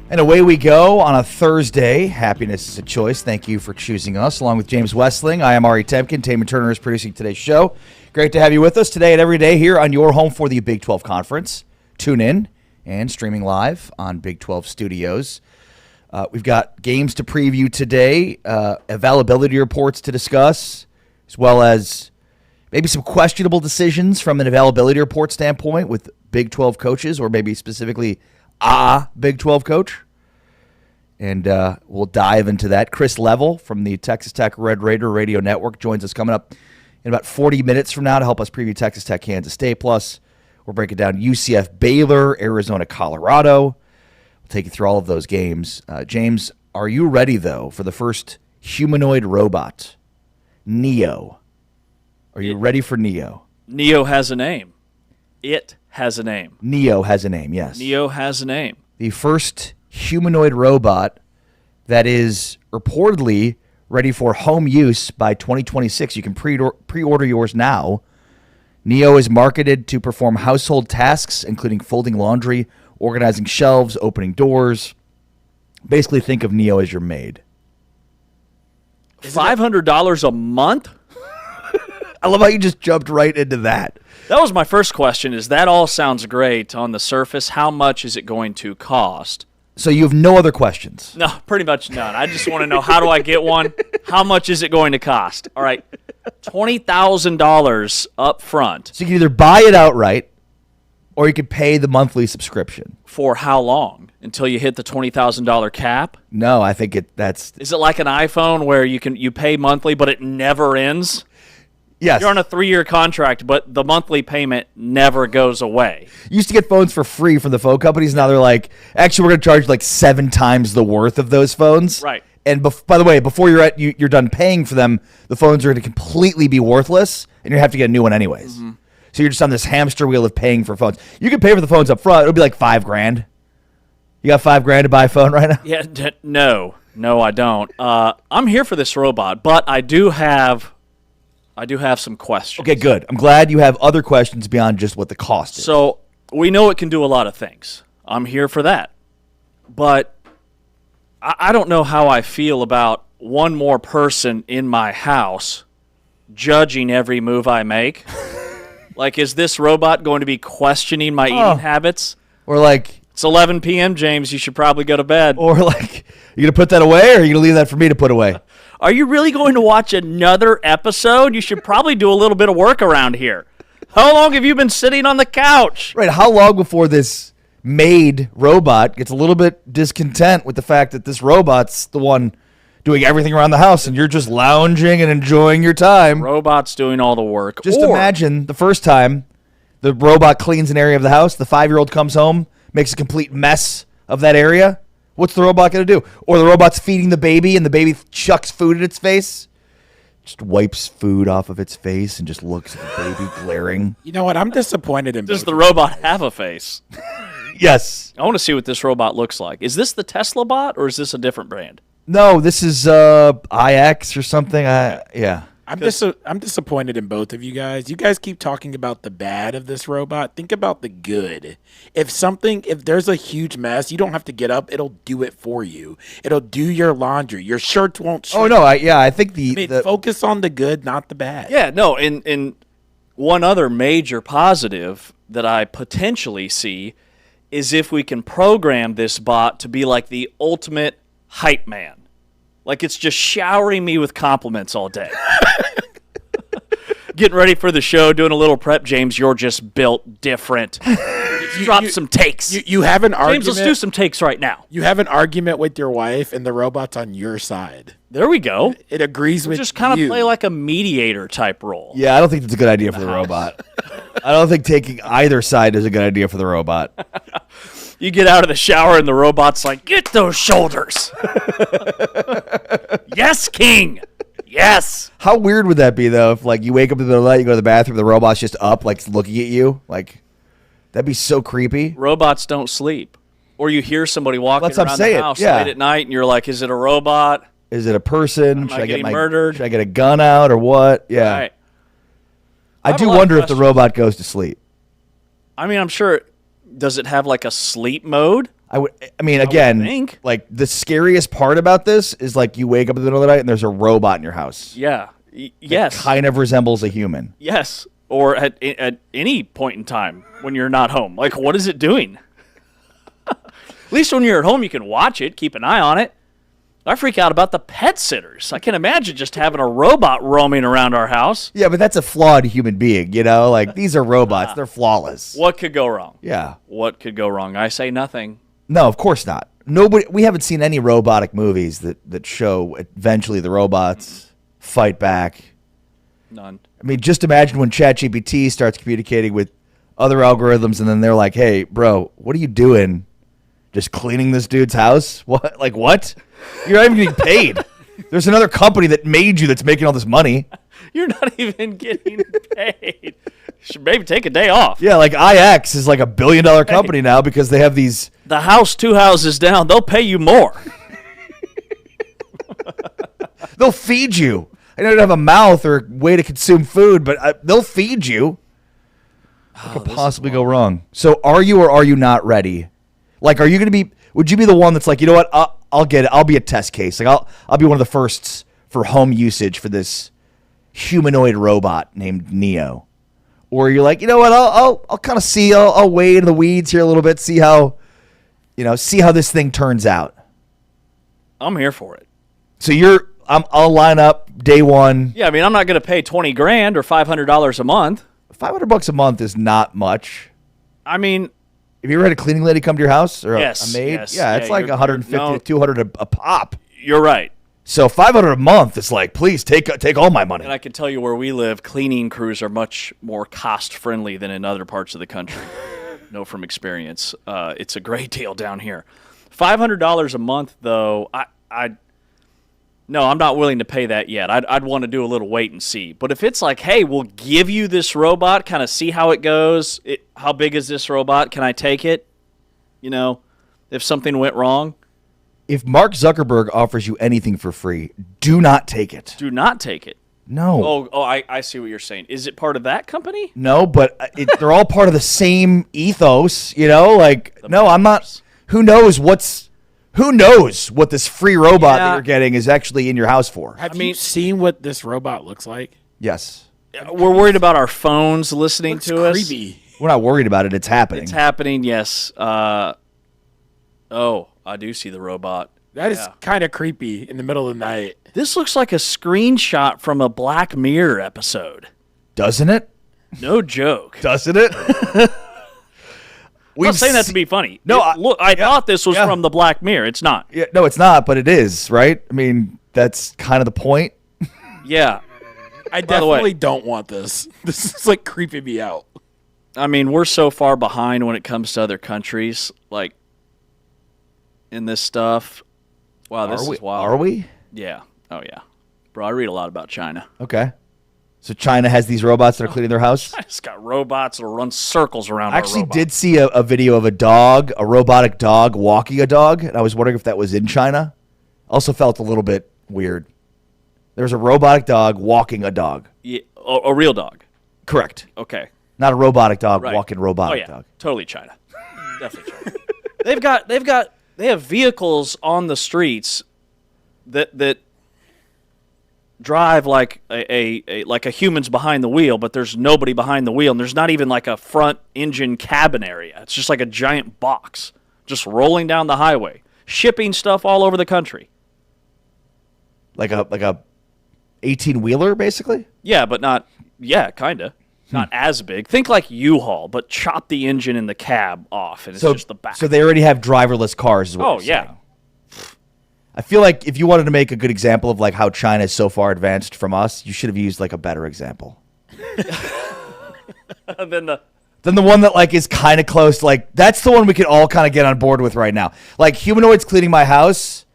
And away we go on a Thursday. Happiness is a choice. Thank you for choosing us. Along with James Westling, I am Ari Temkin. Taman Turner is producing today's show. Great to have you with us today and every day here on your home for the Big 12 Conference. Tune in and streaming live on Big 12 Studios. We've got games to preview today, availability reports to discuss, as well as maybe some questionable decisions from an availability report standpoint with Big 12 coaches, or maybe specifically a Big 12 coach. And we'll dive into that. Chris Level from the Texas Tech Red Raider Radio Network joins us coming up in about 40 minutes from now to help us preview Texas Tech Kansas State. Plus, we'll break it down UCF Baylor, Arizona Colorado. We'll take you through all of those games. James, are you ready, though, for the first humanoid robot, Neo? Are you ready for Neo? Neo has a name. It has a name. Neo has a name, yes. Neo has a name. The first humanoid robot that is reportedly ready for home use by 2026. You can pre-order yours now. Neo is marketed to perform household tasks, including folding laundry, organizing shelves, opening doors. Basically, think of Neo as your maid. $500 a month? I love how you just jumped right into that. That was my first question. Is that all sounds great on the surface? How much is it going to cost? So you have no other questions? No, pretty much none. I just want to know, how do I get one? How much is it going to cost? All right, $20,000 up front. So you can either buy it outright or you could pay the monthly subscription. For how long? Until you hit the $20,000 cap? No, I think that's... Is it like an iPhone where you pay monthly but it never ends? Yes. You're on a 3-year contract, but the monthly payment never goes away. You used to get phones for free from the phone companies. Now they're like, actually, we're going to charge like 7 times the worth of those phones. Right. And by the way, before you're done paying for them, the phones are going to completely be worthless, and you have to get a new one anyways. Mm-hmm. So you're just on this hamster wheel of paying for phones. You can pay for the phones up front. It'll be like $5,000. You got $5,000 to buy a phone right now? Yeah. No, I don't. I'm here for this robot, but I do have some questions. Okay, good. I'm glad you have other questions beyond just what the cost is. So we know it can do a lot of things. I'm here for that. But I don't know how I feel about one more person in my house judging every move I make. Like, is this robot going to be questioning my eating habits? Or like... It's 11 p.m., James. You should probably go to bed. Or like, are you going to put that away, or are you going to leave that for me to put away? Are you really going to watch another episode? You should probably do a little bit of work around here. How long have you been sitting on the couch? Right, how long before this maid robot gets a little bit discontent with the fact that this robot's the one doing everything around the house and you're just lounging and enjoying your time? Robot's doing all the work. Just imagine the first time the robot cleans an area of the house, the 5-year-old comes home, makes a complete mess of that area. What's the robot going to do? Or the robot's feeding the baby and the baby chucks food at its face. Just wipes food off of its face and just looks at the baby glaring. You know what? I'm disappointed in Does the robot have a face? Yes. I want to see what this robot looks like. Is this the Tesla bot or is this a different brand? No, this is iX or something. Yeah. I'm disappointed in both of you guys. You guys keep talking about the bad of this robot. Think about the good. If there's a huge mess, you don't have to get up. It'll do it for you. It'll do your laundry. Your shirts won't shrink. Oh, no. I think focus on the good, not the bad. Yeah, no. And one other major positive that I potentially see is if we can program this bot to be like the ultimate hype man. Like it's just showering me with compliments all day. Getting ready for the show, doing a little prep. James, you're just built different. Drop some takes. You have an argument. James, let's do some takes right now. You have an argument with your wife, and the robot's on your side. There we go. It agrees with you. Just kind of play like a mediator type role. Yeah, I don't think that's a good idea for the robot. I don't think taking either side is a good idea for the robot. You get out of the shower and the robot's like, get those shoulders. Yes, King. Yes. How weird would that be, though, if like you wake up in the middle of the night, you go to the bathroom, the robot's just up, like looking at you? Like, that'd be so creepy. Robots don't sleep. Or you hear somebody walking around the house late at night and you're like, is it a robot? Is it a person? Should I get murdered? Should I get a gun out or what? Yeah. Right. I do wonder if the robot goes to sleep. I mean, I'm sure. Does it have like a sleep mode? I mean, again, think. like the scariest part about this is like you wake up in the middle of the night and there's a robot in your house. Yeah. Yes. Kind of resembles a human. Yes. Or at any point in time when you're not home. Like, what is it doing? At least when you're at home, you can watch it, keep an eye on it. I freak out about the pet sitters. I can imagine just having a robot roaming around our house. Yeah, but that's a flawed human being, you know? Like, these are robots. They're flawless. What could go wrong? Yeah. What could go wrong? I say nothing. No, of course not. We haven't seen any robotic movies that show eventually the robots fight back. None. I mean, just imagine when ChatGPT starts communicating with other algorithms and then they're like, hey, bro, what are you doing? Just cleaning this dude's house? What? Like, what? You're not even getting paid. There's another company that made you that's making all this money. You're not even getting paid. Should maybe take a day off. Yeah, like IX is like $1 billion company now because they have these. The house 2 houses down, they'll pay you more. They'll feed you. I don't have a mouth or a way to consume food, but they'll feed you. What could possibly go wrong? So are you or are you not ready? Like, are you going to be, would you be the one that's like, you know what, I'll get it. I'll be a test case. Like, I'll be one of the firsts for home usage for this humanoid robot named Neo. Or you're like, you know what, I'll kind of see, I'll wade in the weeds here a little bit, see how this thing turns out. I'm here for it. So I'll line up day one. Yeah, I mean, I'm not going to pay $20 grand or $500 a month. $500 a month is not much. I mean, have you ever had a cleaning lady come to your house or yes, a maid? yes. Yeah, it's like 150 to 200 a pop. You're right. So $500 a month is like, please take all my money. And I can tell you where we live, cleaning crews are much more cost-friendly than in other parts of the country. Know from experience. It's a great deal down here. $500 a month, though, no, I'm not willing to pay that yet. I'd want to do a little wait and see. But if it's like, hey, we'll give you this robot, kind of see how it goes. How big is this robot? Can I take it? You know, if something went wrong. If Mark Zuckerberg offers you anything for free, do not take it. Do not take it. No. Oh, I see what you're saying. Is it part of that company? No, but they're all part of the same ethos, you know? Like, no, I'm not. Who knows what this free robot that you're getting is actually in your house for? Have you seen what this robot looks like? Yes. We're worried about our phones listening to us. Creepy. We're not worried about it. It's happening. It's happening, yes. I do see the robot. That is kind of creepy in the middle of the night. This looks like a screenshot from a Black Mirror episode. Doesn't it? No joke. Doesn't it? I'm not saying that to be funny. No, I thought this was from the Black Mirror. It's not. Yeah, no, it's not, but it is, right? I mean, that's kind of the point. Yeah. I definitely don't want this. This is like creeping me out. I mean, we're so far behind when it comes to other countries, like in this stuff. Wow, this is wild. Are we? Yeah. Oh, yeah. Bro, I read a lot about China. Okay. So China has these robots that are cleaning their house? It's got robots that'll run circles around I actually our robot. did see a video of a robotic dog walking a dog, and I was wondering if that was in China. Also felt a little bit weird. There's a robotic dog walking a dog. Yeah, a real dog. Correct. Okay. Not a robotic dog Right. walking robotic Oh, yeah. dog. Totally China. Definitely China. They have vehicles on the streets that drive like a human's behind the wheel, but there's nobody behind the wheel, and there's not even like a front engine cabin area. It's just like a giant box just rolling down the highway, shipping stuff all over the country. Like a 18-wheeler, basically? Yeah, but not kinda. Not as big. Think like U-Haul, but chop the engine and the cab off, and it's just the back. So they already have driverless cars is what Oh, you're yeah. saying. I feel like if you wanted to make a good example of like how China is so far advanced from us, you should have used like a better example. Then Then the one that like is kind of close, like that's the one we could all kind of get on board with right now. Like humanoids cleaning my house.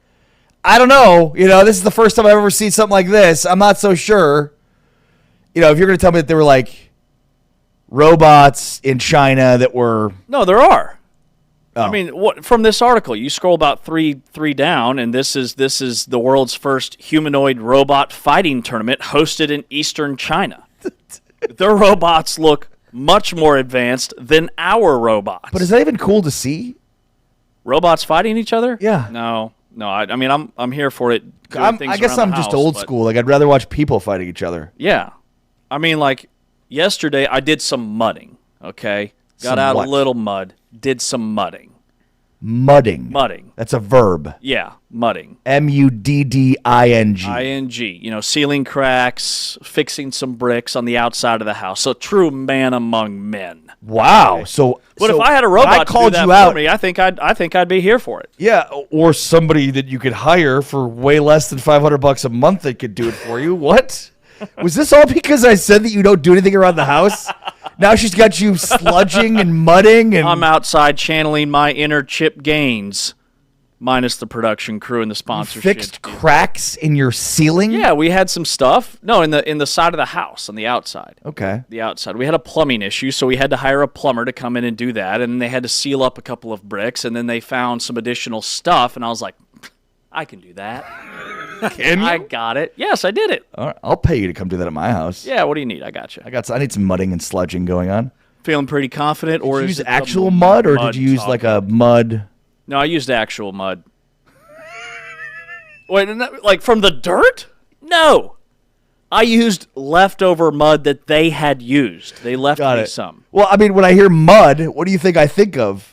I don't know. You know, this is the first time I've ever seen something like this. I'm not so sure. You know, if you're going to tell me that there were like robots in China that were... No, there are. Oh. I mean, from this article, you scroll about three down, and this is the world's first humanoid robot fighting tournament hosted in eastern China. Their robots look much more advanced than our robots. But is that even cool to see? Robots fighting each other? Yeah. No. I mean, I'm here for it. doing things I guess around I'm the just house, old but- school. Like, I'd rather watch people fighting each other. Yeah. I mean, like, yesterday I did some mudding, okay? Got Some out what? a little mud, did some mudding. Mudding. Mudding. That's a verb. Yeah, mudding. Mudding. ING. Sealing cracks, fixing some bricks on the outside of the house. So true man among men. Wow. So, But so if I had a when robot I to called do that you for out, me, I think I'd be here for it. yeah, or somebody that you could hire for way less than $500 a month that could do it for you. What? Was this all because I said that you don't do anything around the house? Now she's got you sludging and mudding and I'm outside channeling my inner Chip Gaines, minus the production crew and the sponsorship. fixed cracks in your ceiling? Yeah, we had some stuff. No, in the side of the house, on the outside. Okay. The outside. We had a plumbing issue, so we had to hire a plumber to come in and do that, and they had to seal up a couple of bricks, and then they found some additional stuff, and I was like, I can do that. Can I got it. Yes, I did it. All right, I'll pay you to come do that at my house. Yeah, what do you need? I got you. I need some mudding and sludging going on. Feeling pretty confident, or Did you is use it the actual mud or did you use talk? like a mud? No, I used actual mud. Wait, like from the dirt? No. I used leftover mud that they had used. They left Got me it. some. Well, I mean, when I hear mud, what do you think I think of?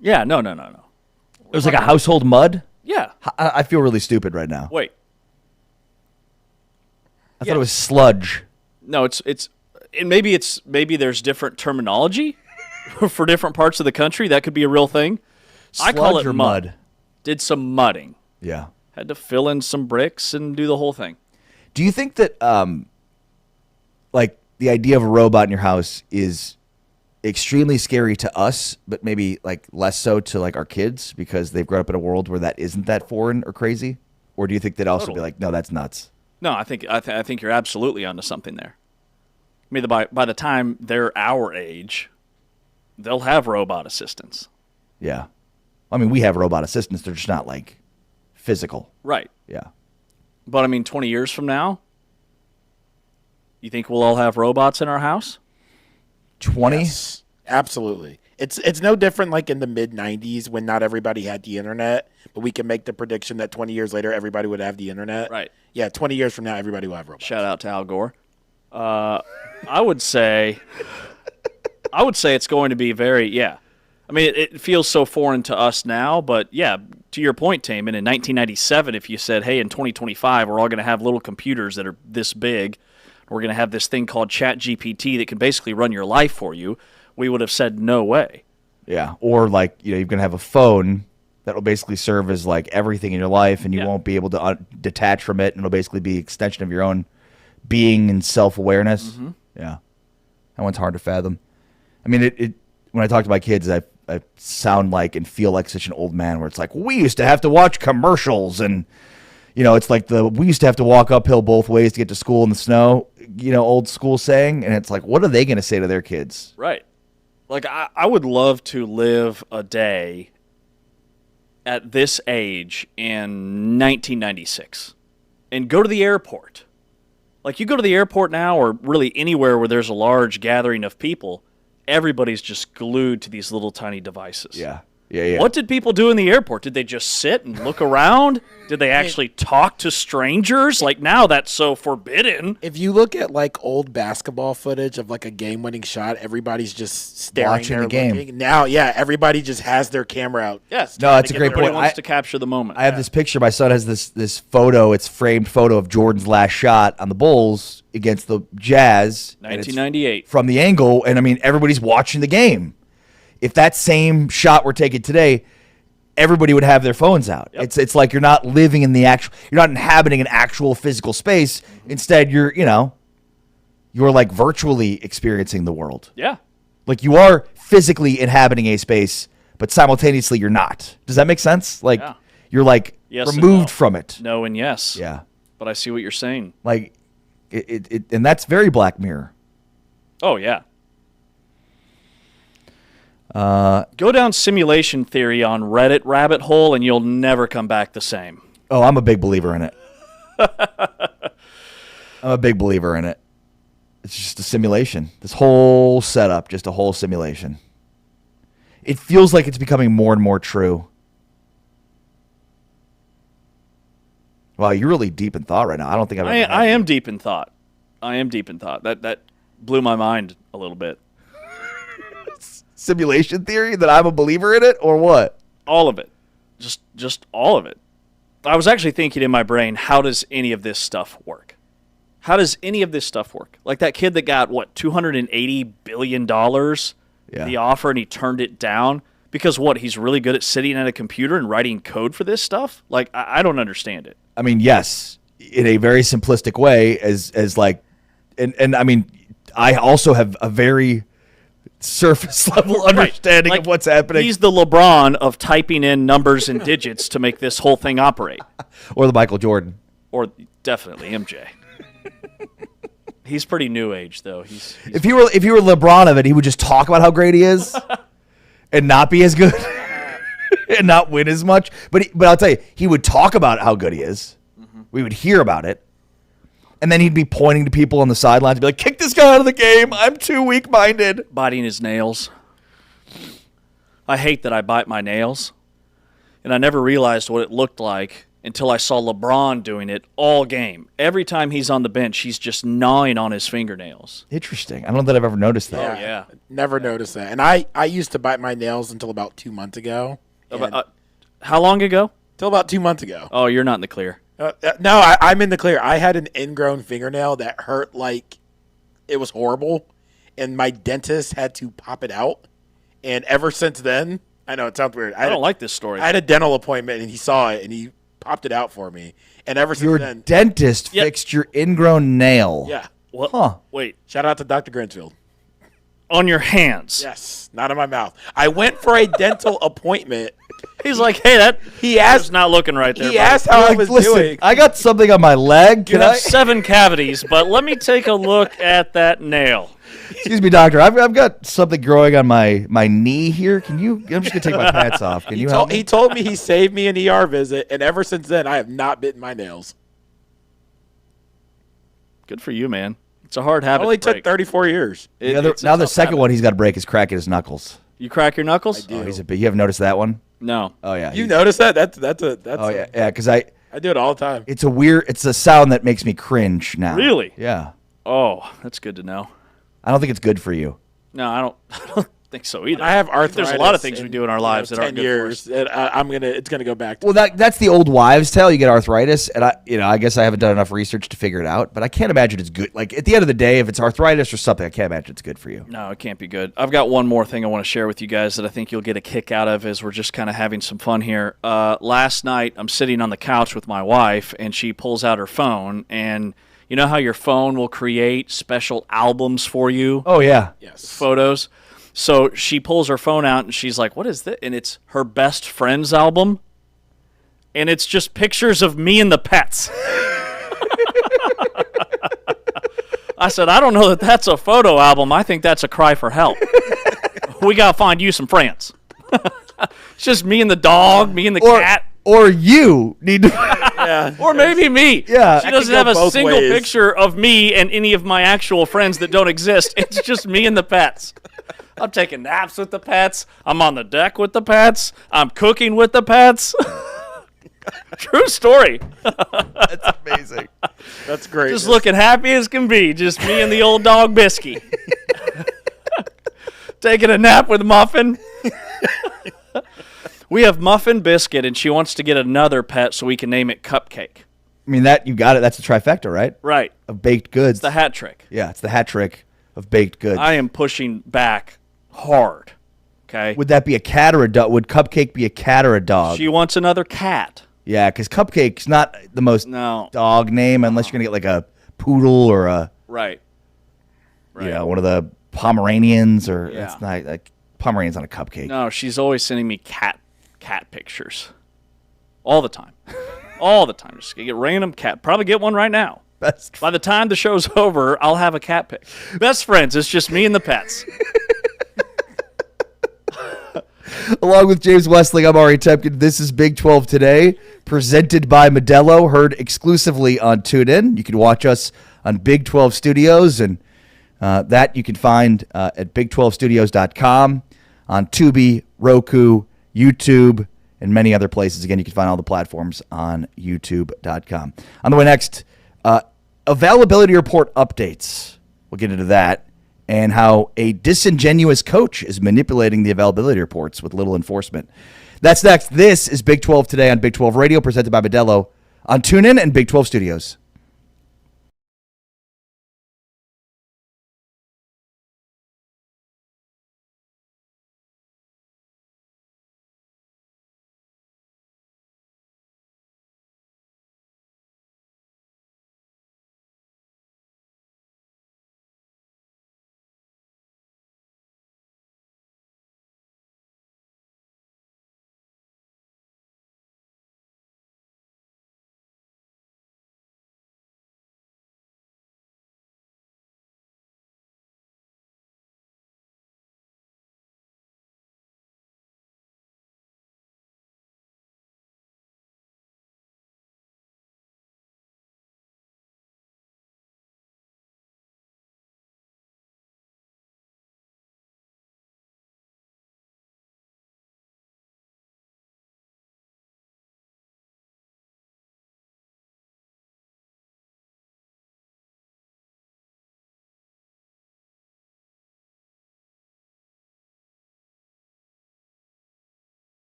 Yeah, no. It was like a household mud? Yeah. I feel really stupid right now. Wait. I thought it was sludge. No, it's and maybe there's different terminology for different parts of the country. That could be a real thing. I call Sludge it or mud. mud? Did some mudding. Yeah. Had to fill in some bricks and do the whole thing. Do you think that, like, the idea of a robot in your house is extremely scary to us, but maybe like less so to like our kids because they've grown up in a world where that isn't that foreign or crazy? Or do you think they'd also be Totally. like, no, that's nuts? No, I think you're absolutely onto something there. I mean, by the time they're our age, they'll have robot assistants. Yeah. I mean, we have robot assistants. They're just not like physical. Right. Yeah. But I mean, 20 years from now, you think we'll all have robots in our house? 20? Yes, absolutely. It's no different like in the mid 90s when not everybody had the internet, but we can make the prediction that 20 years later everybody would have the internet. Right. Yeah, 20 years from now everybody will have robots. Shout out to Al Gore. I would say it's going to be very, yeah. I mean, it feels so foreign to us now, but yeah, to your point, Taman, in 1997, if you said, hey, in 2025, we're all going to have little computers that are this big, we're going to have this thing called ChatGPT that can basically run your life for you, we would have said no way. Yeah. Or like, you're going to have a phone that will basically serve as like everything in your life and you Yeah. won't be able to detach from it and it'll basically be an extension of your own being and self-awareness. Mm-hmm. Yeah. That one's hard to fathom. I mean, it when I talk to my kids, I sound like and feel like such an old man where it's like, we used to have to watch commercials and, it's like we used to have to walk uphill both ways to get to school in the snow, old school saying. And it's like, what are they going to say to their kids? Right. Like, I would love to live a day at this age in 1996 and go to the airport. Like, you go to the airport now or really anywhere where there's a large gathering of people, everybody's just glued to these little tiny devices. Yeah. Yeah. What did people do in the airport? Did they just sit and look around? Did they actually talk to strangers? Like, now that's so forbidden. If you look at like old basketball footage of like a game-winning shot, everybody's just staring Watching there the game. looking. Now, yeah, everybody just has their camera out. Yes. No, that's a great Everybody point. wants to capture the moment. I have this picture. My son has this photo. It's framed photo of Jordan's last shot on the Bulls against the Jazz. and it's 1998. from the angle, and I mean everybody's watching the game. If that same shot were taken today, everybody would have their phones out. Yep. It's like you're not living in the actual, you're not inhabiting an actual physical space. Instead, you're like virtually experiencing the world. Yeah. Like you are physically inhabiting a space, but simultaneously you're not. Does that make sense? Like Yeah. you're like Yes and removed no. from it. No and yes. Yeah. But I see what you're saying. Like it and that's very Black Mirror. Oh, yeah. Go down simulation theory on Reddit rabbit hole and you'll never come back the same. Oh, I'm a big believer in it. I'm a big believer in it. It's just a simulation. This whole setup, just a whole simulation. It feels like it's becoming more and more true. Wow, you're really deep in thought right now. I don't think I've ever I am deep in thought. That blew my mind a little bit. simulation theory that I'm a believer in it, or what? All of it. Just all of it. I was actually thinking in my brain, how does any of this stuff work? How does any of this stuff work? Like that kid that got, what, $280 billion? The offer, and he turned it down because what? He's really good at sitting at a computer and writing code for this stuff? Like, I don't understand it. I mean, yes, in a very simplistic way, as like, and I mean, I also have a very surface level understanding Like, of what's happening. He's the LeBron of typing in numbers and digits to make this whole thing operate. Or the Michael Jordan. Or definitely MJ. He's pretty new age, though. He's If he were LeBron of it, he would just talk about how great he is and not be as good and not win as much. But I'll tell you, he would talk about how good he is. Mm-hmm. We would hear about it. And then he'd be pointing to people on the sidelines and be like, kick this guy out of the game. I'm too weak-minded. biting his nails. I hate that I bite my nails. And I never realized what it looked like until I saw LeBron doing it all game. Every time he's on the bench, he's just gnawing on his fingernails. Interesting. I don't know that I've ever noticed that. Oh, yeah. Never noticed that. And I used to bite my nails until about 2 months ago. How long ago? Until about 2 months ago. Oh, you're not in the clear. No, I'm in the clear. I had an ingrown fingernail that hurt like it was horrible, and my dentist had to pop it out. And ever since then, I know it sounds weird. I don't like this story. I had a dental appointment, and he saw it, and he popped it out for me. And ever since Your then, dentist fixed your ingrown nail. yeah. What? Huh. Wait, Shout out to Dr. Grinsfield. on your hands. Yes, not in my mouth. I went for a dental appointment. He's like, hey, He that's asked. not looking right there. He buddy. asked how I Like, was listen, doing. I got something on my leg. You Can have I? 7 cavities, but let me take a look at that nail. Excuse me, doctor. I've got something growing on my knee here. Can you? I'm just gonna take my pants off. Can you help me? He told me he saved me an ER visit, and ever since then, I have not bitten my nails. Good for you, man. It's a hard It habit. only to break. took 34 years. It's a Now the tough second habit. one he's got to break is cracking his knuckles. You crack your knuckles? do. Oh, he's a big. You haven't noticed that one? No. Oh yeah. You notice that? That's Oh yeah, yeah. Because I do it all the time. it's a weird. It's a sound that makes me cringe now. Really? Yeah. Oh, that's good to know. I don't think it's good for you. No, I don't think so either. I have arthritis. There's a lot of things we do in our lives that aren't 10 good for years. And it's gonna go back to. Well, that's the old wives' tale. You get arthritis, and I guess I haven't done enough research to figure it out. But I can't imagine it's good. Like at the end of the day, if it's arthritis or something, I can't imagine it's good for you. No, it can't be good. I've got one more thing I want to share with you guys that I think you'll get a kick out of as we're just kind of having some fun here. Last night, I'm sitting on the couch with my wife, and she pulls out her phone, and you know how your phone will create special albums for you? Oh yeah. Yes. Photos. So she pulls her phone out, and she's like, what is this? And it's her best friend's album, and it's just pictures of me and the pets. I said, I don't know that that's a photo album. I think that's a cry for help. We got to find you some friends. It's just me and the dog, me and the cat. Or you need to. Yeah. Or maybe me. Yeah. She That doesn't could have go a both single ways. picture of me and any of my actual friends that don't exist. It's just me and the pets. I'm taking naps with the pets. I'm on the deck with the pets. I'm cooking with the pets. True story. That's amazing. That's great. Just looking happy as can be. Just me and the old dog Bisky. Taking a nap with Muffin. We have Muffin, Biscuit, and she wants to get another pet so we can name it Cupcake. I mean that you got it. That's a trifecta, right? Right. Of baked goods. The hat trick. Yeah, it's the hat trick of baked goods. I am pushing back hard. Okay. Would that be a cat or a dog? Would Cupcake be a cat or a dog? She wants another cat. Yeah, because Cupcake's not the most No. dog name unless you're gonna get like a poodle or a Right. one of the Pomeranians or Yeah. that's not like Pomeranian's not a cupcake. No, she's always sending me cat pictures. All the time. All the time. Just get random cat. Probably get one right now. Best By the time the show's over, I'll have a cat pic. Best friends. It's just me and the pets. Along with James Westling, I'm Ari Tepkin. This is Big 12 Today, presented by Modelo, heard exclusively on TuneIn. You can watch us on Big 12 Studios, and that you can find at big12studios.com, on Tubi, Roku, YouTube, and many other places. Again, you can find all the platforms on youtube.com. On the way next, availability report updates. We'll get into that and how a disingenuous coach is manipulating the availability reports with little enforcement. That's next. This is Big 12 Today on Big 12 Radio, presented by Modelo on TuneIn and Big 12 Studios.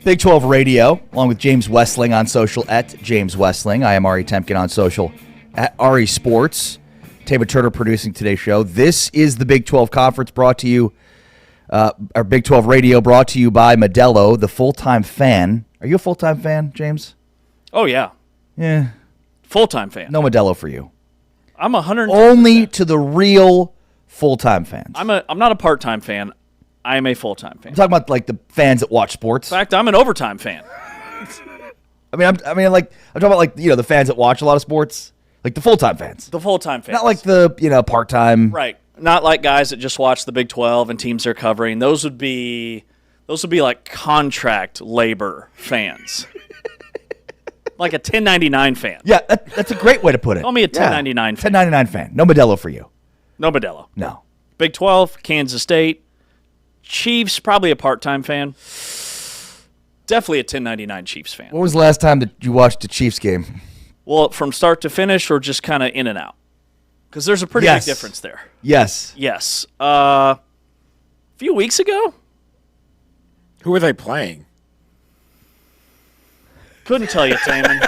Big 12 Radio, along with James Westling on social at James Westling. I am Ari Temkin on social at Ari Sports. Taylor Turner producing today's show. This is the Big 12 Conference brought to you, our Big 12 Radio brought to you by Modelo, the full-time fan. Are you a full-time fan, James? Oh, yeah. Yeah. Full-time fan. No Modelo for you. I'm 100. Only to the real full-time fans. I'm not a part-time fan. I am a full-time fan. I'm talking about like the fans that watch sports. In fact, I'm an overtime fan. I'm talking about like the fans that watch a lot of sports, like the full-time fans. The full-time fans. Not like the part-time. Right. Not like guys that just watch the Big 12 and teams they're covering. Those would be like contract labor fans. Like a 1099 fan. Yeah, that's a great way to put it. Call me a 1099 fan. 1099 fan. No Modelo for you. No Modelo. No. Big 12, Kansas State. Chiefs, probably a part-time fan. Definitely a 1099 Chiefs fan. When was the last time that you watched a Chiefs game? Well, from start to finish or just kind of in and out? Because there's a pretty big difference there. Yes. Yes. A few weeks ago? Who are they playing? Couldn't tell you, Taman.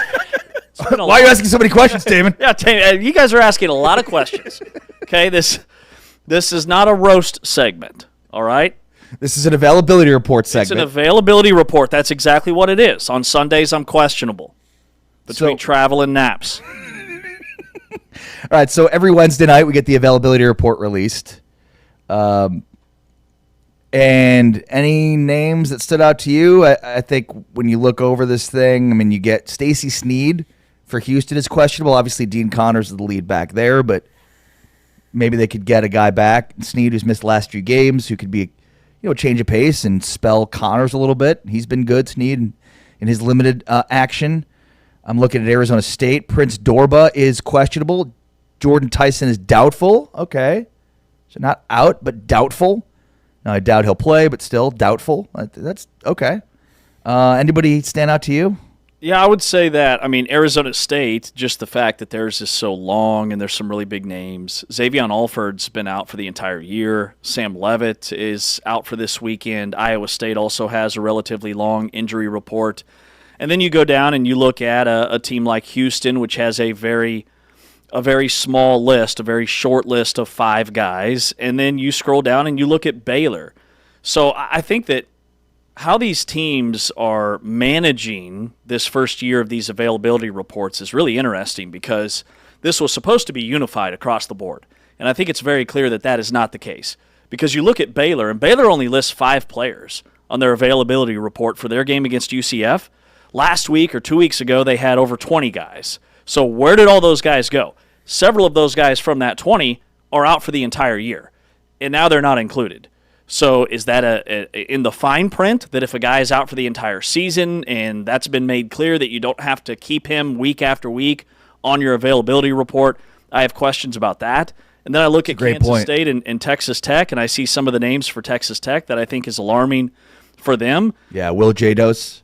Why are you asking so many questions, Damon? Yeah, Taman, you guys are asking a lot of questions. Okay, this is not a roast segment, all right? This is an availability report segment. It's an availability report. That's exactly what it is. On Sundays, I'm questionable between travel and naps. All right, so every Wednesday night we get the availability report released. And any names that stood out to you? I think when you look over this thing, you get Stacey Sneed for Houston is questionable. Obviously, Dean Connors is the lead back there, but maybe they could get a guy back, Sneed, who's missed the last few games, who could be change of pace and spell Connors a little bit. He's been good, Sneed, in his limited action. I'm looking at Arizona State. Prince Dorba is questionable. Jordan Tyson is doubtful. Okay. So not out, but doubtful. Now, I doubt he'll play, but still doubtful. That's okay. Anybody stand out to you? Yeah, I would say that. Arizona State, just the fact that theirs is so long and there's some really big names. Xavion Alford's been out for the entire year. Sam Levitt is out for this weekend. Iowa State also has a relatively long injury report. And then you go down and you look at a team like Houston, which has a very small list, a very short list of 5 guys. And then you scroll down and you look at Baylor. So I think that how these teams are managing this first year of these availability reports is really interesting because this was supposed to be unified across the board. And I think it's very clear that that is not the case. Because you look at Baylor, and Baylor only lists 5 players on their availability report for their game against UCF. Last week or 2 weeks ago, they had over 20 guys. So where did all those guys go? Several of those guys from that 20 are out for the entire year, and now they're not included. So is that in the fine print that if a guy is out for the entire season and that's been made clear that you don't have to keep him week after week on your availability report? I have questions about that. And then I look at Kansas State and Texas Tech, and I see some of the names for Texas Tech that I think is alarming for them. Yeah, Will Jados.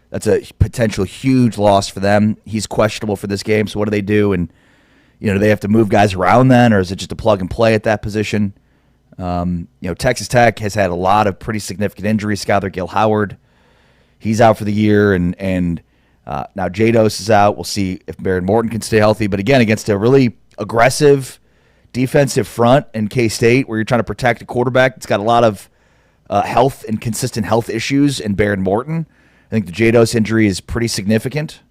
That's a potential huge loss for them. He's questionable for this game, so what do they do? And do they have to move guys around then, or is it just a plug and play at that position? Texas Tech has had a lot of pretty significant injuries. Skylar Gill-Howard, he's out for the year, and now Jados is out. We'll see if Baron Morton can stay healthy. But again, against a really aggressive defensive front in K-State, where you're trying to protect a quarterback, it's got a lot of health and consistent health issues in Baron Morton. I think the Jados injury is pretty significant.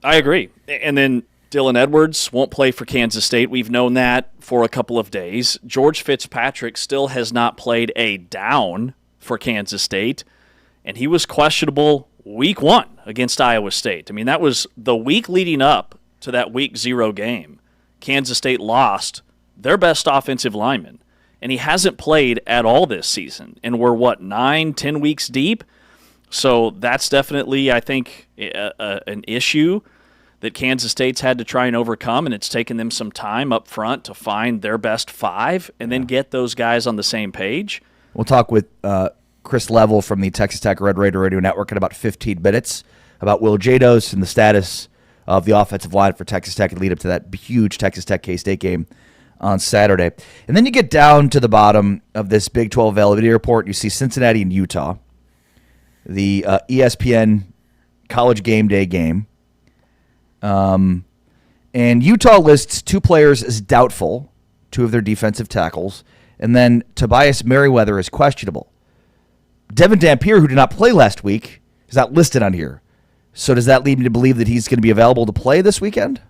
I agree. And then Dylan Edwards won't play for Kansas State. We've known that for a couple of days. George Fitzpatrick still has not played a down for Kansas State, and he was questionable week 1 against Iowa State. That was the week leading up to that week 0 game. Kansas State lost their best offensive lineman, and he hasn't played at all this season. And we're, 9-10 weeks deep? So that's definitely, I think, an issue that Kansas State's had to try and overcome, and it's taken them some time up front to find their best 5 and then get those guys on the same page. We'll talk with Chris Level from the Texas Tech Red Raider Radio Network in about 15 minutes about Will Jados and the status of the offensive line for Texas Tech and lead up to that huge Texas Tech K-State game on Saturday. And then you get down to the bottom of this Big 12 availability report, you see Cincinnati and Utah. the ESPN College Game Day game. And Utah lists 2 players as doubtful, 2 of their defensive tackles, and then Tobias Merriweather is questionable. Devin Dampier, who did not play last week, is not listed on here. So does that lead me to believe that he's going to be available to play this weekend?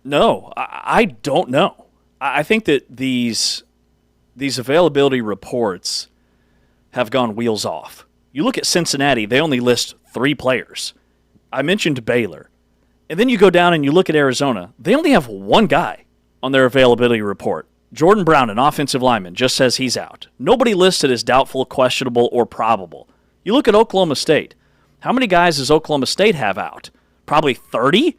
No, I don't know. I think that these availability reports have gone wheels off. You look at Cincinnati, they only list 3 players. I mentioned Baylor. And then you go down and you look at Arizona. They only have 1 guy on their availability report. Jordan Brown, an offensive lineman, just says he's out. Nobody listed as doubtful, questionable, or probable. You look at Oklahoma State. How many guys does Oklahoma State have out? Probably 30?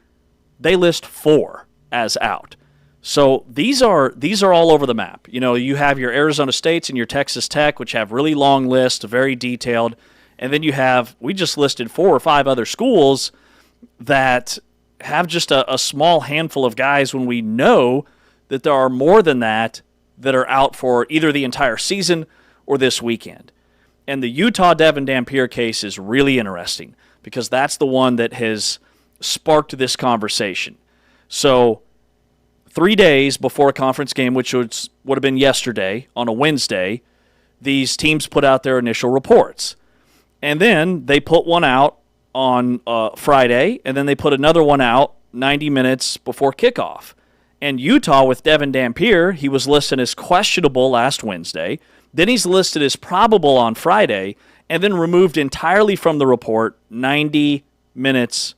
They list 4 as out. So these are all over the map. You know, you have your Arizona States and your Texas Tech, which have really long lists, very detailed. And then we just listed 4 or 5 other schools that have just a small handful of guys when we know that there are more than that are out for either the entire season or this weekend. And the Utah Devin Dampier case is really interesting because that's the one that has sparked this conversation. So 3 days before a conference game, which would have been yesterday on a Wednesday, these teams put out their initial reports. And then they put one out on Friday, and then they put another one out 90 minutes before kickoff. And Utah, with Devin Dampier, he was listed as questionable last Wednesday. Then he's listed as probable on Friday, and then removed entirely from the report 90 minutes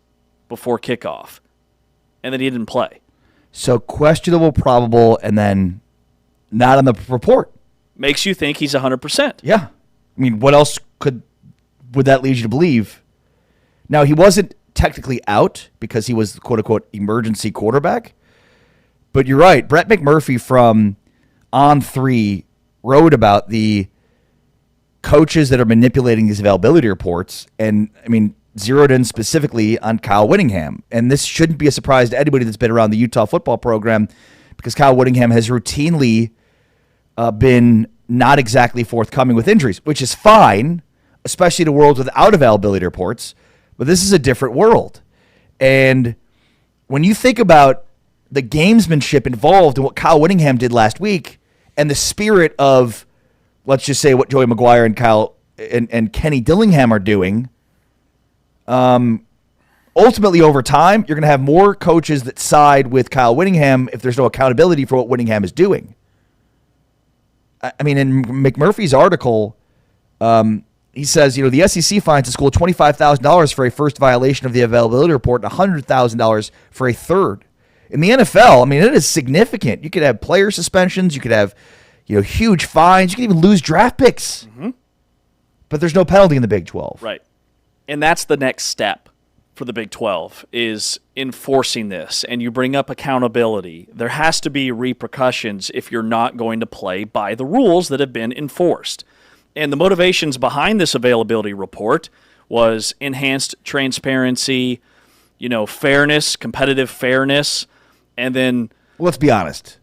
before kickoff. And then he didn't play. So questionable, probable, and then not on the report. Makes you think he's 100%. Yeah. I mean, what else would that lead you to believe? Now, he wasn't technically out because he was, quote-unquote, emergency quarterback. But you're right. Brett McMurphy from On3 wrote about the coaches that are manipulating these availability reports. And, I mean, zeroed in specifically on Kyle Whittingham. And this shouldn't be a surprise to anybody that's been around the Utah football program because Kyle Whittingham has routinely been not exactly forthcoming with injuries, which is fine, especially in a world without availability reports. But this is a different world. And when you think about the gamesmanship involved in what Kyle Whittingham did last week and the spirit of, let's just say, what Joey McGuire and Kyle and Kenny Dillingham are doing, ultimately over time, you're going to have more coaches that side with Kyle Whittingham if there's no accountability for what Whittingham is doing. I mean, in McMurphy's article, he says, you know, the SEC fines a school $25,000 for a first violation of the availability report and $100,000 for a third. In the NFL, I mean, it is significant. You could have player suspensions. You could have, you know, huge fines. You could even lose draft picks. Mm-hmm. But there's no penalty in the Big 12. Right. And that's the next step for the Big 12 is enforcing this. And you bring up accountability. There has to be repercussions if you're not going to play by the rules that have been enforced. And the motivations behind this availability report was enhanced transparency, you know, fairness, competitive fairness, and then... Well, let's be honest.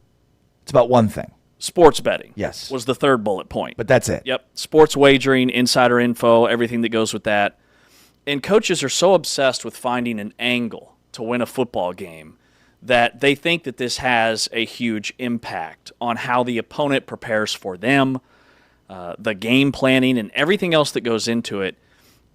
It's about one thing. Sports betting. Yes. Was the third bullet point. But that's it. Yep. Sports wagering, insider info, everything that goes with that. And coaches are so obsessed with finding an angle to win a football game that they think that this has a huge impact on how the opponent prepares for them, the game planning, and everything else that goes into it.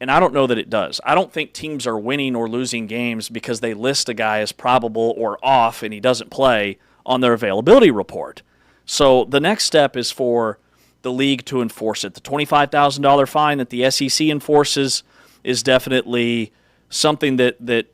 And I don't know that it does. I don't think teams are winning or losing games because they list a guy as probable or off and he doesn't play on their availability report. So the next step is for the league to enforce it. The $25,000 fine that the SEC enforces is definitely something that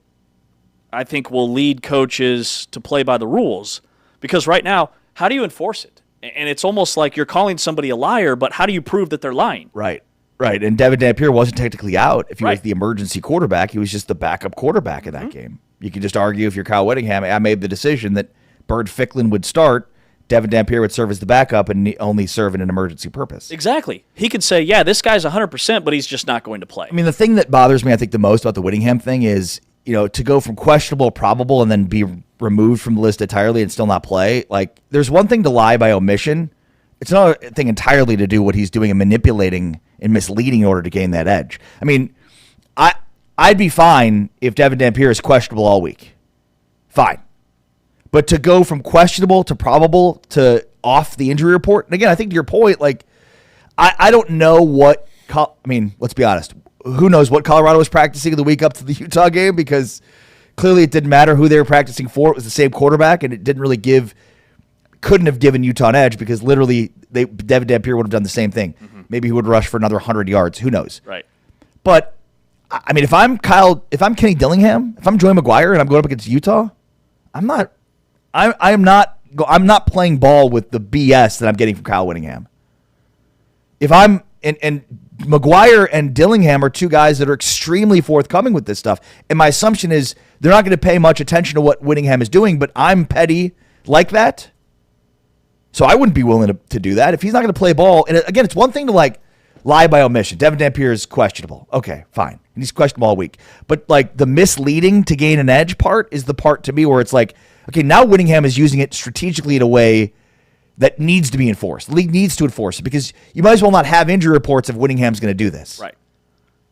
I think will lead coaches to play by the rules. Because right now, how do you enforce it? And it's almost like you're calling somebody a liar, but how do you prove that they're lying? Right. Right. And Devin Dampier wasn't technically out if he was the emergency quarterback. He was just the backup quarterback in that game. You can just argue if you're Kyle Whittingham, I made the decision that Bird Ficklin would start, Devin Dampier would serve as the backup and only serve in an emergency purpose. Exactly. He could say, yeah, this guy's 100%, but he's just not going to play. I mean, the thing that bothers me, I think, the most about the Whittingham thing is, you know, to go from questionable, probable, and then be removed from the list entirely and still not play. Like, there's one thing to lie by omission, it's another thing entirely to do what he's doing and manipulating and misleading in order to gain that edge. I mean, I'd be fine if Devin Dampier is questionable all week. Fine. But to go from questionable to probable to off the injury report, and again, I think to your point, like, I don't know what, let's be honest. Who knows what Colorado was practicing the week up to the Utah game, because clearly it didn't matter who they were practicing for. It was the same quarterback, and it didn't really couldn't have given Utah an edge, because literally Devin Dampier would have done the same thing. Mm-hmm. Maybe he would rush for another 100 yards. Who knows? Right. But, I mean, if I'm Kenny Dillingham, if I'm Joey McGuire and I'm going up against Utah, I'm not playing ball with the BS that I'm getting from Kyle Whittingham. If I'm and McGuire and Dillingham are two guys that are extremely forthcoming with this stuff, and my assumption is they're not going to pay much attention to what Whittingham is doing. But I'm petty like that, so I wouldn't be willing to do that if he's not going to play ball. And again, it's one thing to like lie by omission. Devin Dampier is questionable. Okay, fine, and he's questionable all week. But like the misleading to gain an edge part is the part to me where it's like, okay, now Whittingham is using it strategically in a way that needs to be enforced. The league needs to enforce it, because you might as well not have injury reports if Whittingham's going to do this. Right.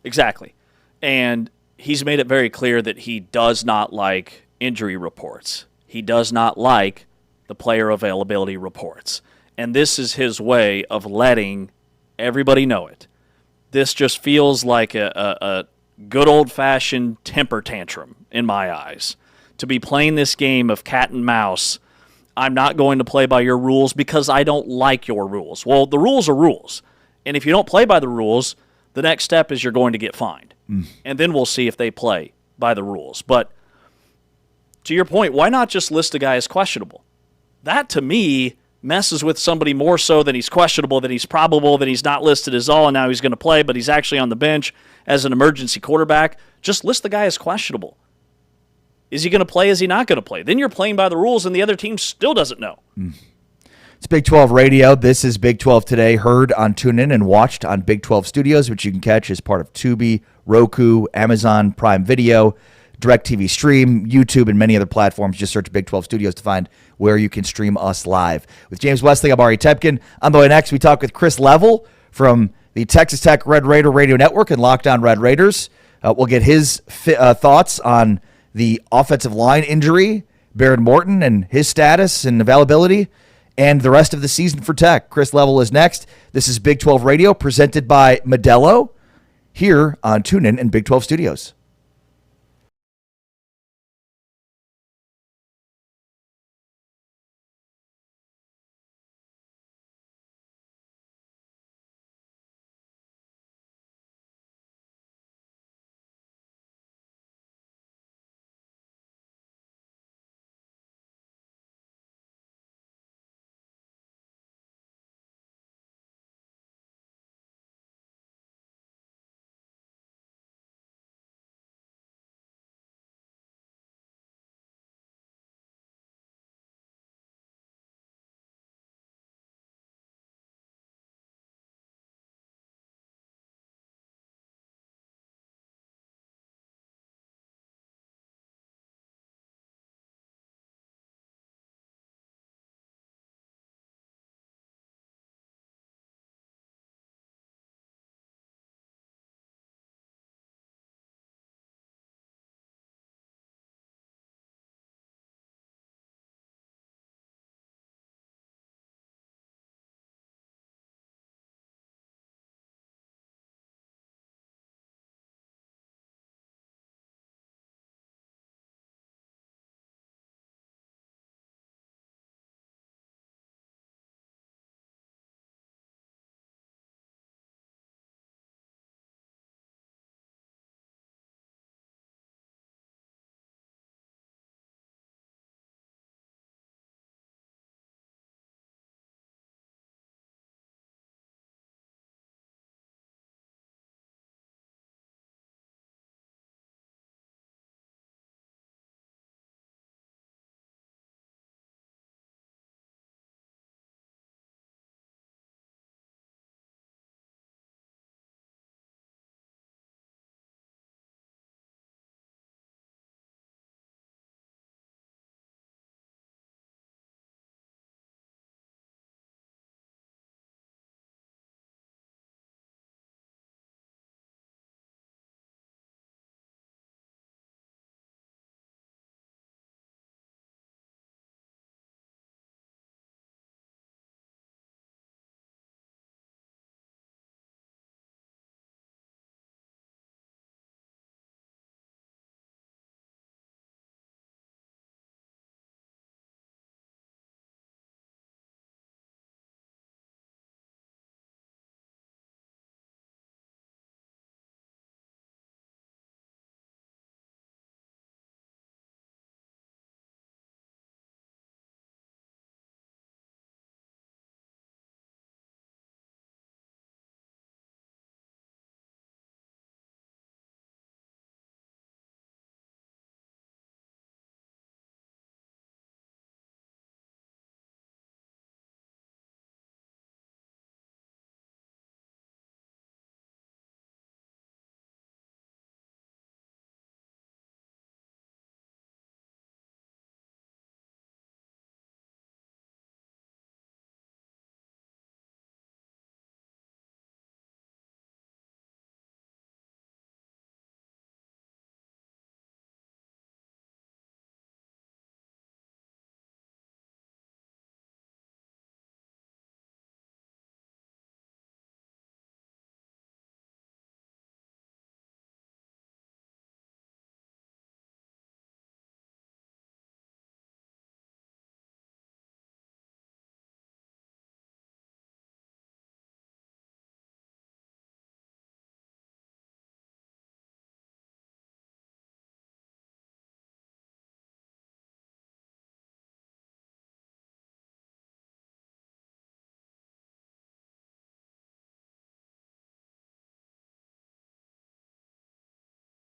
Exactly. And he's made it very clear that he does not like injury reports. He does not like the player availability reports. And this is his way of letting everybody know it. This just feels like a good old-fashioned temper tantrum in my eyes. To be playing this game of cat and mouse, I'm not going to play by your rules because I don't like your rules. Well, the rules are rules. And if you don't play by the rules, the next step is you're going to get fined. And then we'll see if they play by the rules. But to your point, why not just list a guy as questionable? That, to me, messes with somebody more so than he's questionable, than he's probable, than he's not listed as all, and now he's going to play, but he's actually on the bench as an emergency quarterback. Just list the guy as questionable. Is he going to play? Is he not going to play? Then you're playing by the rules, and the other team still doesn't know. It's Big 12 Radio. This is Big 12 Today, heard on TuneIn and watched on Big 12 Studios, which you can catch as part of Tubi, Roku, Amazon Prime Video, DirecTV Stream, YouTube, and many other platforms. Just search Big 12 Studios to find where you can stream us live. With James Wesley, I'm Ari Tepkin. On the way next, we talk with Chris Level from the Texas Tech Red Raider Radio Network and Locked On Red Raiders. We'll get his thoughts on the offensive line injury, Baron Morton, and his status and availability, and the rest of the season for Tech. Chris Level is next. This is Big 12 Radio, presented by Modelo, here on TuneIn and Big 12 Studios.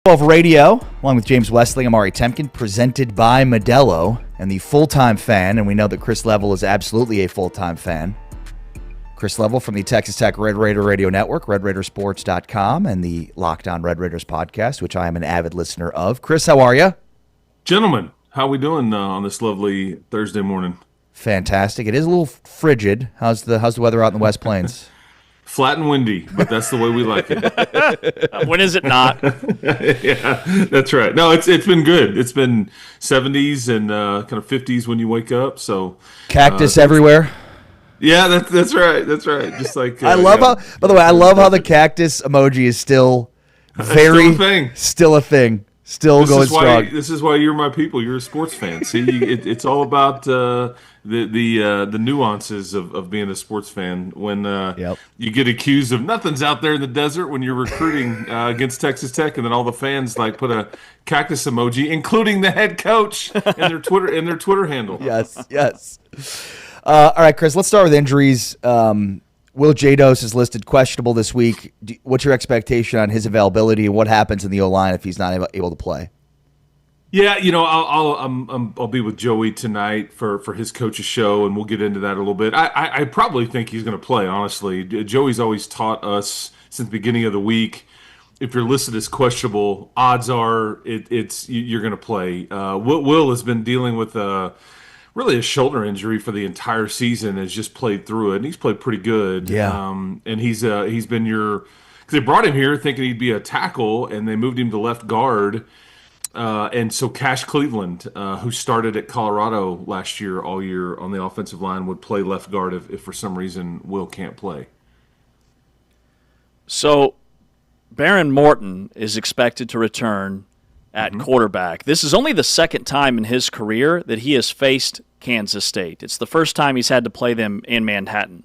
12 Radio, along with James Westling, I'm Ari Temkin, presented by Modelo and the full-time fan, and we know that Chris Level is absolutely a full-time fan. Chris Level from the Texas Tech Red Raider Radio Network, RedRaidersports.com, and the Locked On Red Raiders podcast, which I am an avid listener of. Chris, how are you? Gentlemen, how we doing on this lovely Thursday morning? Fantastic. It is a little frigid. How's the weather out in the West Plains? Flat and windy, but that's the way we like it. When is it not? Yeah, that's right. No, it's been good. It's been 70s and kind of 50s when you wake up. So Cactus everywhere. Yeah, that's right. That's right. Just like I love how. By the way, I love how the cactus emoji is still still a thing. Still going strong. This is why you're my people. You're a sports fan. See, it's all about the nuances of being a sports fan. When you get accused of nothing's out there in the desert when you're recruiting against Texas Tech, and then all the fans like put a cactus emoji, including the head coach in their Twitter handle. Yes. All right, Chris. Let's start with injuries. Will Jados is listed questionable this week. What's your expectation on his availability, and what happens in the O-line if he's not able to play? Yeah, I'll be with Joey tonight for his coach's show, and we'll get into that a little bit. I probably think he's going to play, honestly. Joey's always taught us since the beginning of the week, if you're listed as questionable, odds are you're going to play. Will has been dealing with really a shoulder injury for the entire season, has just played through it, and he's played pretty good. Yeah. And he's been because they brought him here thinking he'd be a tackle, and they moved him to left guard. And so Cash Cleveland, who started at Colorado last year, all year on the offensive line, would play left guard if for some reason Will can't play. So Baron Morton is expected to return at quarterback. This is only the second time in his career that he has faced Kansas State. It's the first time he's had to play them in Manhattan.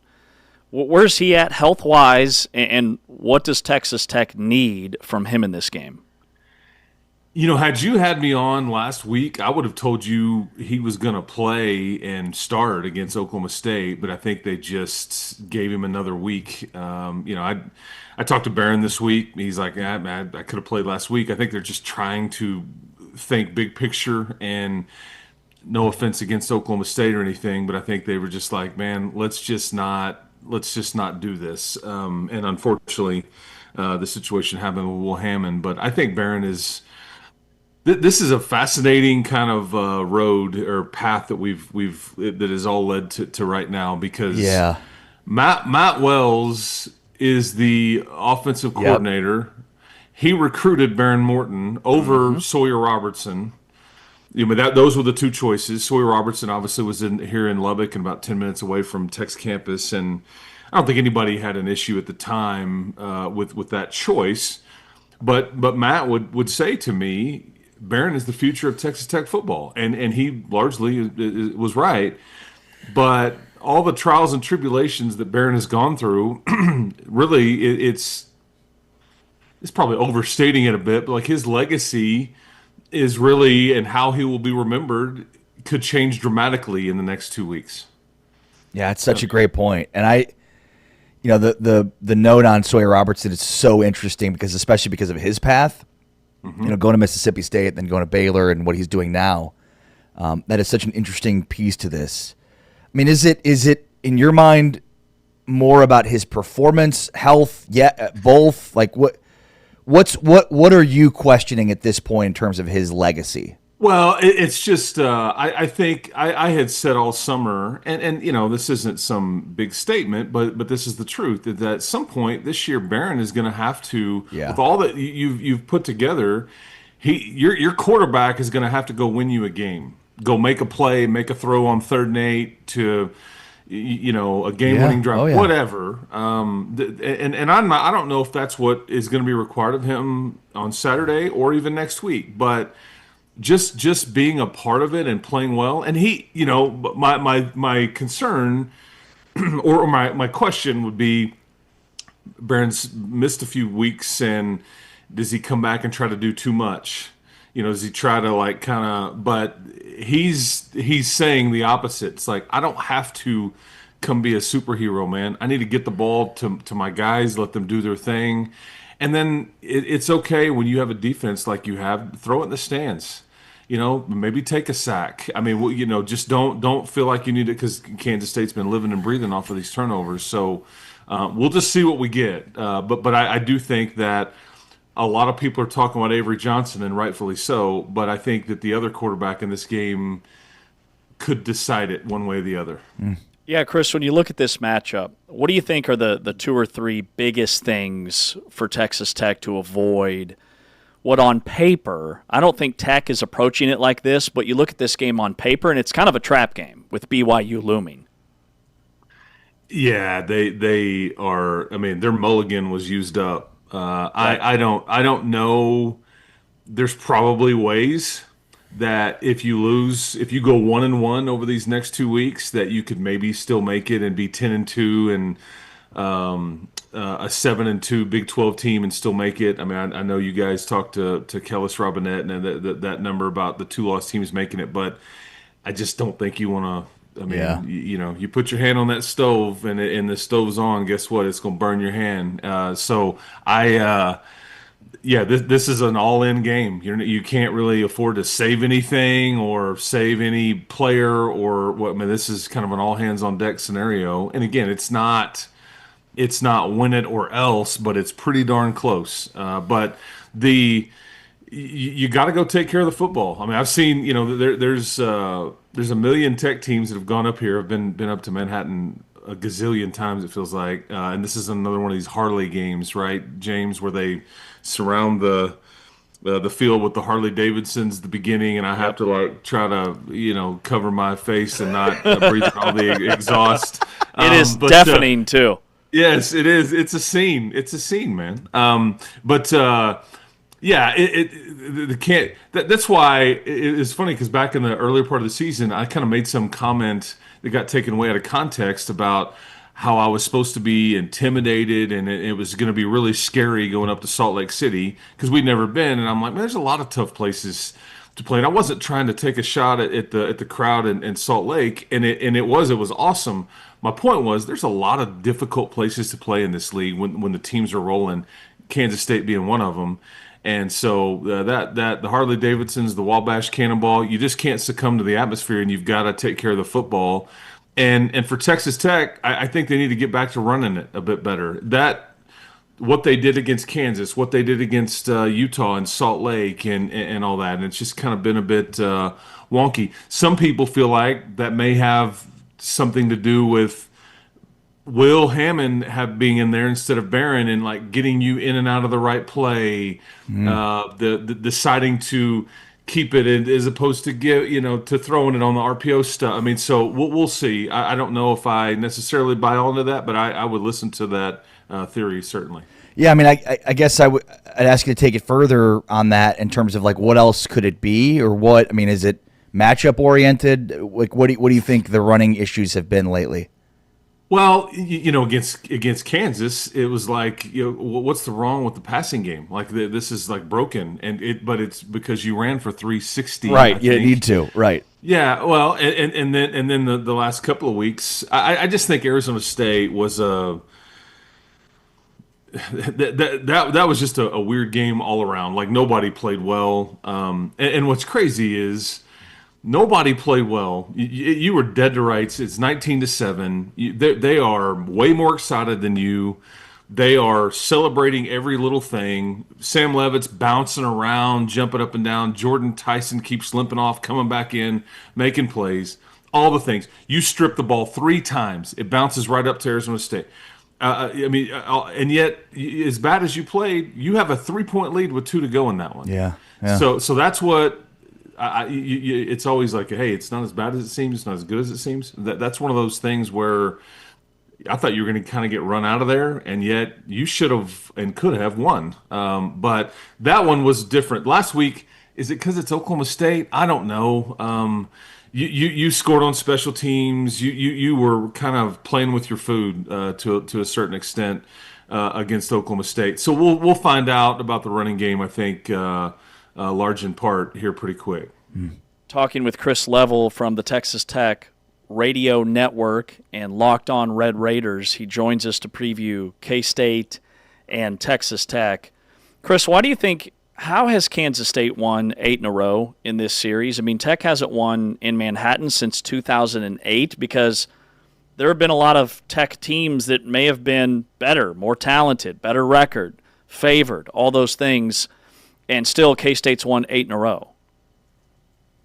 Where's he at health-wise, and what does Texas Tech need from him in this game? Had you had me on last week, I would have told you he was going to play and start against Oklahoma State, but I think they just gave him another week. I talked to Barron this week. He's like, I could have played last week. I think they're just trying to think big picture, and no offense against Oklahoma State or anything, but I think they were just like, man, let's just not do this. And unfortunately, the situation happened with Will Hammond, but I think Barron is. This is a fascinating kind of road or path that that has all led to right now, because Matt Wells is the offensive coordinator. Yep. He recruited Baron Morton over Sawyer Robertson. Those were the two choices. Sawyer Robertson obviously was here in Lubbock and about 10 minutes away from Tech's campus, and I don't think anybody had an issue at the time with that choice. But Matt would say to me, Barron is the future of Texas Tech football, and he largely was right. But all the trials and tribulations that Barron has gone through, really, it's probably overstating it a bit, but like his legacy is really, and how he will be remembered, could change dramatically in the next 2 weeks. Yeah, it's such a great point. And the note on Sawyer Robertson is so interesting especially because of his path. Going to Mississippi State, then going to Baylor, and what he's doing now. That is such an interesting piece to this. I mean, is it in your mind more about his performance, health? Yeah, both. Like what are you questioning at this point in terms of his legacy? Well, it's just I think I had said all summer, and this isn't some big statement, but this is the truth, that at some point this year Barron is going to have to, with all that you've put together, your quarterback is going to have to go win you a game, go make a play, make a throw on 3rd and 8 to a game-winning drive, whatever. And I don't know if that's what is going to be required of him on Saturday or even next week, but just being a part of it and playing well. And he, my concern or my question would be, Barron's missed a few weeks, and does he come back and try to do too much? Does he try to but he's saying the opposite. It's like, I don't have to come be a superhero, man. I need to get the ball to my guys, let them do their thing. And then it's okay when you have a defense like you have, throw it in the stands. Maybe take a sack. I mean, just don't feel like you need it because Kansas State's been living and breathing off of these turnovers. So we'll just see what we get. But I do think that a lot of people are talking about Avery Johnson, and rightfully so. But I think that the other quarterback in this game could decide it one way or the other. Yeah, Chris, when you look at this matchup, what do you think are the two or three biggest things for Texas Tech to avoid? What on paper, I don't think Tech is approaching it like this, but you look at this game on paper, and it's kind of a trap game with BYU looming. Yeah, they are. I mean, their mulligan was used up. I don't know. There's probably ways that if you go 1-1 over these next 2 weeks, that you could maybe still make it and be 10-2 and a 7-2 Big 12 team and still make it. I mean, I know you guys talked to Kellis Robinette and that number about the 2 lost teams making it, but I just don't think you want to. I mean, Yeah. you put your hand on that stove and the stove's on. Guess what? It's going to burn your hand. This is an all-in game. You can't really afford to save anything or save any player or what. I mean, this is kind of an all-hands-on-deck scenario. And again, it's not win it or else, but it's pretty darn close. But you got to go take care of the football. I mean, I've seen there's a million Tech teams that have gone up here. I've been up to Manhattan a gazillion times, it feels like, and this is another one of these Harley games, right, James, where they surround the field with the Harley Davidsons at the beginning, and I have to try to cover my face and not breathe in all the exhaust. It is deafening too. Yes, it is. It's a scene. It's a scene, man. That's why it's funny because back in the earlier part of the season, I kind of made some comment that got taken away out of context about how I was supposed to be intimidated and it was going to be really scary going up to Salt Lake City because we'd never been. And I'm like, man, there's a lot of tough places to play. And I wasn't trying to take a shot at the crowd in Salt Lake, and it was awesome. My point was there's a lot of difficult places to play in this league when the teams are rolling, Kansas State being one of them. And so that the Harley Davidsons, the Wabash Cannonball, you just can't succumb to the atmosphere, and you've got to take care of the football. And for Texas Tech, I think they need to get back to running it a bit better. What they did against Kansas, what they did against Utah and Salt Lake and all that, and it's just kind of been a bit wonky. Some people feel like that may have something to do with Will Hammond being in there instead of Barron and like getting you in and out of the right play, the deciding to keep it as opposed to to throwing it on the RPO stuff. I mean, so we'll see. I don't know if I necessarily buy all into that, but I would listen to that theory certainly. Yeah, I mean, I guess I'd ask you to take it further on that in terms of like what else could it be or what? I mean, is it matchup oriented? Like, what do you think the running issues have been lately? Well, against Kansas, it was like, what's the wrong with the passing game? Like this is like broken, but it's because you ran for 360. Right, you need to. Right. Yeah. Well, and then the last couple of weeks, I just think Arizona State was that was just a weird game all around. Like nobody played well. And what's crazy is, nobody played well. You were dead to rights. It's 19-7. They are way more excited than you. They are celebrating every little thing. Sam Levitt's bouncing around, jumping up and down. Jordan Tyson keeps limping off, coming back in, making plays. All the things. You strip the ball 3 times. It bounces right up to Arizona State. And yet, as bad as you played, you have a 3-point lead with 2 to go in that one. Yeah. So that's what. It's always like, hey, it's not as bad as it seems. It's not as good as it seems. That's one of those things where I thought you were going to kind of get run out of there, and yet you should have and could have won. But that one was different. Last week, is it because it's Oklahoma State? I don't know. You scored on special teams. You were kind of playing with your food to a certain extent against Oklahoma State. So we'll find out about the running game, I think, large in part here pretty quick. Talking with Chris Level from the Texas Tech Radio Network and Locked On Red Raiders. He joins us to preview K-State and Texas Tech. Chris, why do you think, how has Kansas State won 8 in a row in this series? I mean, Tech hasn't won in Manhattan since 2008 because there have been a lot of Tech teams that may have been better, more talented, better record, favored, all those things, and still K-State's won 8 in a row.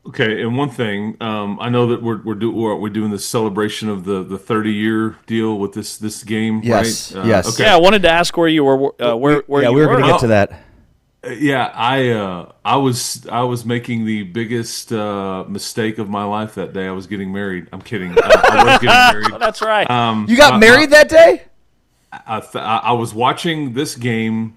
Okay, and one thing, I know that we're doing this celebration of the 30-year deal with this game, Yes, right? yes. Okay. Yeah, I wanted to ask where you were. Where Yeah, you we were going to get to that. Yeah, I was making the biggest mistake of my life that day. I was getting married. I'm kidding. I was getting married. That's right. You got married that day? I was watching this game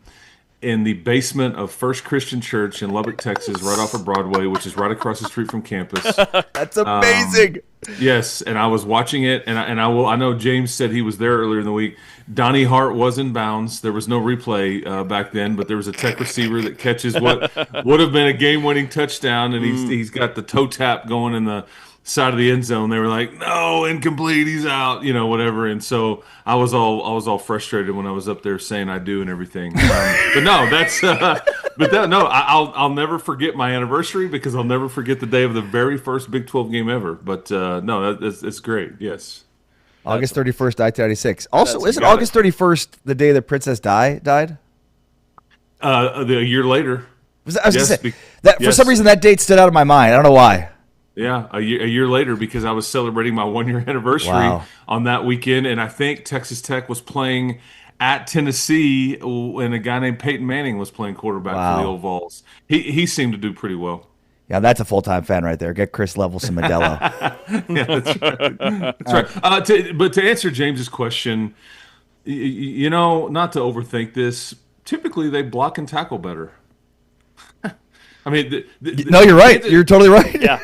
in the basement of First Christian Church in Lubbock, Texas, right off of Broadway, which is right across the street from campus. That's amazing. Yes, and I was watching it, and I know James said he was there earlier in the week. Donnie Hart was in bounds. There was no replay back then, but there was a Tech receiver that catches what would have been a game-winning touchdown, and he's got the toe tap going in the side of the end zone. They were like, "No, incomplete. He's out," whatever. And so I was all frustrated when I was up there saying I do and everything. But no, that's. I'll never forget my anniversary because I'll never forget the day of the very first Big 12 game ever. But no, it's great. Yes. August 31st, 1996. Also, isn't got August 31st the day that Princess Di died? A year later. I was going to Yes, say, that for yes. some reason that date stood out of my mind. I don't know why. Yeah, a year later because I was celebrating my 1-year anniversary Wow. on that weekend, and I think Texas Tech was playing at Tennessee, and a guy named Peyton Manning was playing quarterback for the Wow. old Vols. He seemed to do pretty well. Yeah, that's a full-time fan right there. Get Chris Level some Modelo. Yeah, that's right. That's right. But to answer James's question, not to overthink this. Typically, they block and tackle better. I mean, No, you're right. You're totally right. Yeah.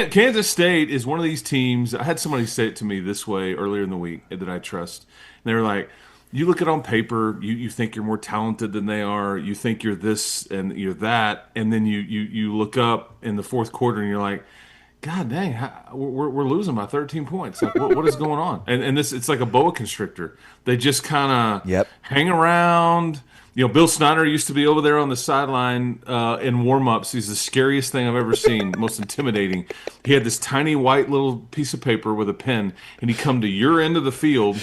Kansas State is one of these teams. I had somebody say it to me this way earlier in the week that I trust. And they were like, you look at it on paper, you think you're more talented than they are. You think you're this and you're that. And then you look up in the fourth quarter and you're like, God dang, we're losing by 13 points. Like, what is going on? And this, it's like a boa constrictor. They just kind of hang around. Bill Snyder used to be over there on the sideline in warm-ups. He's the scariest thing I've ever seen, most intimidating. He had this tiny white little piece of paper with a pen, and he'd come to your end of the field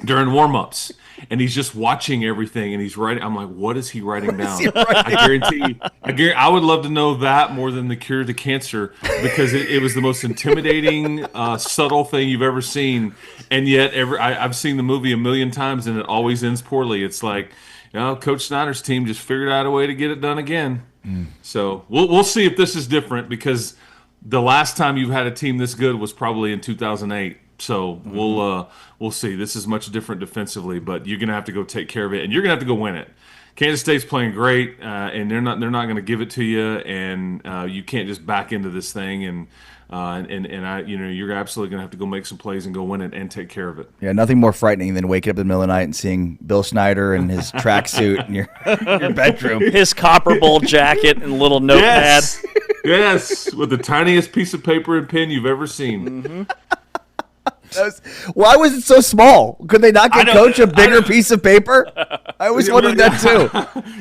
during warm-ups, and he's just watching everything, and he's writing. I'm like, what is he writing down? I would love to know that more than the cure to cancer because it was the most intimidating, subtle thing you've ever seen, and yet I've seen the movie a million times, and it always ends poorly. It's like, Coach Snyder's team just figured out a way to get it done again. So we'll see if this is different because the last time you've had a team this good was probably in 2008. So we'll see. This is much different defensively, but you're gonna have to go take care of it, and you're gonna have to go win it. Kansas State's playing great, and they're not going to give it to you, and you can't just back into this thing. And you're absolutely going to have to go make some plays and go win it and take care of it. Yeah, nothing more frightening than waking up in the middle of the night and seeing Bill Snyder in his tracksuit in your bedroom. His copper bowl jacket and little notepad. Yes, with the tiniest piece of paper and pen you've ever seen. Mm-hmm. Why was it so small? Could they not get Coach a bigger piece of paper? I always wondered that too.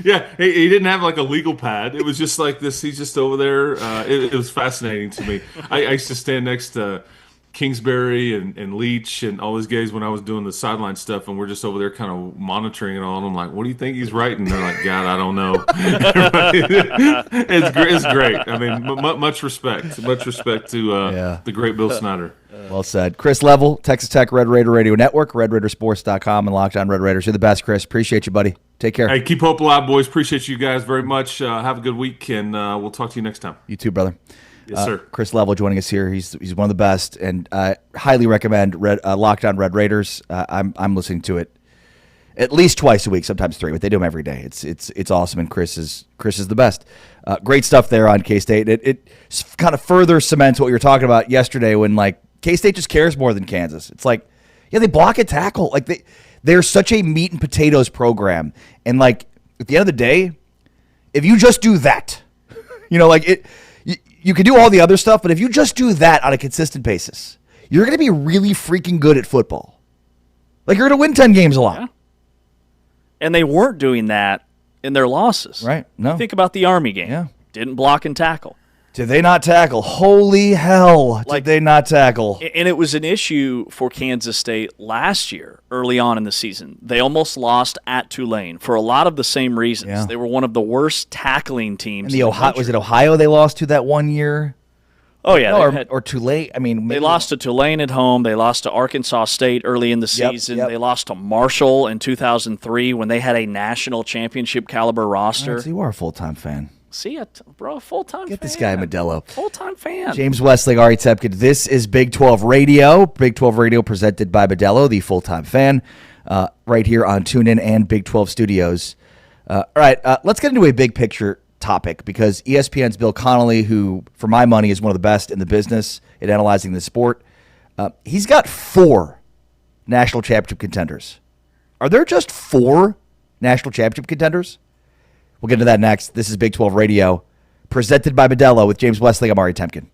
Yeah, he didn't have like a legal pad. It was just like this. He's just over there. It was fascinating to me. I used to stand next to Kingsbury and Leach and all these guys when I was doing the sideline stuff, and we're just over there kind of monitoring it all. And I'm like, what do you think he's writing? They're like, God, I don't know. It's great. I mean, much respect to the great Bill Snyder. Well said. Chris Level, Texas Tech Red Raider Radio Network, RedRaidersports.com, and Locked On Red Raiders. You're the best, Chris. Appreciate you, buddy. Take care. Hey, keep hope alive, boys. Appreciate you guys very much. Have a good week, and we'll talk to you next time. You too, brother. Yes, sir. Chris Level joining us here. He's one of the best, and I highly recommend Locked On Red Raiders. I'm listening to it at least twice a week, sometimes 3, but they do them every day. It's awesome, and Chris is the best. Great stuff there on K-State. It kind of further cements what we were talking about yesterday when K-State just cares more than Kansas. It's like, they block and tackle. Like they're such a meat and potatoes program, and at the end of the day, if you just do that, you can do all the other stuff, but if you just do that on a consistent basis, you're going to be really freaking good at football. You're going to win 10 games a lot. And they weren't doing that in their losses. Right. No. Think about the Army game. Yeah. Didn't block and tackle. Did they not tackle? Holy hell. Like- Did they not tackle? And it was an issue for Kansas State last year, early on in the season. They almost lost at Tulane for a lot of the same reasons. Yeah. They were one of the worst tackling teams. And the in Ohio, country. was it Ohio they lost to that one year? Oh, yeah. No, they had- or too late. I mean, They maybe- lost to Tulane at home. They lost to Arkansas State early in the Yep, season. yep. They lost to Marshall in 2003 when they had a national championship caliber roster. So you are a full-time fan. See it, bro. Full-time Get fan. this guy Modelo. Full-time fan. James Westling, Ari Tepkin. This is Big 12 Radio. Big 12 Radio presented by Modelo, the full-time fan, right here on TuneIn and Big 12 Studios. All right, let's get into a big picture topic because ESPN's Bill Connolly, who, for my money, is one of the best in the business at analyzing the sport, he's got 4 national championship contenders. Are there just 4 national championship contenders? We'll get into that next. This is Big 12 Radio, presented by Modelo with James Westling. I'm Ari Temkin.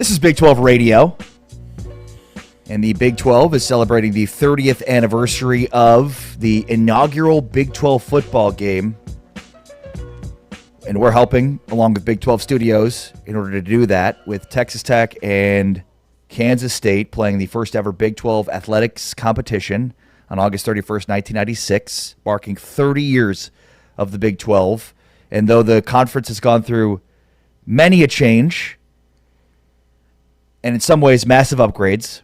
This is Big 12 Radio, and the Big 12 is celebrating the 30th anniversary of the inaugural Big 12 football game, and we're helping, along with Big 12 Studios, in order to do that with Texas Tech and Kansas State playing the first ever Big 12 athletics competition on August 31st, 1996, marking 30 years of the Big 12. And though the conference has gone through many a change, and in some ways massive upgrades,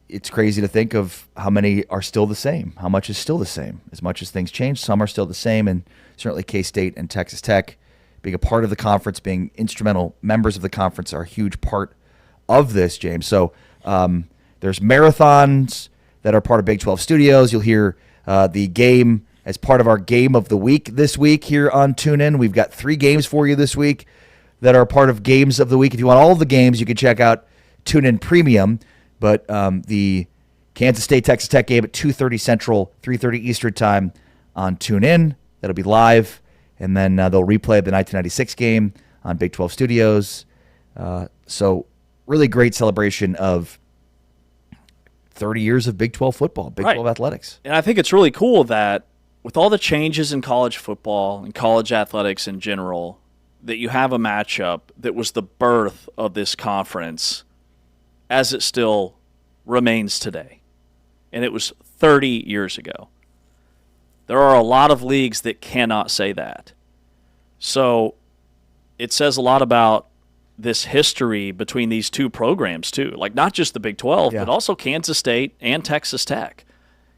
it's crazy to think of how many are still the same, how much is still the same. As much as things change, some are still the same, and certainly K-State and Texas Tech being a part of the conference, being instrumental members of the conference are a huge part of this, James. So there's marathons that are part of Big 12 Studios. You'll hear the game as part of our Game of the Week this week here on TuneIn. We've got 3 games for you this week that are part of Games of the Week. If you want all of the games, you can check out TuneIn Premium. But the Kansas State-Texas Tech game at 2:30 Central, 3:30 Eastern Time on TuneIn. That'll be live. And then they'll replay the 1996 game on Big 12 Studios. So really great celebration of 30 years of Big 12 football, Big 12 athletics. And I think it's really cool that with all the changes in college football and college athletics in general, that you have a matchup that was the birth of this conference as it still remains today. And it was 30 years ago. There are a lot of leagues that cannot say that. So it says a lot about this history between these two programs, too. Like, not just the Big 12, but also Kansas State and Texas Tech.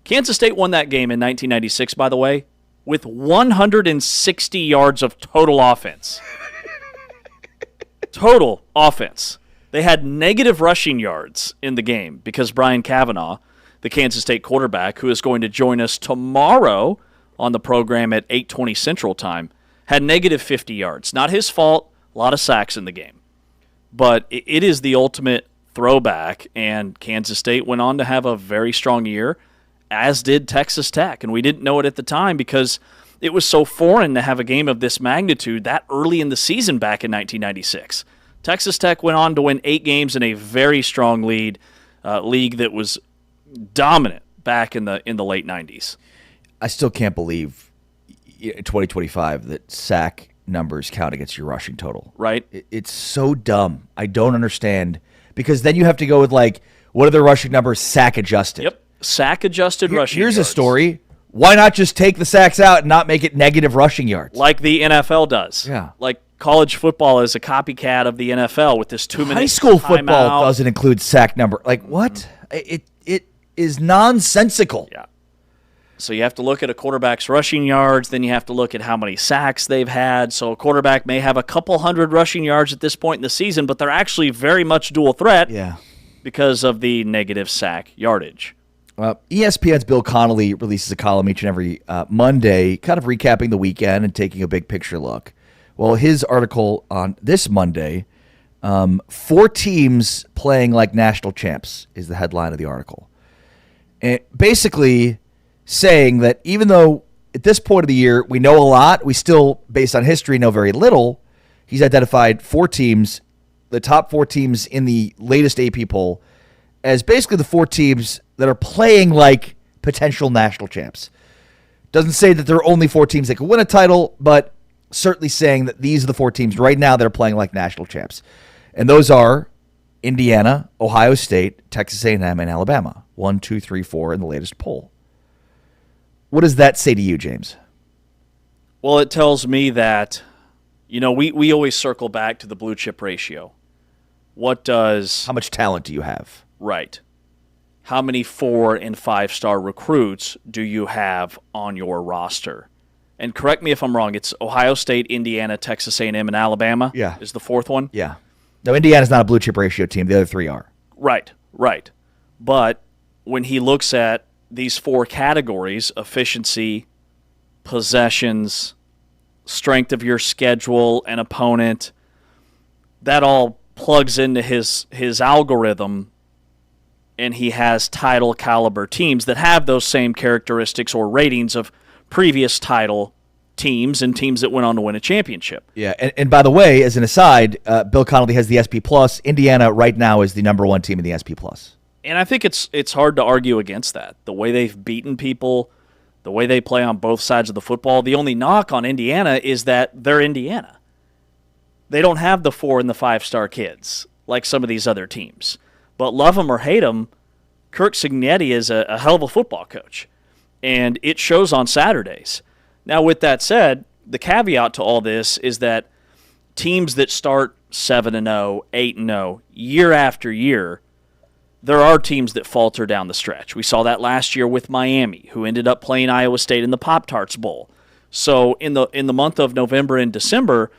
Kansas State won that game in 1996, by the way, with 160 yards of total offense. Total offense. They had negative rushing yards in the game because Brian Cavanaugh, the Kansas State quarterback, who is going to join us tomorrow on the program at 8:20 Central Time, had negative 50 yards. Not his fault. A lot of sacks in the game. But it is the ultimate throwback, and Kansas State went on to have a very strong year, as did Texas Tech. And we didn't know it at the time because it was so foreign to have a game of this magnitude that early in the season back in 1996. Texas Tech went on to win 8 games in a very strong league that was dominant back in the late 90s. I still can't believe in 2025 that sack numbers count against your rushing total. Right. It's so dumb. I don't understand, because then you have to go with, like, what are the rushing numbers sack adjusted? Yep. Sack adjusted rushing Here's yards. a story. Why not just take the sacks out and not make it negative rushing yards? Like the NFL does. Yeah. Like college football is a copycat of the NFL with this 2-minute High school football timeout. doesn't include sack number. Like, what? It is nonsensical. Yeah. So you have to look at a quarterback's rushing yards, then you have to look at how many sacks they've had. So a quarterback may have a couple hundred rushing yards at this point in the season, but they're actually very much dual threat because of the negative sack yardage. ESPN's Bill Connolly releases a column each and every Monday, kind of recapping the weekend and taking a big picture look. Well, his article on this Monday, 4 teams playing like national champs, is the headline of the article. And basically saying that even though at this point of the year we know a lot, we still, based on history, know very little. He's identified 4 teams, the top 4 teams in the latest AP poll, as basically the 4 teams that are playing like potential national champs. Doesn't say that there are only 4 teams that can win a title, but certainly saying that these are the 4 teams right now that are playing like national champs. And those are Indiana, Ohio State, Texas A&M, and Alabama. 1, 2, 3, 4 in the latest poll. What does that say to you, James? Well, it tells me that, we always circle back to the blue chip ratio. How much talent do you have? Right. How many 4- and 5-star recruits do you have on your roster? And correct me if I'm wrong, it's Ohio State, Indiana, Texas A&M, and Alabama is the 4th one? Yeah. No, Indiana's not a blue chip ratio team. The other 3 are. Right. But when he looks at these 4 categories, efficiency, possessions, strength of your schedule and opponent, that all plugs into his algorithm, and he has title caliber teams that have those same characteristics or ratings of previous title teams and teams that went on to win a championship. Yeah, and by the way, as an aside, Bill Connolly has the SP Plus. Indiana right now is the number one team in the SP Plus. And I think it's hard to argue against that. The way they've beaten people, the way they play on both sides of the football. The only knock on Indiana is that they're Indiana. They don't have the 4 and the 5-star kids like some of these other teams. But love them or hate them, Kirk Cignetti is a hell of a football coach. And it shows on Saturdays. Now, with that said, the caveat to all this is that teams that start 7-0, 8-0, year after year, there are teams that falter down the stretch. We saw that last year with Miami, who ended up playing Iowa State in the Pop-Tarts Bowl. So in the month of November and December,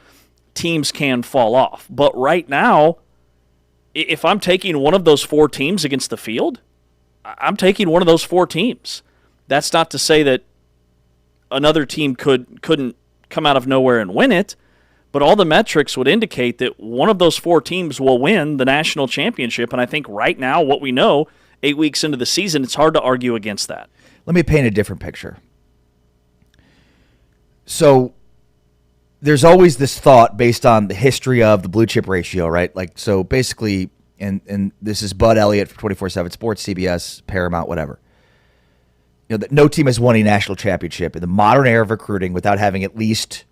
teams can fall off. But right now, if I'm taking one of those 4 teams against the field, I'm taking one of those 4 teams. That's not to say that another team couldn't come out of nowhere and win it, but all the metrics would indicate that one of those 4 teams will win the national championship. And I think right now, what we know, 8 weeks into the season, it's hard to argue against that. Let me paint a different picture. So there's always this thought based on the history of the blue chip ratio, right? Like, so basically, and this is Bud Elliott for 24/7 Sports, CBS, Paramount, whatever. You know, that no team has won a national championship in the modern era of recruiting without having at least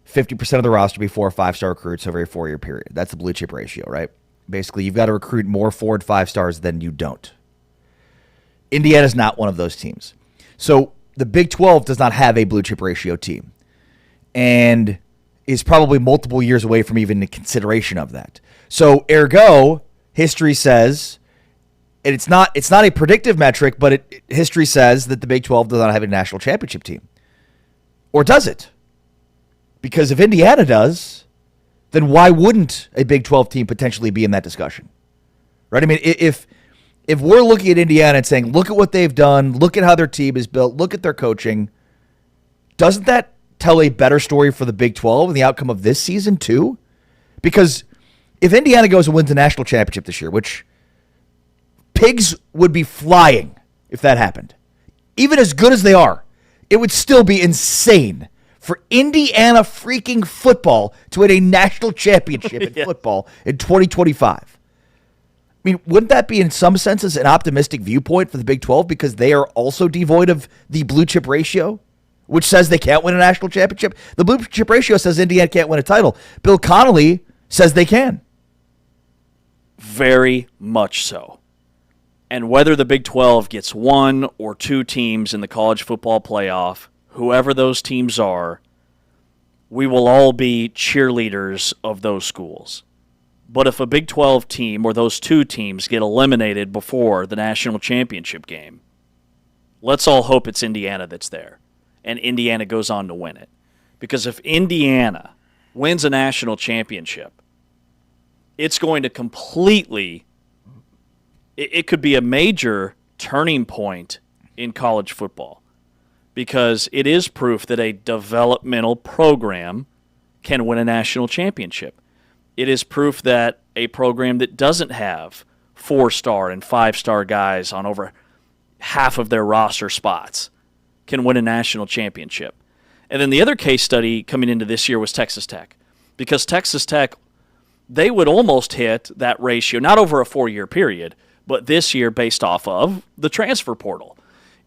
50% of the roster be 4 or 5-star recruits over a 4-year period. That's the blue chip ratio, right? Basically, you've got to recruit more 4 and 5 stars than you don't. Indiana's not one of those teams. So the Big 12 does not have a blue chip ratio team and is probably multiple years away from even the consideration of that. So ergo, history says, and it's not a predictive metric, but history says that the Big 12 does not have a national championship team. Or does it? Because if Indiana does, then why wouldn't a Big 12 team potentially be in that discussion? Right? I mean, if we're looking at Indiana and saying, look at what they've done, look at how their team is built, look at their coaching, doesn't that tell a better story for the Big 12 and the outcome of this season too? Because if Indiana goes and wins the national championship this year, which pigs would be flying if that happened, even as good as they are, it would still be insane for Indiana freaking football to win a national championship in football in 2025. I mean, wouldn't that be in some senses an optimistic viewpoint for the Big 12 because they are also devoid of the blue chip ratio, which says they can't win a national championship? The blue chip ratio says Indiana can't win a title. Bill Connolly says they can. Very much so. And whether the Big 12 gets 1 or 2 teams in the college football playoff, whoever those teams are, we will all be cheerleaders of those schools. But if a Big 12 team or those 2 teams get eliminated before the national championship game, let's all hope it's Indiana that's there, and Indiana goes on to win it. Because if Indiana wins a national championship, it's going to completely, it could be a major turning point in college football. Because it is proof that a developmental program can win a national championship. It is proof that a program that doesn't have 4-star and 5-star guys on over half of their roster spots can win a national championship. And then the other case study coming into this year was Texas Tech. Because Texas Tech, they would almost hit that ratio, not over a 4-year period, but this year based off of the transfer portal.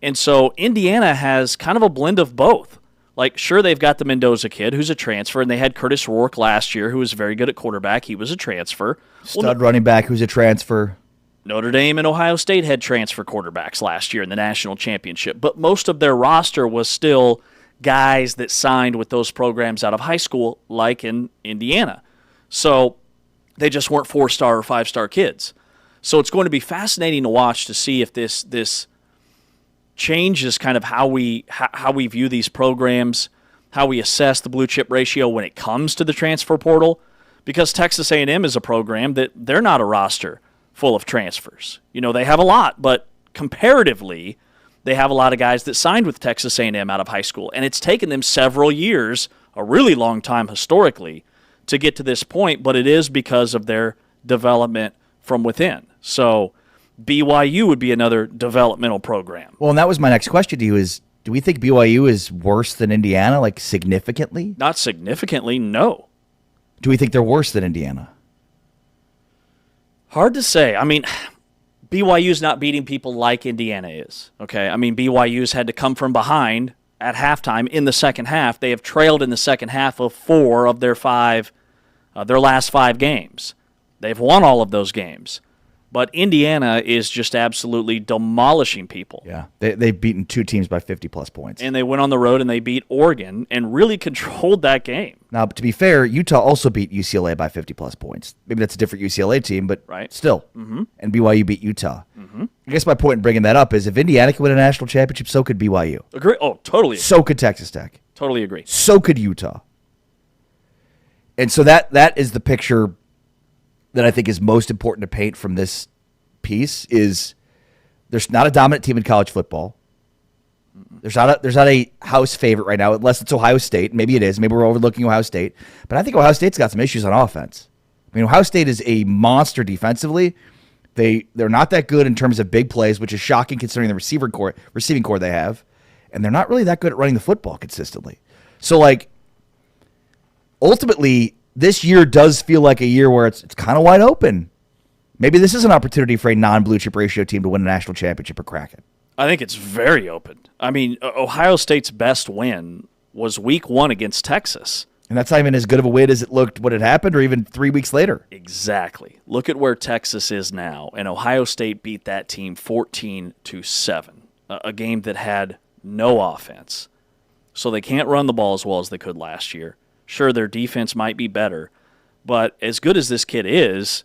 And so Indiana has kind of a blend of both. Like, sure, they've got the Mendoza kid who's a transfer, and they had Curtis Rourke last year who was very good at quarterback. He was a transfer. Stud running back who's a transfer. Notre Dame and Ohio State had transfer quarterbacks last year in the national championship. But most of their roster was still guys that signed with those programs out of high school, like in Indiana. So they just weren't 4-star or 5-star kids. So it's going to be fascinating to watch to see if this changes kind of how we view these programs, how we assess the blue chip ratio when it comes to the transfer portal, because Texas A&M is a program that they're not a roster full of transfers. You know, they have a lot, but comparatively, they have a lot of guys that signed with Texas A&M out of high school, and it's taken them several years, a really long time historically, to get to this point, but it is because of their development from within. So BYU would be another developmental program. Well, and that was my next question to you is, do we think BYU is worse than Indiana, like significantly? Not significantly, no. Do we think they're worse than Indiana? Hard to say. I mean, BYU's not beating people like Indiana is. Okay, I mean, BYU's had to come from behind at halftime in the second half. They have trailed in the second half of 4 of their last 5 games. They've won all of those games. But Indiana is just absolutely demolishing people. Yeah, they've beaten 2 teams by 50-plus points. And they went on the road and they beat Oregon and really controlled that game. Now, to be fair, Utah also beat UCLA by 50-plus points. Maybe that's a different UCLA team, but still. Mm-hmm. And BYU beat Utah. Mm-hmm. I guess my point in bringing that up is if Indiana could win a national championship, so could BYU. Agree? Oh, totally. So could Texas Tech. Totally agree. So could Utah. And so that is the picture that I think is most important to paint from this piece is there's not a dominant team in college football. There's not a house favorite right now, unless it's Ohio State. Maybe it is. Maybe we're overlooking Ohio State. But I think Ohio State's got some issues on offense. I mean, Ohio State is a monster defensively. They're not that good in terms of big plays, which is shocking considering the receiving core they have. And they're not really that good at running the football consistently. So, like, ultimately, this year does feel like a year where it's kind of wide open. Maybe this is an opportunity for a non-blue chip ratio team to win a national championship or crack it. I think it's very open. I mean, Ohio State's best win was week 1 against Texas. And that's not even as good of a win as it looked when it happened or even 3 weeks later. Exactly. Look at where Texas is now. And Ohio State beat that team 14-7, a game that had no offense. So they can't run the ball as well as they could last year. Sure, their defense might be better, but as good as this kid is,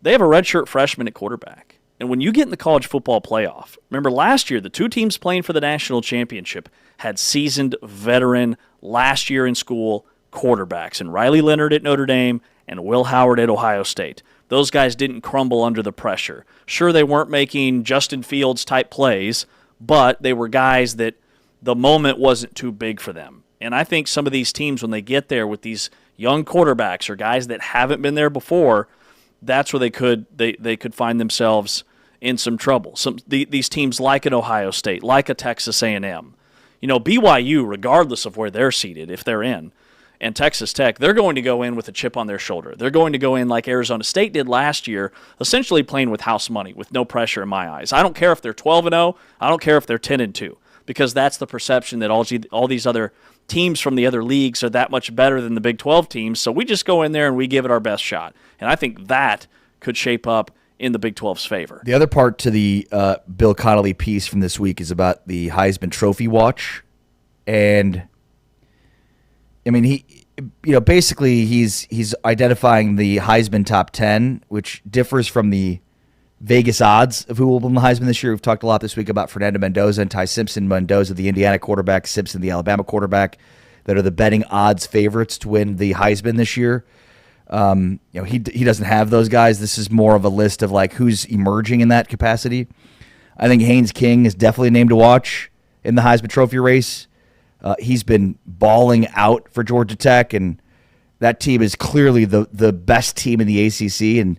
they have a redshirt freshman at quarterback. And when you get in the college football playoff, remember last year, the 2 teams playing for the national championship had seasoned veteran, last year in school quarterbacks, and Riley Leonard at Notre Dame and Will Howard at Ohio State. Those guys didn't crumble under the pressure. Sure, they weren't making Justin Fields-type plays, but they were guys that the moment wasn't too big for them. And I think some of these teams, when they get there with these young quarterbacks or guys that haven't been there before, that's where they could find themselves in some trouble. These teams like an Ohio State, like a Texas A&M. You know, BYU, regardless of where they're seated, if they're in, and Texas Tech, they're going to go in with a chip on their shoulder. They're going to go in like Arizona State did last year, essentially playing with house money, with no pressure in my eyes. I don't care if they're 12-0. I don't care if they're 10-2, because that's the perception that all these other teams from the other leagues are that much better than the Big 12 teams. So we just go in there and we give it our best shot. And I think that could shape up in the Big 12's favor. The other part to the Bill Connolly piece from this week is about the Heisman Trophy watch. And I mean, basically he's identifying the Heisman top 10, which differs from the Vegas odds of who will win the Heisman this year. We've talked a lot this week about Fernando Mendoza and Ty Simpson. Mendoza, the Indiana quarterback, Simpson, the Alabama quarterback, that are the betting odds favorites to win the Heisman this year. He doesn't have those guys. This is more of a list of like who's emerging in that capacity. I think Haynes King is definitely a name to watch in the Heisman Trophy race. He's been balling out for Georgia Tech, and that team is clearly the best team in the ACC. And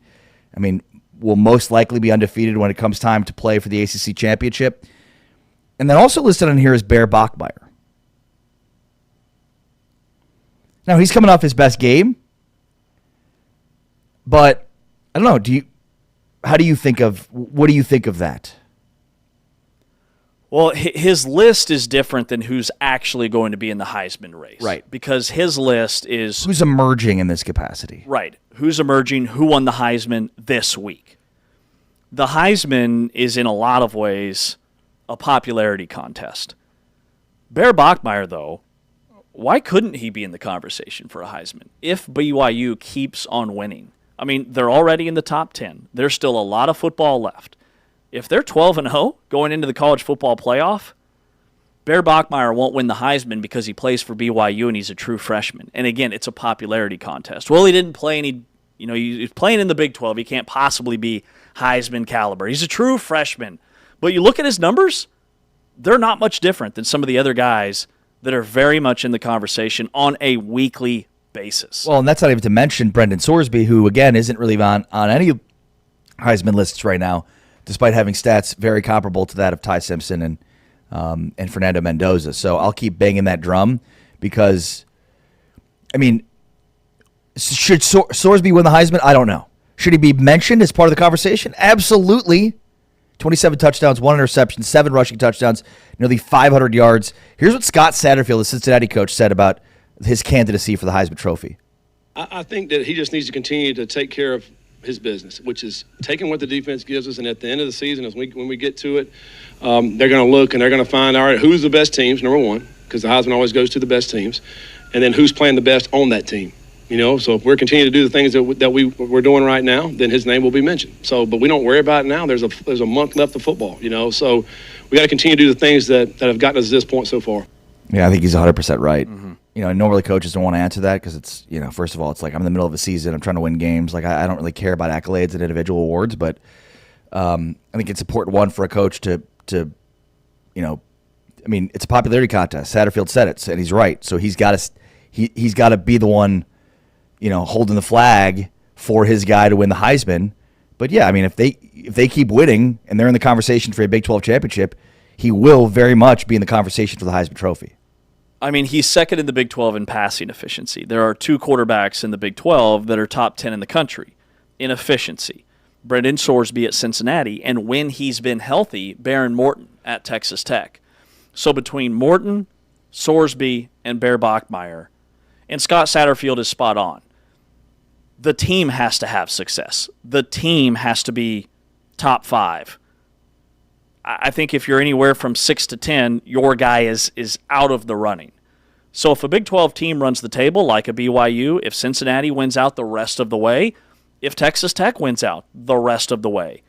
I mean, will most likely be undefeated when it comes time to play for the ACC championship. And then also listed on here is Bear Bachmeier. Now, he's coming off his best game, but I don't know. What do you think of that? Well, his list is different than who's actually going to be in the Heisman race. Right. Because his list is... Who's emerging in this capacity? Right. Who's emerging, who won the Heisman this week. The Heisman is in a lot of ways a popularity contest. Bear Bachmeier, though, why couldn't he be in the conversation for a Heisman if BYU keeps on winning? I mean, they're already in the top 10. There's still a lot of football left. If they're 12-0 going into the college football playoff, Bear Bachmeier won't win the Heisman because he plays for BYU and he's a true freshman. And again, it's a popularity contest. Well, he didn't play any, he's playing in the Big 12. He can't possibly be Heisman caliber. He's a true freshman. But you look at his numbers, they're not much different than some of the other guys that are very much in the conversation on a weekly basis. Well, and that's not even to mention Brendan Sorsby, who, again, isn't really on any Heisman lists right now, despite having stats very comparable to that of Ty Simpson and and Fernando Mendoza. So I'll keep banging that drum because, I mean, should Sorsby win the Heisman? I don't know. Should he be mentioned as part of the conversation? Absolutely. 27 touchdowns, 1 interception, 7 rushing touchdowns, nearly 500 yards. Here's what Scott Satterfield, the Cincinnati coach, said about his candidacy for the Heisman Trophy. I think that he just needs to continue to take care of his business, which is taking what the defense gives us, and at the end of the season, when we get to it, they're going to look and they're going to find, all right, who's the best teams, number one, because the Heisman always goes to the best teams, and then who's playing the best on that team. So if we're continuing to do the things that we're doing right now, then his name will be mentioned. So, but we don't worry about it now. There's a month left of football, So we got to continue to do the things that have gotten us to this point so far. Yeah, I think he's 100% right. Normally coaches don't want to answer that because it's, first of all, it's like I'm in the middle of a season. I'm trying to win games. Like I don't really care about accolades and individual awards, but I think it's important, one, for a coach to it's a popularity contest. Satterfield said it, and he's right. So he's got to be the one, holding the flag for his guy to win the Heisman. But yeah, I mean, if they keep winning and they're in the conversation for a Big 12 championship, he will very much be in the conversation for the Heisman Trophy. I mean, he's second in the Big 12 in passing efficiency. There are 2 quarterbacks in the Big 12 that are top 10 in the country in efficiency. Brendan Sorsby at Cincinnati, and when he's been healthy, Behren Morton at Texas Tech. So between Morton, Sorsby, and Bear Bachmeier, and Scott Satterfield is spot on. The team has to have success. The team has to be top 5. I think if you're anywhere from 6 to 10, your guy is out of the running. So if a Big 12 team runs the table like a BYU, if Cincinnati wins out the rest of the way, if Texas Tech wins out the rest of the way,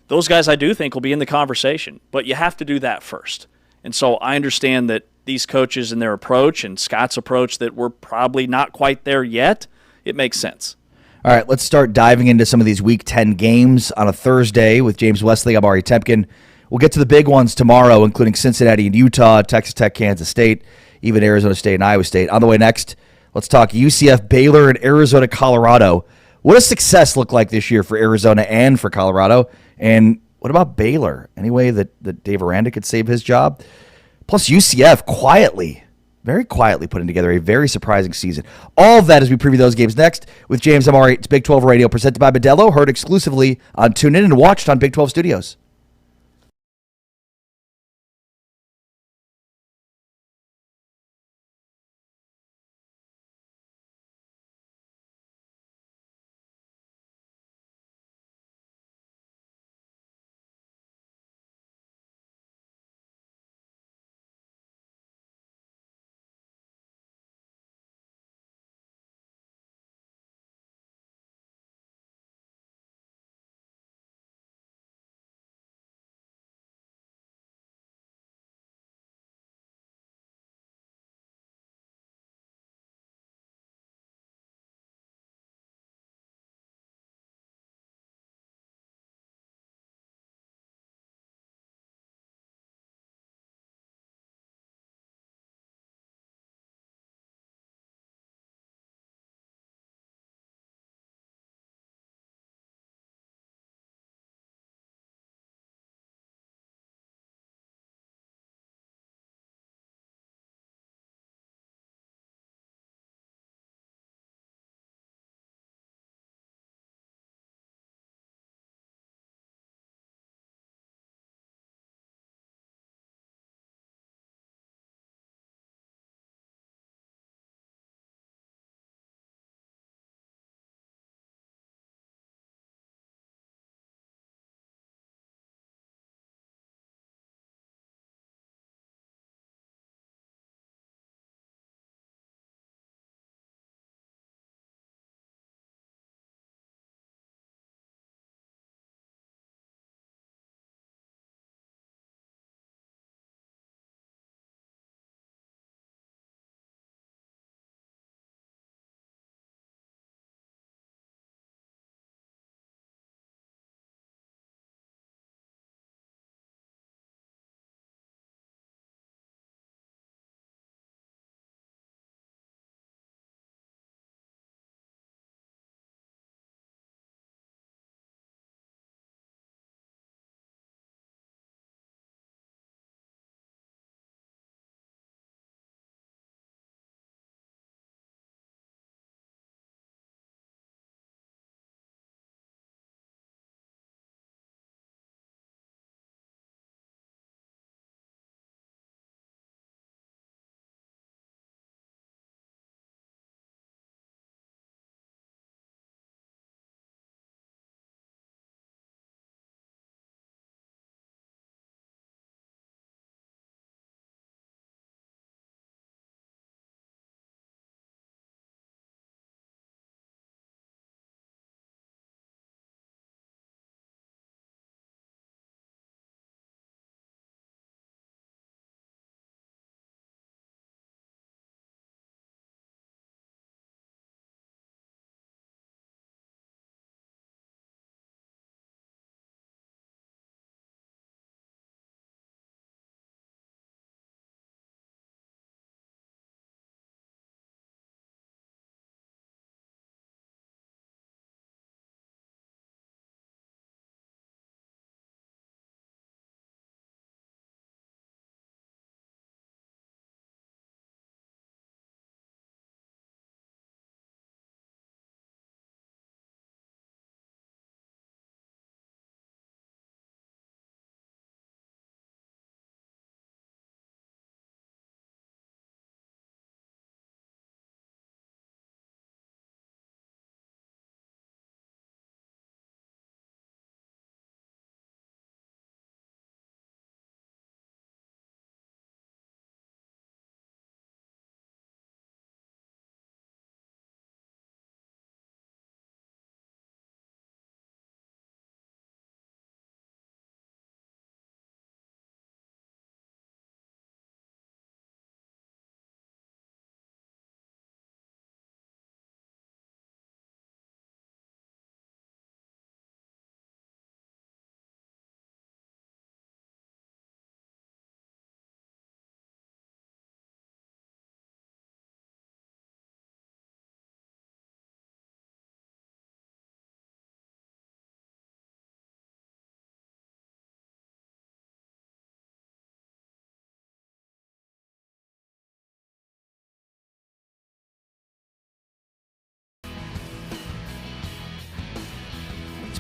those guys I do think will be in the conversation. But you have to do that first. And so I understand that these coaches and their approach and Scott's approach that we're probably not quite there yet, it makes sense. All right, let's start diving into some of these Week 10 games on a Thursday with James Wesley. I'm Ari Temkin. We'll get to the big ones tomorrow, including Cincinnati and Utah, Texas Tech, Kansas State, even Arizona State and Iowa State. On the way next, let's talk UCF, Baylor, and Arizona, Colorado. What does success look like this year for Arizona and for Colorado? And what about Baylor? Any way that Dave Aranda could save his job? Plus UCF very quietly putting together a very surprising season. All of that as we preview those games next with James Amari. It's Big 12 Radio, presented by Modelo, heard exclusively on TuneIn and watched on Big 12 Studios.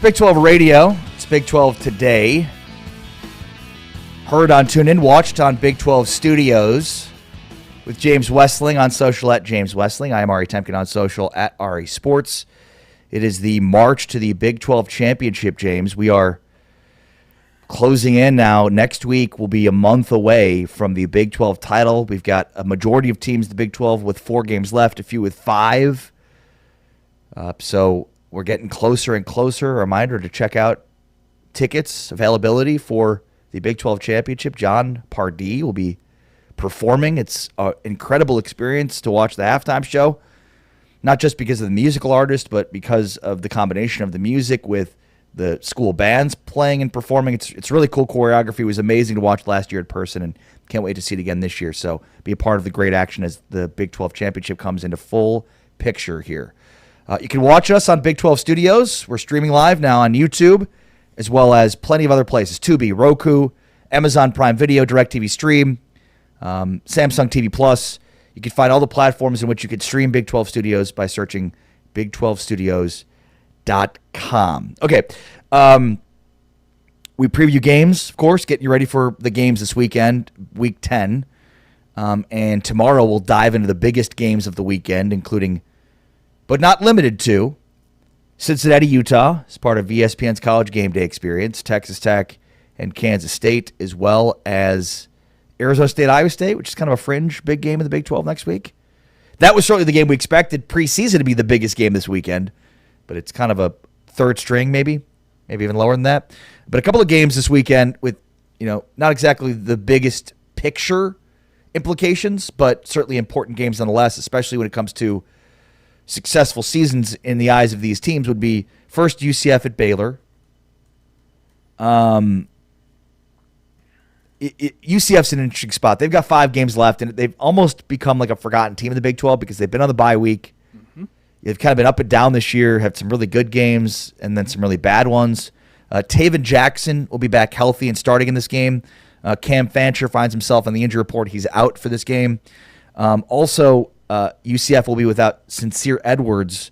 Big 12 Radio. It's Big 12 Today. Heard on TuneIn, watched on Big 12 Studios with James Westling on social at James Westling. I am Ari Temkin on social at Ari Sports. It is the march to the Big 12 Championship, James. We are closing in now. Next week will be a month away from the Big 12 title. We've got a majority of teams in the Big 12 with 4 games left, a few with 5. So we're getting closer and closer. A reminder to check out tickets availability for the Big 12 Championship. John Pardee will be performing. It's an incredible experience to watch the halftime show, not just because of the musical artist, but because of the combination of the music with the school bands playing and performing. It's really cool choreography. It was amazing to watch last year in person, and can't wait to see it again this year. So be a part of the great action as the Big 12 Championship comes into full picture here. You can watch us on Big 12 Studios. We're streaming live now on YouTube, as well as plenty of other places. Tubi, Roku, Amazon Prime Video, DirecTV Stream, Samsung TV Plus. You can find all the platforms in which you could stream Big 12 Studios by searching big12studios.com. Okay. We preview games, of course, getting you ready for the games this weekend, Week 10. And tomorrow we'll dive into the biggest games of the weekend, including, but not limited to, Cincinnati, Utah, as part of ESPN's College Game Day experience, Texas Tech and Kansas State, as well as Arizona State, Iowa State, which is kind of a fringe big game in the Big 12 next week. That was certainly the game we expected preseason to be the biggest game this weekend, but it's kind of a third string maybe even lower than that. But a couple of games this weekend with, not exactly the biggest picture implications, but certainly important games nonetheless, especially when it comes to successful seasons in the eyes of these teams. Would be first UCF at Baylor. UCF's an interesting spot. They've got 5 games left, and they've almost become like a forgotten team in the Big 12 because they've been on the bye week. Mm-hmm. They've kind of been up and down this year, had some really good games and then some really bad ones. Taven Jackson will be back healthy and starting in this game. Cam Fancher finds himself on the injury report. He's out for this game. Also, UCF will be without Sincere Edwards,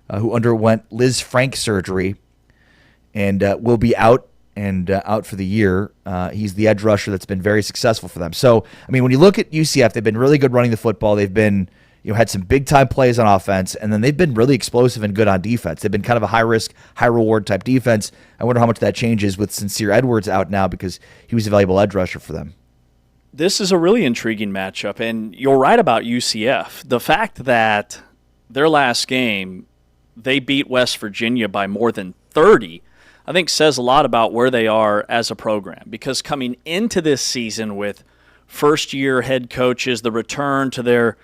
who underwent Liz Frank surgery and will be out for the year. He's the edge rusher that's been very successful for them. So, when you look at UCF, they've been really good running the football. They've been, had some big-time plays on offense, and then they've been really explosive and good on defense. They've been kind of a high-risk, high-reward type defense. I wonder how much that changes with Sincere Edwards out now because he was a valuable edge rusher for them. This is a really intriguing matchup, and you're right about UCF. The fact that their last game, they beat West Virginia by more than 30, I think says a lot about where they are as a program. Because coming into this season with first-year head coaches, the return to their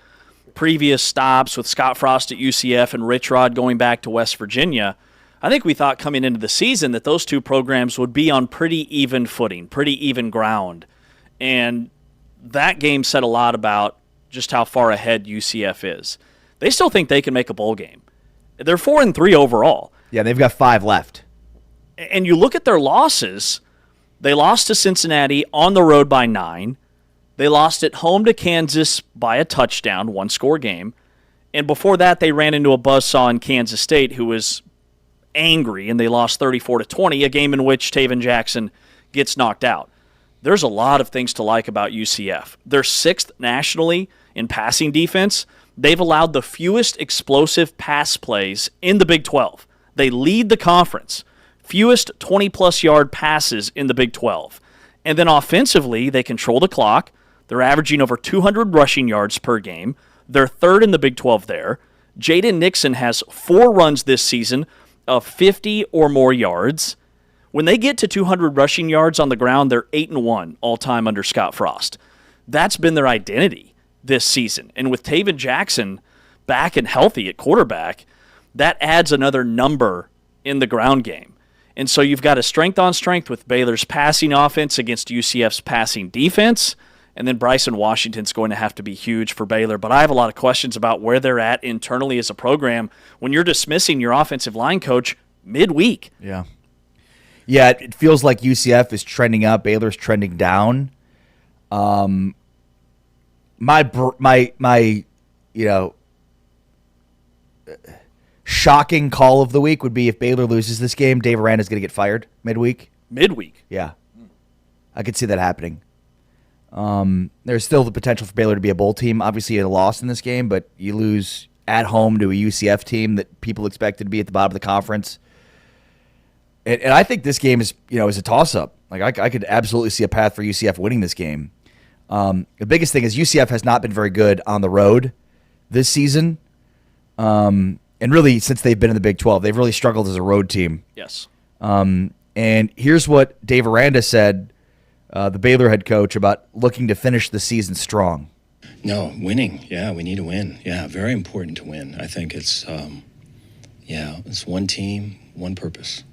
previous stops with Scott Frost at UCF and Rich Rod going back to West Virginia, I think we thought coming into the season that those two programs would be on pretty even footing, pretty even ground. And that game said a lot about just how far ahead UCF is. They still think they can make a bowl game. They're 4-3 overall. Yeah, they've got 5 left. And you look at their losses, they lost to Cincinnati on the road by 9. They lost at home to Kansas by a touchdown, 1-score game. And before that, they ran into a buzzsaw in Kansas State, who was angry, and they lost 34-20, a game in which Taven Jackson gets knocked out. There's a lot of things to like about UCF. They're 6th nationally in passing defense. They've allowed the fewest explosive pass plays in the Big 12. They lead the conference. Fewest 20-plus yard passes in the Big 12. And then offensively, they control the clock. They're averaging over 200 rushing yards per game. They're 3rd in the Big 12 there. Jaden Nixon has 4 runs this season of 50 or more yards. When they get to 200 rushing yards on the ground, they're 8-1 all-time under Scott Frost. That's been their identity this season. And with Taven Jackson back and healthy at quarterback, that adds another number in the ground game. And so you've got a strength on strength with Baylor's passing offense against UCF's passing defense. And then Bryson Washington's going to have to be huge for Baylor. But I have a lot of questions about where they're at internally as a program when you're dismissing your offensive line coach midweek. Yeah. Yeah, it feels like UCF is trending up, Baylor's trending down. My shocking call of the week would be if Baylor loses this game, Dave Aranda's going to get fired midweek. Midweek. Yeah. I could see that happening. There's still the potential for Baylor to be a bowl team. Obviously, a loss in this game, but you lose at home to a UCF team that people expected to be at the bottom of the conference. And I think this game is a toss-up. Like I could absolutely see a path for UCF winning this game. The biggest thing is UCF has not been very good on the road this season. And really, since they've been in the Big 12, they've really struggled as a road team. Yes. And here's what Dave Aranda said, the Baylor head coach, about looking to finish the season strong. No, winning. Yeah, we need to win. Yeah, very important to win. I think it's, it's one team, one purpose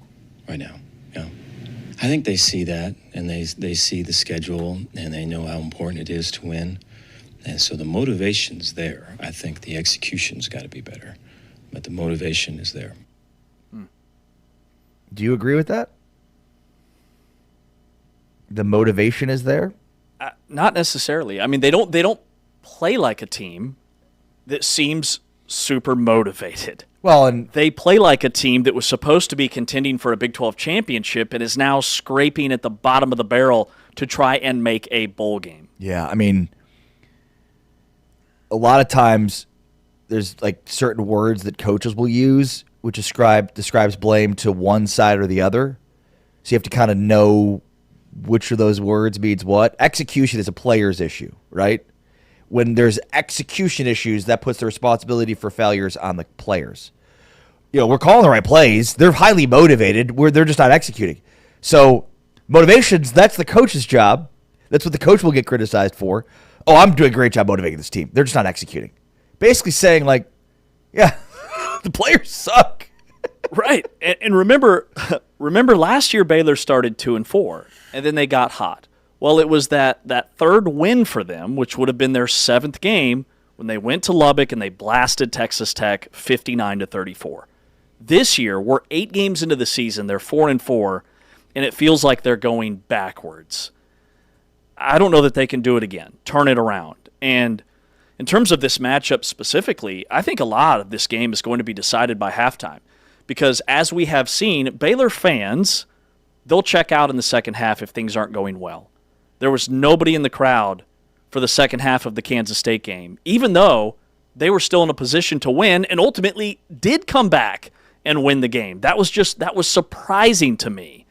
right now. Yeah. I think they see that, and they see the schedule, and they know how important it is to win. And so the motivation's there. I think the execution's got to be better, but the motivation is there. Do you agree with that? The motivation is there? Not necessarily. I mean, they don't play like a team that seems super motivated. Well, and They play like a team that was supposed to be contending for a Big 12 championship and is now scraping at the bottom of the barrel to try and make a bowl game. yeah, I mean, a lot of times there's like certain words that coaches will use which describes blame to one side or the other. So you have to kind of know which of those words means what. Execution is a player's issue, right? When there's execution issues, that puts the responsibility for failures on the players. We're calling the right plays. They're highly motivated. They're just not executing. So motivations, that's the coach's job. That's what the coach will get criticized for. Oh, I'm doing a great job motivating this team. They're just not executing. Basically saying, like, yeah, the players suck. Right. And remember last year Baylor started 2-4, and then they got hot. Well, it was that third win for them, which would have been their seventh game, when they went to Lubbock and they blasted Texas Tech 59-34. This year, we're 8 games into the season. They're 4-4, and it feels like they're going backwards. I don't know that they can do it again, turn it around. And in terms of this matchup specifically, I think a lot of this game is going to be decided by halftime. Because as we have seen, Baylor fans, they'll check out in the second half if things aren't going well. There was nobody in the crowd for the second half of the Kansas State game, even though they were still in a position to win and ultimately did come back and win the game. That was surprising to me.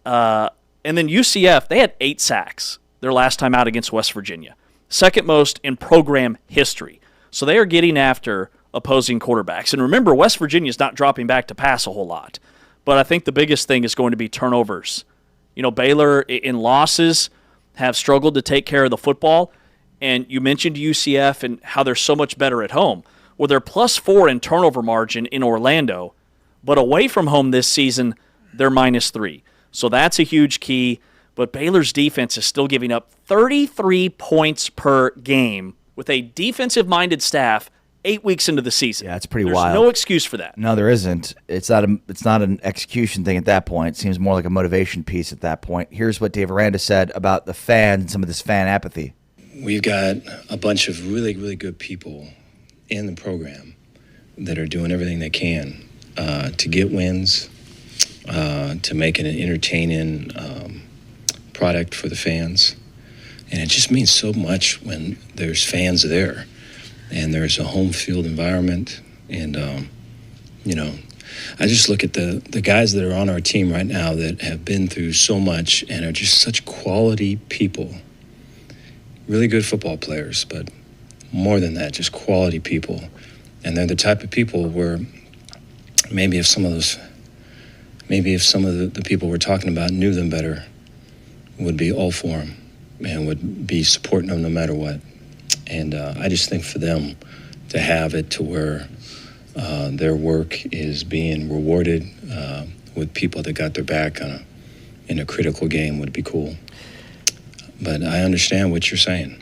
And then UCF, they had 8 sacks their last time out against West Virginia. Second most in program history. So they are getting after opposing quarterbacks. And remember, West Virginia's not dropping back to pass a whole lot. But I think the biggest thing is going to be turnovers. Baylor in losses have struggled to take care of the football. And you mentioned UCF and how they're so much better at home. Well, they're +4 in turnover margin in Orlando. But away from home this season, they're -3. So that's a huge key. But Baylor's defense is still giving up 33 points per game with a defensive-minded staff 8 weeks into the season. Yeah, it's pretty There's wild. no excuse for that. No, there isn't. It's not an execution thing at that point. It seems more like a motivation piece at that point. Here's what Dave Aranda said about the fans and some of this fan apathy. We've got a bunch of really, really good people in the program that are doing everything they can to get wins, to make it an entertaining product for the fans. And it just means so much when there's fans there and there's a home field environment. And, I just look at the guys that are on our team right now that have been through so much and are just such quality people. Really good football players, but more than that, just quality people. And they're the type of people where maybe if some of the people we're talking about knew them better, would be all for them and would be supporting them no matter what. And I just think for them to have it to where their work is being rewarded with people that got their back in a critical game would be cool. But I understand what you're saying.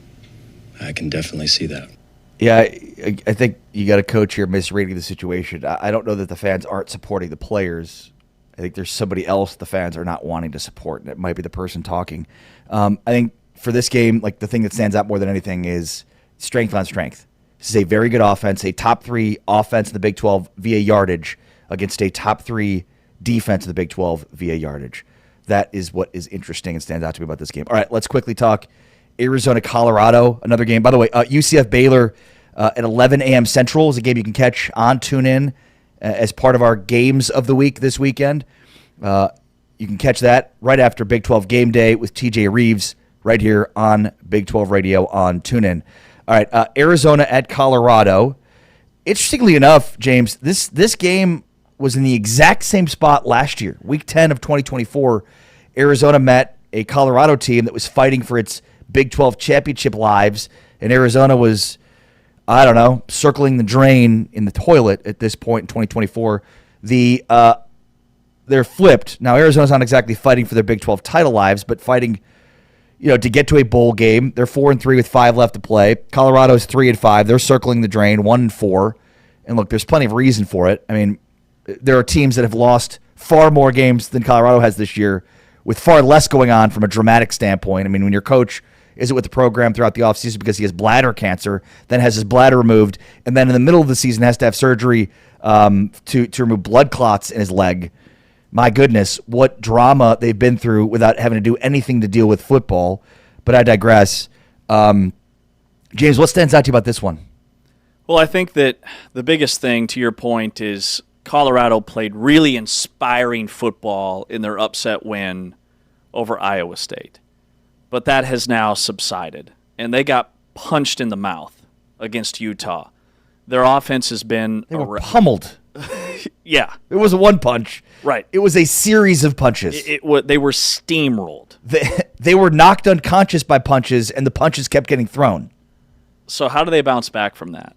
I can definitely see that. Yeah, I think you got a coach here misreading the situation. I don't know that the fans aren't supporting the players. I think there's somebody else the fans are not wanting to support, and it might be the person talking. I think for this game, like the thing that stands out more than anything is strength on strength. This is a very good offense, a top 3 offense in the Big 12 via yardage against a top 3 defense in the Big 12 via yardage. That is what is interesting and stands out to me about this game. All right, let's quickly talk Arizona, Colorado, another game. By the way, UCF Baylor at 11 a.m. Central is a game you can catch on TuneIn as part of our games of the week this weekend. You can catch that right after Big 12 Game Day with TJ Reeves right here on Big 12 Radio on TuneIn. All right, Arizona at Colorado. Interestingly enough, James, this game was in the exact same spot last year. Week 10 of 2024, Arizona met a Colorado team that was fighting for its Big 12 championship lives, and Arizona was, I don't know, circling the drain in the toilet at this point in 2024. They're flipped. Now, Arizona's not exactly fighting for their Big 12 title lives, but fighting, to get to a bowl game. They're 4-3 with 5 left to play. Colorado's 3-5. They're circling the drain, 1-4. And look, there's plenty of reason for it. I mean, there are teams that have lost far more games than Colorado has this year with far less going on from a dramatic standpoint. I mean, when your coach isn't with the program throughout the offseason because he has bladder cancer, then has his bladder removed, and then in the middle of the season has to have surgery to remove blood clots in his leg. My goodness, what drama they've been through without having to do anything to deal with football. But I digress. James, what stands out to you about this one? Well, I think that the biggest thing, to your point, is Colorado played really inspiring football in their upset win over Iowa State. But that has now subsided, and they got punched in the mouth against Utah. Their offense has been... They were pummeled. Yeah. It was a one punch. Right. It was a series of punches. They were steamrolled. They were knocked unconscious by punches, and the punches kept getting thrown. So how do they bounce back from that?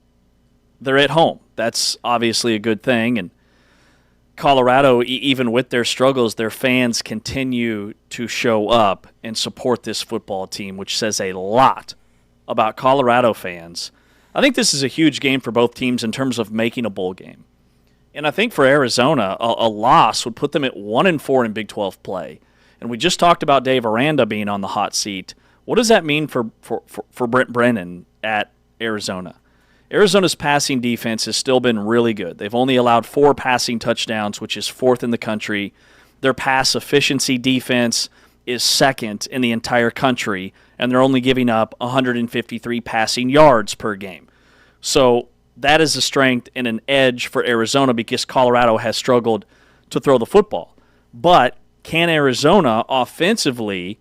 They're at home. That's obviously a good thing. And Colorado, even with their struggles, their fans continue to show up and support this football team, which says a lot about Colorado fans. I think this is a huge game for both teams in terms of making a bowl game. And I think for Arizona, a loss would put them at 1-4 in Big 12 play. And we just talked about Dave Aranda being on the hot seat. What does that mean for Brent Brennan at Arizona? Arizona's passing defense has still been really good. They've only allowed 4 passing touchdowns, which is 4th in the country. Their pass efficiency defense is 2nd in the entire country, and they're only giving up 153 passing yards per game. So that is a strength and an edge for Arizona because Colorado has struggled to throw the football. But can Arizona offensively,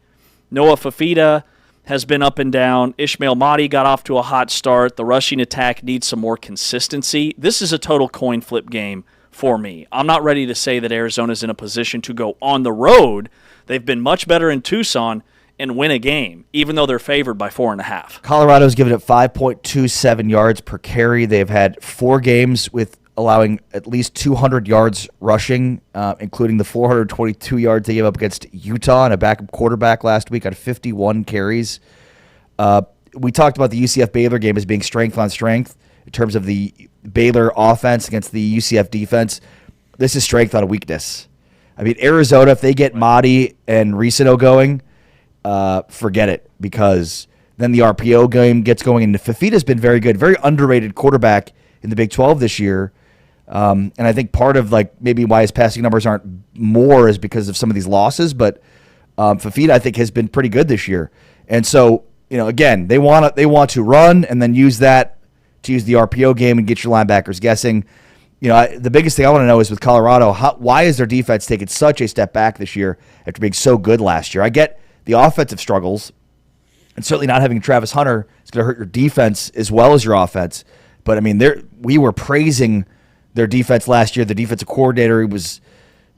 Noah Fafita has been up and down. Ishmael Mahdi got off to a hot start. The rushing attack needs some more consistency. This is a total coin flip game for me. I'm not ready to say that Arizona's in a position to go on the road. They've been much better in Tucson and win a game, even though they're favored by 4.5. Colorado's given up 5.27 yards per carry. They've had 4 games with allowing at least 200 yards rushing, including the 422 yards they gave up against Utah and a backup quarterback last week on 51 carries. We talked about the UCF Baylor game as being strength on strength in terms of the Baylor offense against the UCF defense. This is strength on a weakness. I mean, Arizona, if they get Mahdi and Risino going, forget it, because then the RPO game gets going, and Fafita's been very good, very underrated quarterback in the Big 12 this year. And I think part of maybe why his passing numbers aren't more is because of some of these losses, but Fafita, I think, has been pretty good this year. And so, again, they want to run and then use that to use the RPO game and get your linebackers guessing. The biggest thing I want to know is with Colorado, why is their defense taking such a step back this year after being so good last year? I get the offensive struggles, and certainly not having Travis Hunter is going to hurt your defense as well as your offense. But, I mean, we were praising their defense last year. The defensive coordinator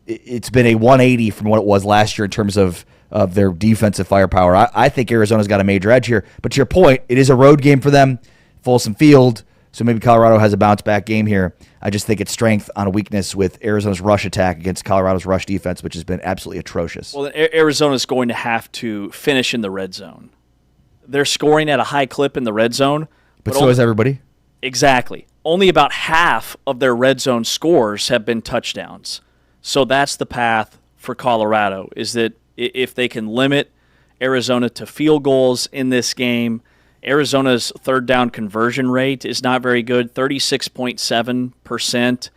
it's been a 180 from what it was last year in terms of their defensive firepower. I think Arizona's got a major edge here. But to your point, it is a road game for them, Folsom Field, so maybe Colorado has a bounce-back game here. I just think it's strength on a weakness with Arizona's rush attack against Colorado's rush defense, which has been absolutely atrocious. Well, Arizona's going to have to finish in the red zone. They're scoring at a high clip in the red zone. But so is everybody. Exactly. Only about half of their red zone scores have been touchdowns. So that's the path for Colorado, is that if they can limit Arizona to field goals in this game Arizona's third down conversion rate is not very good, 36.7%.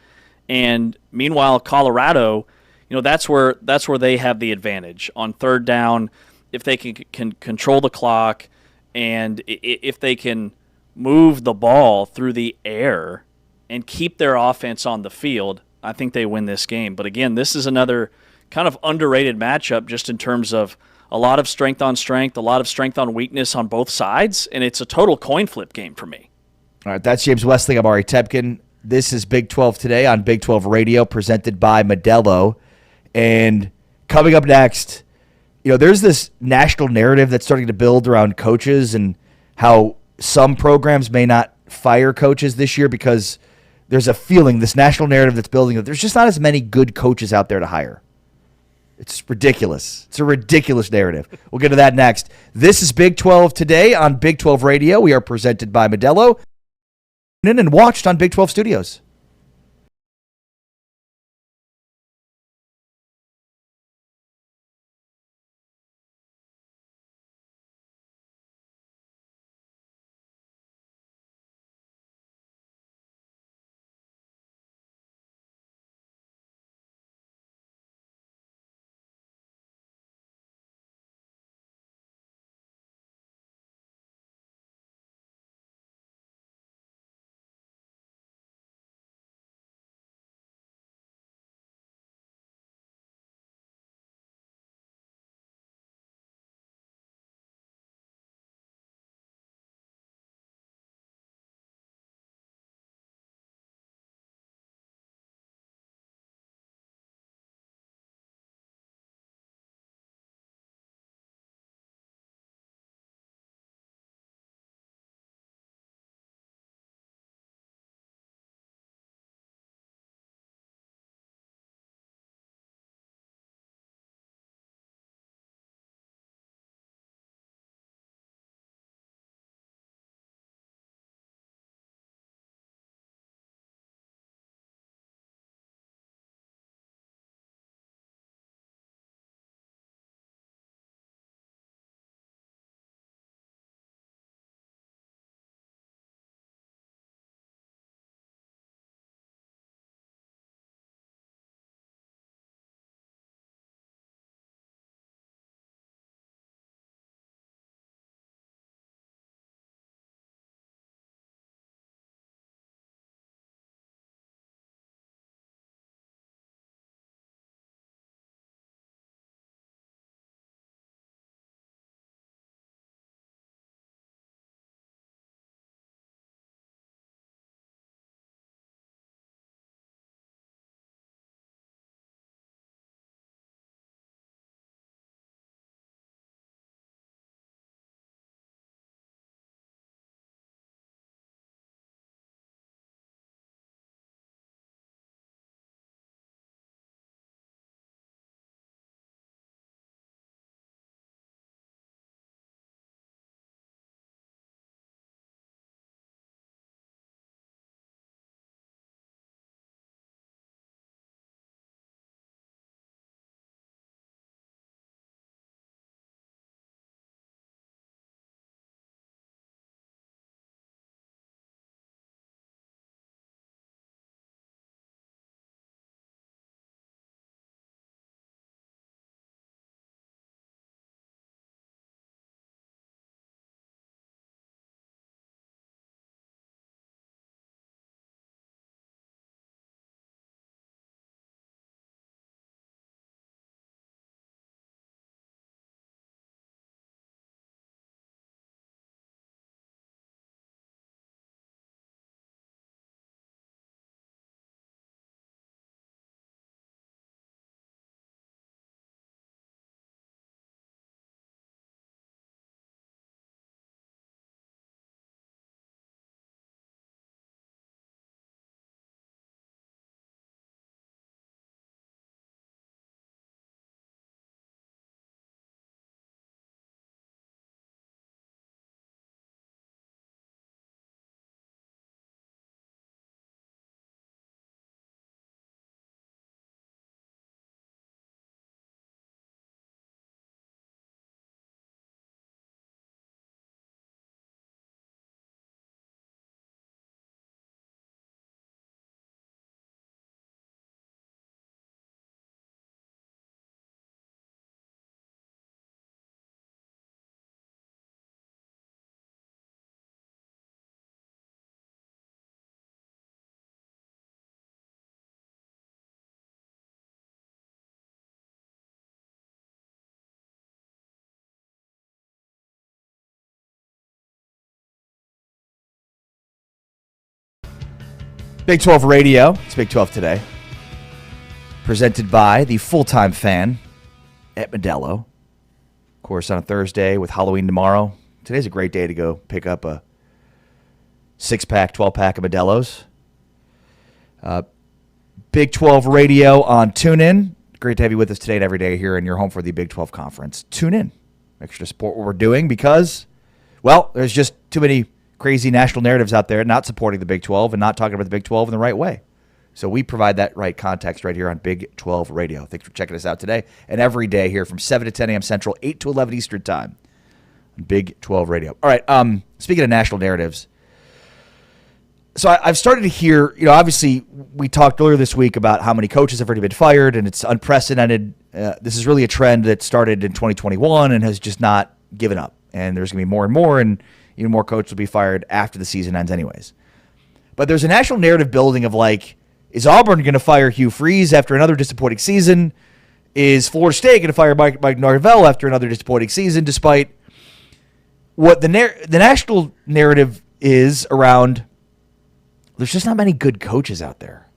And meanwhile, Colorado, that's where they have the advantage on third down. If they can control the clock, and if they can move the ball through the air and keep their offense on the field, I think they win this game. But again, this is another kind of underrated matchup just in terms of a lot of strength on strength, a lot of strength on weakness on both sides, and it's a total coin flip game for me. All right, that's James Westling. I'm Ari Tepkin. This is Big 12 Today on Big 12 Radio, presented by Modelo. And coming up next, there's this national narrative that's starting to build around coaches and how some programs may not fire coaches this year because there's a feeling, this national narrative that's building, that there's just not as many good coaches out there to hire. It's ridiculous. It's a ridiculous narrative. We'll get to that next. This is Big 12 Today on Big 12 Radio. We are presented by Modelo and watched on Big 12 Studios. Big 12 Radio. It's Big 12 today. Presented by the full-time fan at Modelo. Of course, on a Thursday with Halloween tomorrow. Today's a great day to go pick up a 6-pack, 12-pack of Modelo's. Big 12 Radio on TuneIn. Great to have you with us today and every day here in your home for the Big 12 Conference. Tune in. Make sure to support what we're doing because, well, there's just too many crazy national narratives out there not supporting the Big 12 and not talking about the Big 12 in the right way. So we provide that right context right here on Big 12 Radio. Thanks for checking us out today and every day here from 7 to 10 a.m. Central, 8 to 11 Eastern Time on Big 12 Radio. All right, speaking of national narratives, so I've started to hear, obviously we talked earlier this week about how many coaches have already been fired, and it's unprecedented. This is really a trend that started in 2021 and has just not given up. And there's going to be more and more, and even more coaches will be fired after the season ends anyways. But there's a national narrative building of like, is Auburn going to fire Hugh Freeze after another disappointing season? Is Florida State going to fire Mike Norvell after another disappointing season, despite what the national narrative is around there's just not many good coaches out there.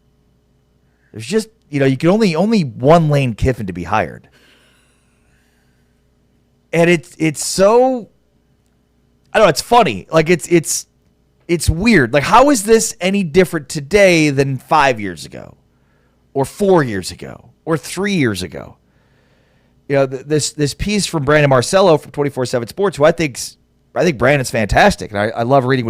There's just, you can only one Lane Kiffin to be hired. And it's so, I don't know, it's funny. Like it's weird. Like, how is this any different today than 5 years ago or 4 years ago or 3 years ago? This piece from Brandon Marcello from 24/7 Sports, who I think Brandon's fantastic, and I love reading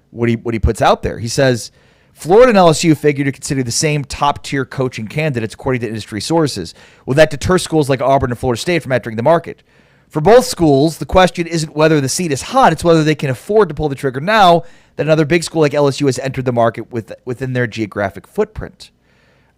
what he puts out there. He says, Florida and LSU figure to consider the same top-tier coaching candidates according to industry sources. Will that deter schools like Auburn and Florida State from entering the market? For both schools, the question isn't whether the seat is hot, it's whether they can afford to pull the trigger now that another big school like LSU has entered the market within their geographic footprint.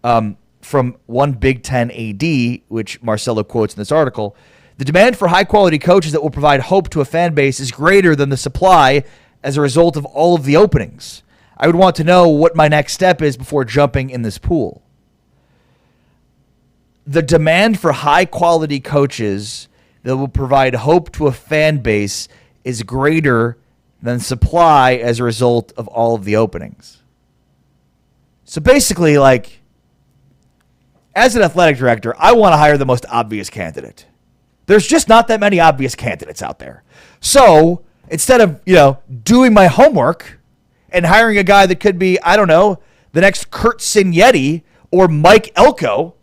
From one Big Ten AD, which Marcelo quotes in this article, the demand for high-quality coaches that will provide hope to a fan base is greater than the supply as a result of all of the openings. I would want to know what my next step is before jumping in this pool. The demand for high-quality coaches that will provide hope to a fan base is greater than supply as a result of all of the openings. So basically, like, as an athletic director, I want to hire the most obvious candidate. There's just not that many obvious candidates out there. So instead of, doing my homework and hiring a guy that could be, I don't know, the next Kurt Signetti or Mike Elko,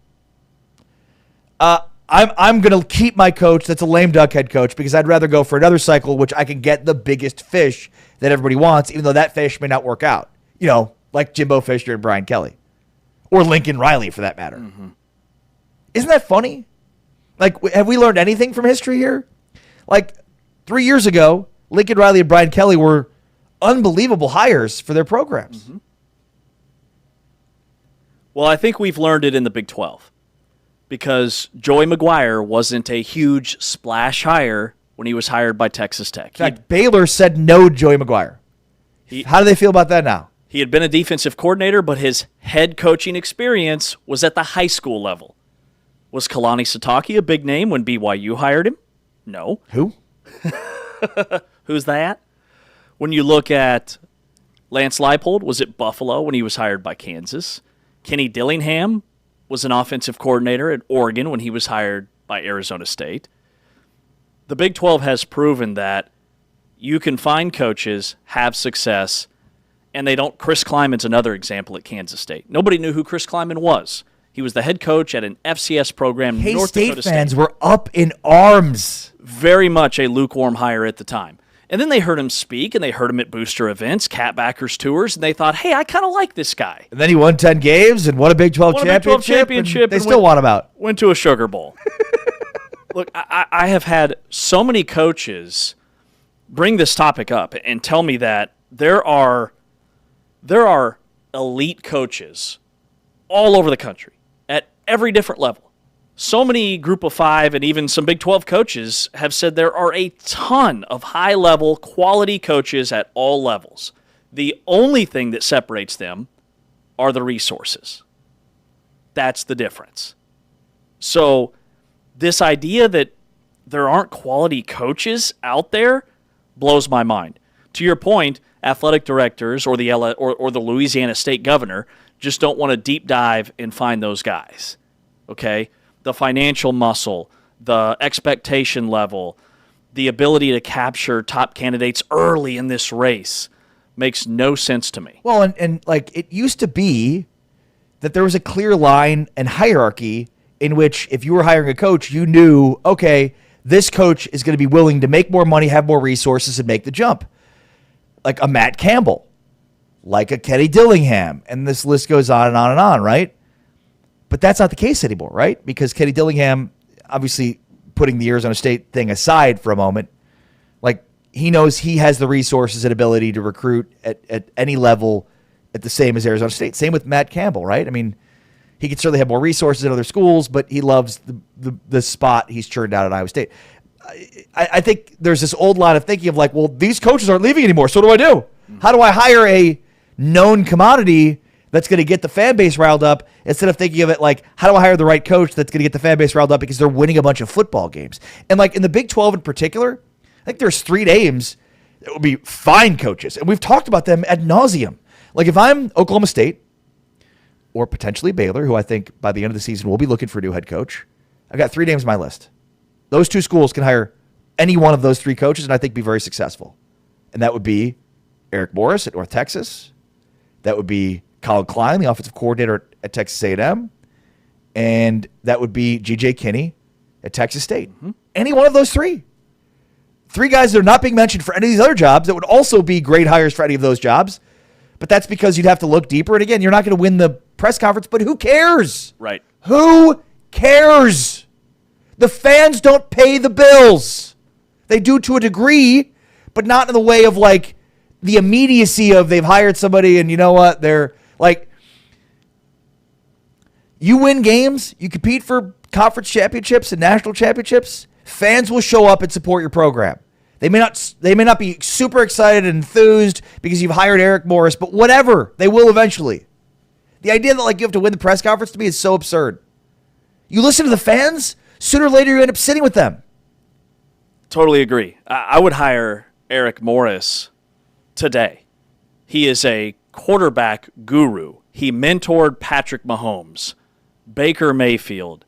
I'm going to keep my coach that's a lame duck head coach because I'd rather go for another cycle, which I can get the biggest fish that everybody wants, even though that fish may not work out. Like Jimbo Fisher and Brian Kelly. Or Lincoln Riley, for that matter. Mm-hmm. Isn't that funny? Like, have we learned anything from history here? Like, 3 years ago, Lincoln Riley and Brian Kelly were unbelievable hires for their programs. Mm-hmm. Well, I think we've learned it in the Big 12 because Joey McGuire wasn't a huge splash hire when he was hired by Texas Tech. In fact, Baylor said no to Joey McGuire. How do they feel about that now? He had been a defensive coordinator, but his head coaching experience was at the high school level. Was Kalani Sitake a big name when BYU hired him? No. Who? Who's that? When you look at Lance Leipold, was at Buffalo when he was hired by Kansas. Kenny Dillingham was an offensive coordinator at Oregon when he was hired by Arizona State. The Big 12 has proven that you can find coaches, have success, and they don't. Chris Kleiman's another example at Kansas State. Nobody knew who Chris Kleiman was. He was the head coach at an FCS program. North Dakota State fans were up in arms. Very much a lukewarm hire at the time. And then they heard him speak, and they heard him at booster events, Catbackers tours, and they thought, hey, I kind of like this guy. And then he won 10 games and won a Big 12 championship. And they still want him out. Went to a Sugar Bowl. Look, I have had so many coaches bring this topic up and tell me that there are elite coaches all over the country at every different level. So many Group of Five and even some Big 12 coaches have said there are a ton of high-level quality coaches at all levels. The only thing that separates them are the resources. That's the difference. So this idea that there aren't quality coaches out there blows my mind. To your point, athletic directors or the Louisiana State governor just don't want to deep dive and find those guys. Okay? The financial muscle, the expectation level, the ability to capture top candidates early in this race makes no sense to me. Well, and like it used to be that there was a clear line and hierarchy in which if you were hiring a coach, you knew, okay, this coach is going to be willing to make more money, have more resources, and make the jump. Like a Matt Campbell, like a Kenny Dillingham, and this list goes on and on and on, right? But that's not the case anymore, right? Because Kenny Dillingham, obviously putting the Arizona State thing aside for a moment, like he knows he has the resources and ability to recruit at any level at the same as Arizona State. Same with Matt Campbell, right? I mean, he could certainly have more resources in other schools, but he loves the spot he's churned out at Iowa State. I think there's this old line of thinking of like, well, these coaches aren't leaving anymore, so what do I do? How do I hire a known commodity that's going to get the fan base riled up instead of thinking of it like, how do I hire the right coach that's going to get the fan base riled up because they're winning a bunch of football games? And like in the Big 12 in particular, I think there's 3 names that would be fine coaches. And we've talked about them ad nauseum. Like if I'm Oklahoma State or potentially Baylor, who I think by the end of the season will be looking for a new head coach, I've got 3 names on my list. Those 2 schools can hire any one of those 3 coaches and I think be very successful. And that would be Eric Morris at North Texas. That would be Colin Klein, the offensive coordinator at Texas A&M. And that would be G.J. Kinney at Texas State. Mm-hmm. Any one of those 3. 3 guys that are not being mentioned for any of these other jobs that would also be great hires for any of those jobs. But that's because you'd have to look deeper. And again, you're not going to win the press conference, but who cares? Right. Who cares? The fans don't pay the bills. They do to a degree, but not in the way of like the immediacy of they've hired somebody and you know what? They're like, you win games, you compete for conference championships and national championships, fans will show up and support your program. They may not be super excited and enthused because you've hired Eric Morris, but whatever, they will eventually. The idea that like you have to win the press conference to me is so absurd. You listen to the fans, sooner or later you end up sitting with them. Totally agree. I would hire Eric Morris today. He is a quarterback guru. He mentored Patrick Mahomes, Baker Mayfield,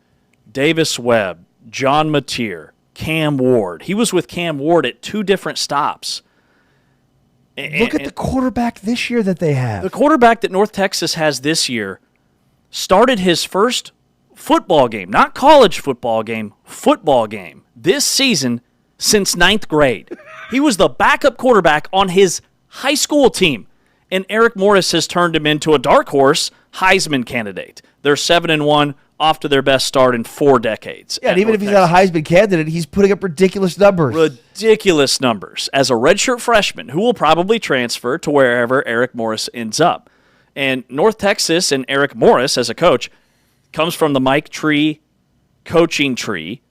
Davis Webb, John Mateer, Cam Ward. He was with Cam Ward at 2 different stops. Look at the quarterback this year that they have. The quarterback that North Texas has this year started his first football game, not college football game this season since 9th grade. He was the backup quarterback on his high school team, and Eric Morris has turned him into a dark horse Heisman candidate. They're 7-1, off to their best start in 4 decades. Yeah, and even if he's not a Heisman candidate, he's putting up ridiculous numbers. Ridiculous numbers as a redshirt freshman who will probably transfer to wherever Eric Morris ends up. And North Texas and Eric Morris as a coach comes from the Mike Leach coaching tree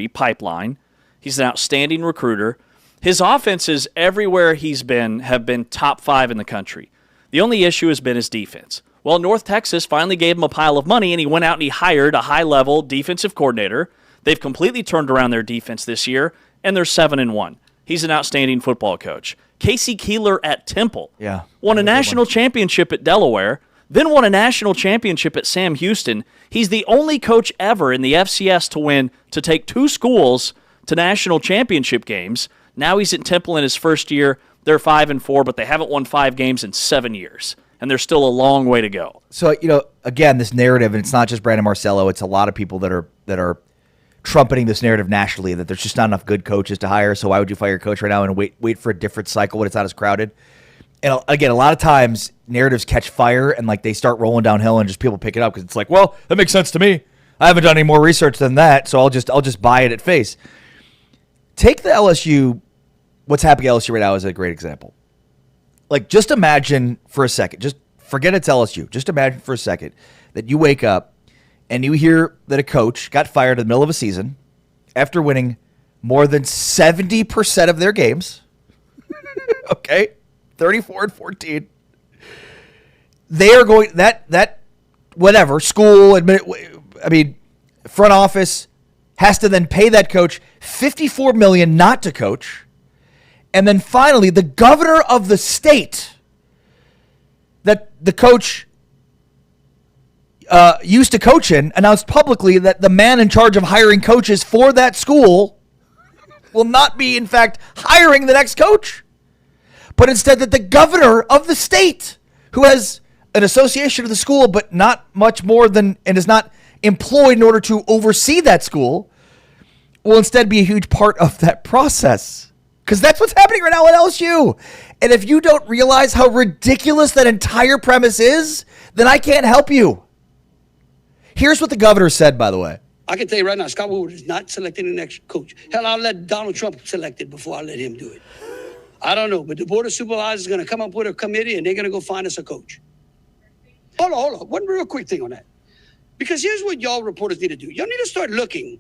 pipeline. He's an outstanding recruiter. His offenses everywhere he's been have been top 5 in the country. The only issue has been his defense. Well, North Texas finally gave him a pile of money, and he went out and he hired a high-level defensive coordinator. They've completely turned around their defense this year, and they're 7-1. He's an outstanding football coach. Casey Keeler at Temple won a national championship at Delaware, then won a national championship at Sam Houston. He's the only coach ever in the FCS to take 2 schools to national championship games. Now he's at Temple in his first year. They're 5-4, but they haven't won 5 games in 7 years. And there's still a long way to go. So, again, this narrative, and it's not just Brandon Marcello, it's a lot of people that are trumpeting this narrative nationally that there's just not enough good coaches to hire, so why would you fire your coach right now and wait for a different cycle when it's not as crowded? And again, a lot of times narratives catch fire and like they start rolling downhill and just people pick it up because it's like, well, that makes sense to me. I haven't done any more research than that, so I'll just buy it at face. Take the LSU, what's happening at LSU right now is a great example. Like, just imagine for a second, just forget it's LSU. Just imagine for a second that you wake up and you hear that a coach got fired in the middle of a season after winning more than 70% of their games. Okay? 34-14. They are going, that whatever, school, front office has to then pay that coach $54 million not to coach. And then finally, the governor of the state that the coach used to coach in announced publicly that the man in charge of hiring coaches for that school will not be, in fact, hiring the next coach, but instead that the governor of the state, who has an association of the school, but not much more than, and is not employed in order to oversee that school, will instead be a huge part of that process. Because that's what's happening right now at LSU. And if you don't realize how ridiculous that entire premise is, then I can't help you. Here's what the governor said, by the way. I can tell you right now, Scott Woodward is not selecting the next coach. Hell, I'll let Donald Trump select it before I let him do it. I don't know, but the Board of Supervisors is going to come up with a committee, and they're going to go find us a coach. Hold on. One real quick thing on that. Because here's what y'all reporters need to do. Y'all need to start looking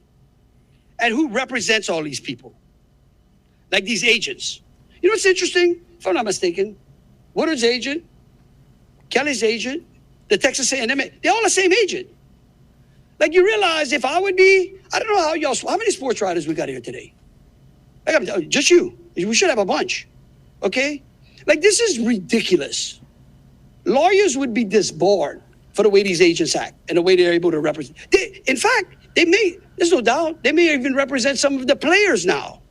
at who represents all these people. Like these agents. You know what's interesting? If I'm not mistaken, Woodward's agent, Kelly's agent, the Texas A&M, they're all the same agent. Like, you realize if I would be, I don't know how many sports writers we got here today? Just you. We should have a bunch. Okay? Like, this is ridiculous. Lawyers would be disbarred for the way these agents act and the way they're able to represent. In fact, there's no doubt, they may even represent some of the players now.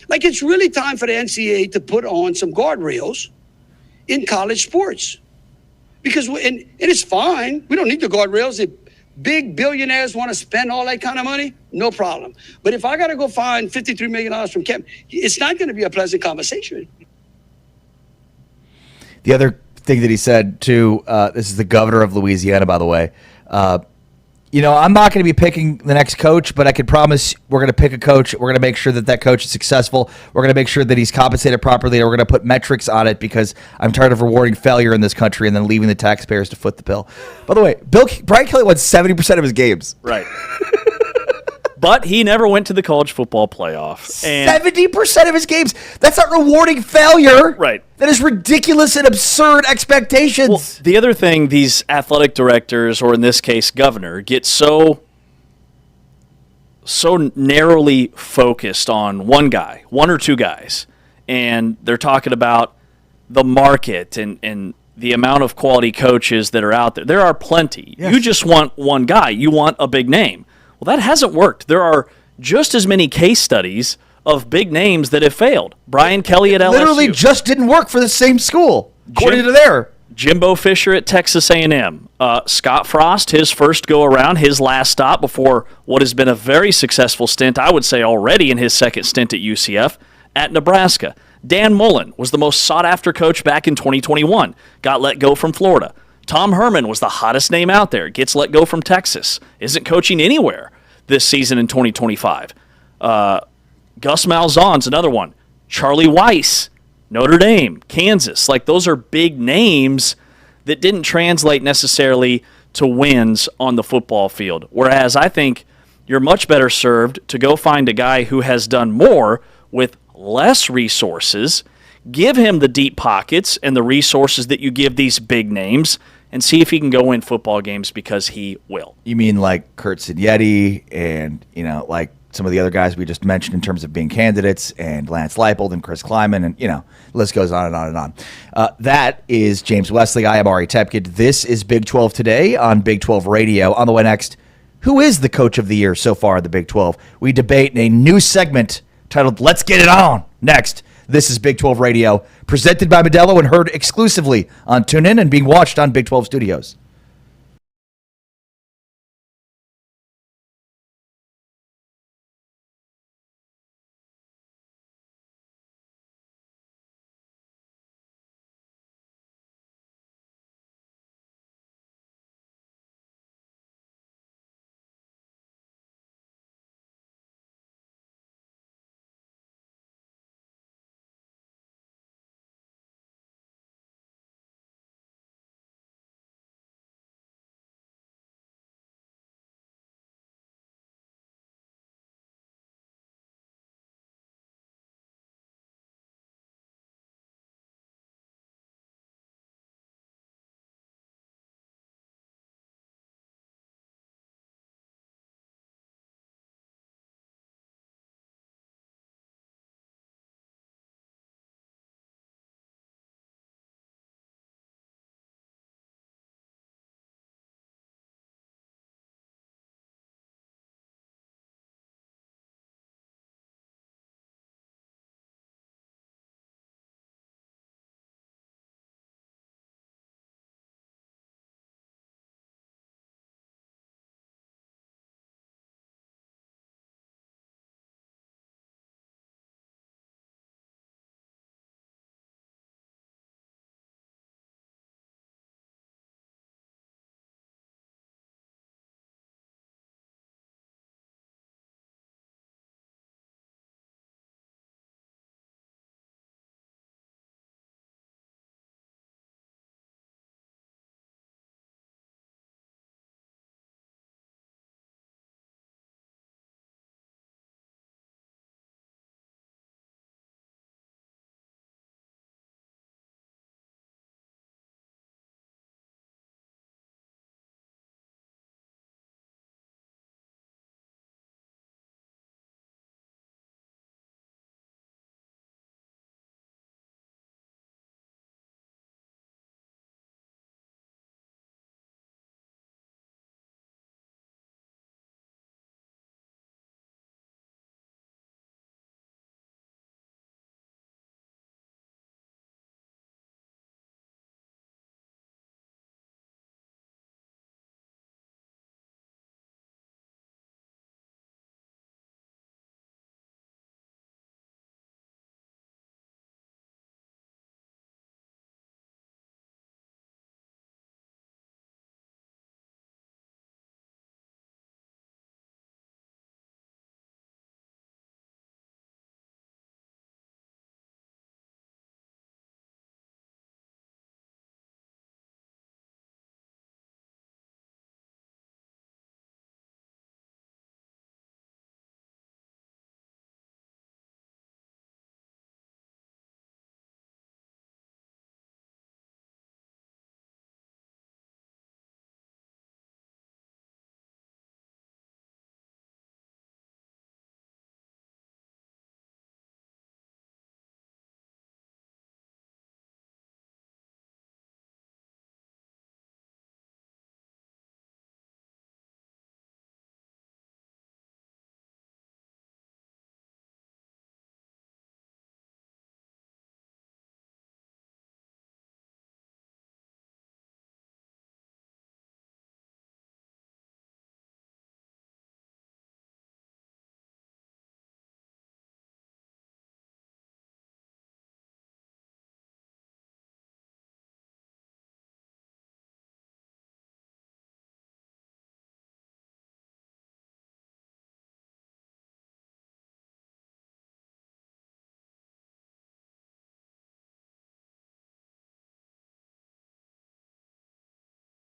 Like, it's really time for the NCAA to put on some guardrails in college sports. Because, and it's fine. We don't need the guardrails. If big billionaires want to spend all that kind of money, no problem. But if I got to go find $53 million from Kemp, it's not going to be a pleasant conversation. The other thing that he said, too, this is the governor of Louisiana, by the way. I'm not going to be picking the next coach, but I can promise we're going to pick a coach. We're going to make sure that coach is successful. We're going to make sure that he's compensated properly, and we're going to put metrics on it because I'm tired of rewarding failure in this country and then leaving the taxpayers to foot the bill. By the way, Brian Kelly won 70% of his games. Right. But he never went to the college football playoff. And 70% of his games. That's not rewarding failure. Right. That is ridiculous and absurd expectations. Well, the other thing, these athletic directors, or in this case, governor, get so narrowly focused on one or two guys, and they're talking about the market and the amount of quality coaches that are out there. There are plenty. Yes. You just want one guy. You want a big name. Well, that hasn't worked. There are just as many case studies of big names that have failed. Brian Kelly at LSU. Literally just didn't work for the same school, according to there. Jimbo Fisher at Texas A&M. Scott Frost, his first go-around, his last stop before what has been a very successful stint, I would say already in his second stint at UCF, at Nebraska. Dan Mullen was the most sought-after coach back in 2021. Got let go from Florida. Tom Herman was the hottest name out there. Gets let go from Texas. Isn't coaching anywhere this season in 2025. Gus Malzahn's another one. Charlie Weiss, Notre Dame, Kansas. Like, those are big names that didn't translate necessarily to wins on the football field. Whereas I think you're much better served to go find a guy who has done more with less resources, give him the deep pockets and the resources that you give these big names, and see if he can go win football games, because he will. You mean like Kurt Signetti and, like some of the other guys we just mentioned in terms of being candidates, and Lance Leipold and Chris Kleiman, and, the list goes on and on and on. That is James Wesley. I am Ari Tepkid. This is Big 12 Today on Big 12 Radio. On the way next, who is the coach of the year so far in the Big 12? We debate in a new segment titled Let's Get It On. Next, this is Big 12 Radio, presented by Modelo and heard exclusively on TuneIn and being watched on Big 12 Studios.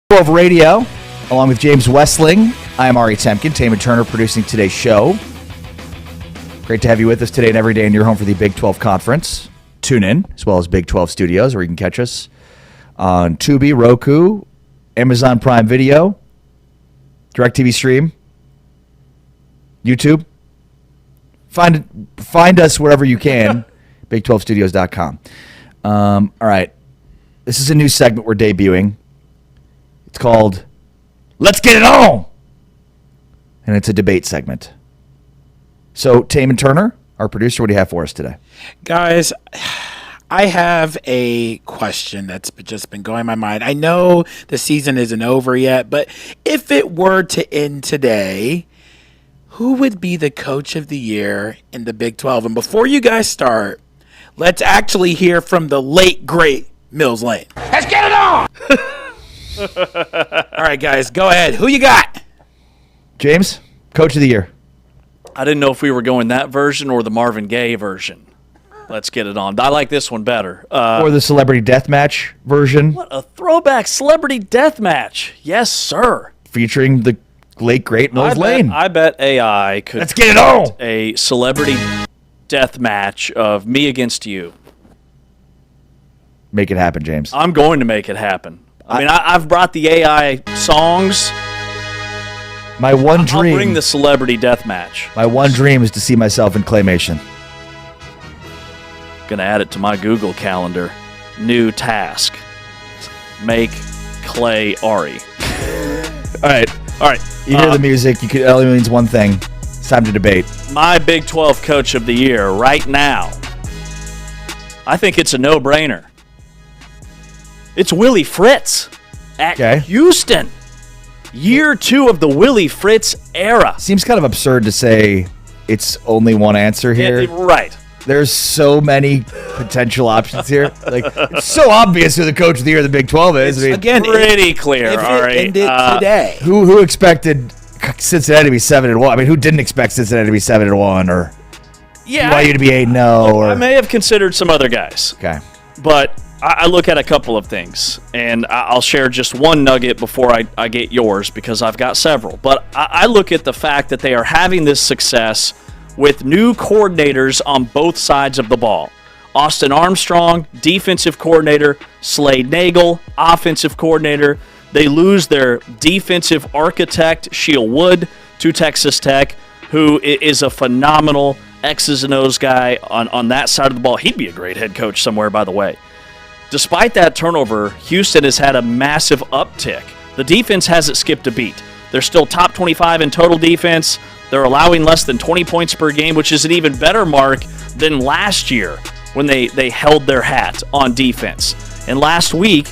12 Radio, along with James Westling. I am Ari Temkin, Taman Turner producing today's show. Great to have you with us today and every day in your home for the Big 12 Conference. Tune in, as well as Big 12 Studios, where you can catch us on Tubi, Roku, Amazon Prime Video, DirecTV Stream, YouTube. Find us wherever you can, Big12Studios.com. All right. This is a new segment we're debuting. It's called Let's Get It On! And it's a debate segment. So, Taman Turner, our producer, what do you have for us today? Guys, I have a question that's just been going in my mind. I know the season isn't over yet, but if it were to end today, who would be the coach of the year in the Big 12? And before you guys start, let's actually hear from the late, great Mills Lane. Let's get it on! All right, guys, go ahead. Who you got? James, coach of the year. I didn't know if we were going that version or the Marvin Gaye version. Let's get it on. I like this one better. Or the celebrity deathmatch version. What a throwback celebrity death match. Yes, sir. Featuring the late, great Mills Lane. I bet AI could Let's get it on! a celebrity death match of me against you. Make it happen, James. I'm going to make it happen. I mean, I've brought the AI songs. My one I'll dream. bring the celebrity death match. My one dream is to see myself in claymation. Gonna add it to my Google Calendar. New task. Make Clay Ari. All right. You hear the music. It only means one thing. It's time to debate. My Big 12 Coach of the Year right now. I think it's a no-brainer. It's Willie Fritz at Houston. Year 2 of the Willie Fritz era. Seems kind of absurd to say it's only one answer here. Right. There's so many potential options here. Like, it's so obvious who the coach of the year of the Big 12 is. Again, pretty clear. If All it right. ended today. Who expected Cincinnati to be 7-1? I mean, who didn't expect Cincinnati to be 7-1 or BYU to be 8-0? Or I may have considered some other guys. Okay. But I look at a couple of things, and I'll share just one nugget before I get yours because I've got several. But I look at the fact that they are having this success with new coordinators on both sides of the ball. Austin Armstrong, defensive coordinator, Slade Nagel, offensive coordinator. They lose their defensive architect, Sheil Wood, to Texas Tech, who is a phenomenal X's and O's guy on that side of the ball. He'd be a great head coach somewhere, by the way. Despite that turnover, Houston has had a massive uptick. The defense hasn't skipped a beat. They're still top 25 in total defense. They're allowing less than 20 points per game, which is an even better mark than last year when they held their hat on defense. And last week,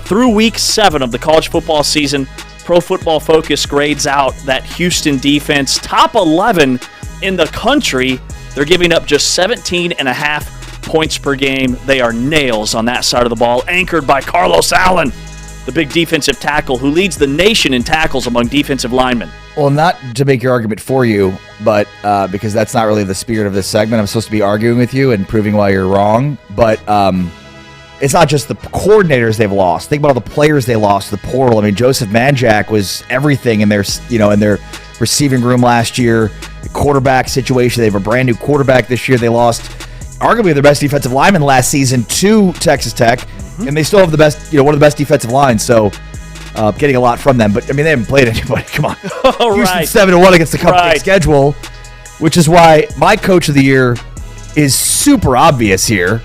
through week 7 of the college football season, Pro Football Focus grades out that Houston defense top 11 in the country. They're giving up just 17.5 points per game. They are nails on that side of the ball, anchored by Carlos Allen, the big defensive tackle who leads the nation in tackles among defensive linemen. Well, not to make your argument for you, but because that's not really the spirit of this segment. I'm supposed to be arguing with you and proving why you're wrong. But it's not just the coordinators they've lost. Think about all the players they lost to the portal. I mean, Joseph Manjack was everything in their receiving room last year. The quarterback situation. They have a brand new quarterback this year. They lost arguably their best defensive lineman last season to Texas Tech, and they still have the best, one of the best defensive lines. So, getting a lot from them. But I mean, they haven't played anybody. Come on, Houston's 7-1 against the cupcake schedule, which is why my coach of the year is super obvious here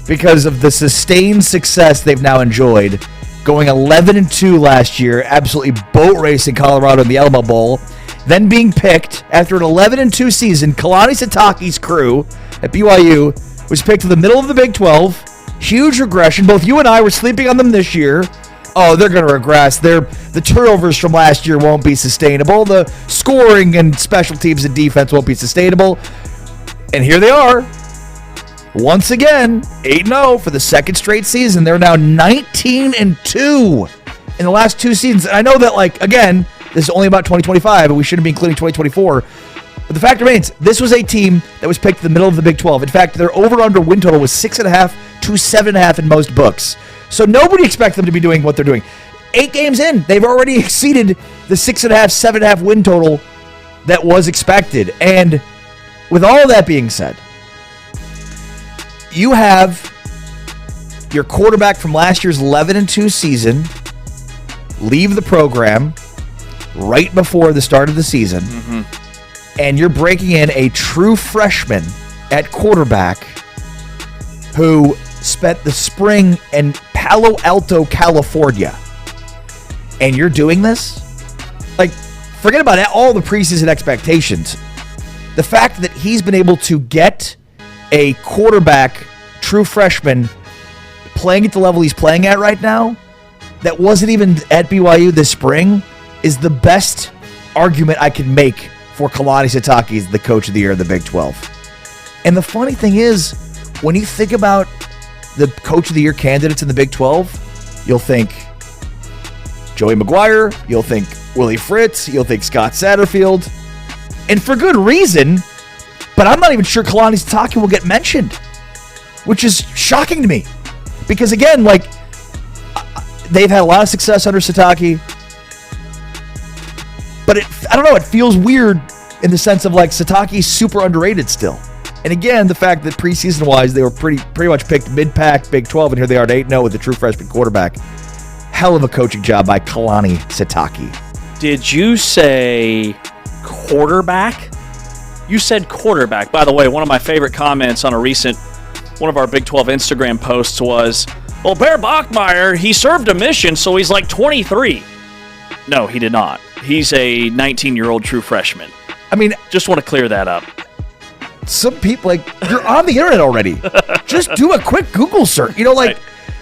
because of the sustained success they've now enjoyed, going 11-2 last year, absolutely boat racing Colorado in the Alamo Bowl, then being picked after an 11-2 season. Kalani Sitake's crew at BYU was picked in the middle of the Big 12. Huge regression. Both you and I were sleeping on them this year. Oh, they're going to regress. The turnovers from last year won't be sustainable. The scoring and special teams and defense won't be sustainable. And here they are. Once again, 8-0 for the second straight season. They're now 19-2 in the last 2 seasons. And I know that, again, this is only about 2025, and we shouldn't be including 2024. But the fact remains, this was a team that was picked in the middle of the Big 12. In fact, their over-under win total was 6.5 to 7.5 in most books. So nobody expects them to be doing what they're doing. 8 games in. They've already exceeded the 6.5, 7.5 win total that was expected. And with all that being said, you have your quarterback from last year's 11-2 season leave the program right before the start of the season, and you're breaking in a true freshman at quarterback who spent the spring in Palo Alto, California, and you're doing this? Like, forget about all the preseason expectations. The fact that he's been able to get a quarterback, true freshman, playing at the level he's playing at right now, that wasn't even at BYU this spring, is the best argument I can make for Kalani Sitake as the coach of the year of the Big 12. And the funny thing is, when you think about the coach of the year candidates in the Big 12, you'll think Joey McGuire, you'll think Willie Fritz, you'll think Scott Satterfield, and for good reason, but I'm not even sure Kalani Sitake will get mentioned, which is shocking to me. Because again, like, they've had a lot of success under Sitake, but I don't know, it feels weird in the sense of like Sitake's super underrated still. And again, the fact that preseason-wise, they were pretty much picked mid-pack Big 12, and here they are at 8-0 with the true freshman quarterback. Hell of a coaching job by Kalani Sitake. Did you say quarterback? You said quarterback. By the way, one of my favorite comments on one of our Big 12 Instagram posts was, well, Bear Bachmeier, he served a mission, so he's like 23. No, he did not. He's a 19-year-old true freshman. I mean, just want to clear that up. Some people, like, you're on the internet already. Just do a quick Google search. You know, like,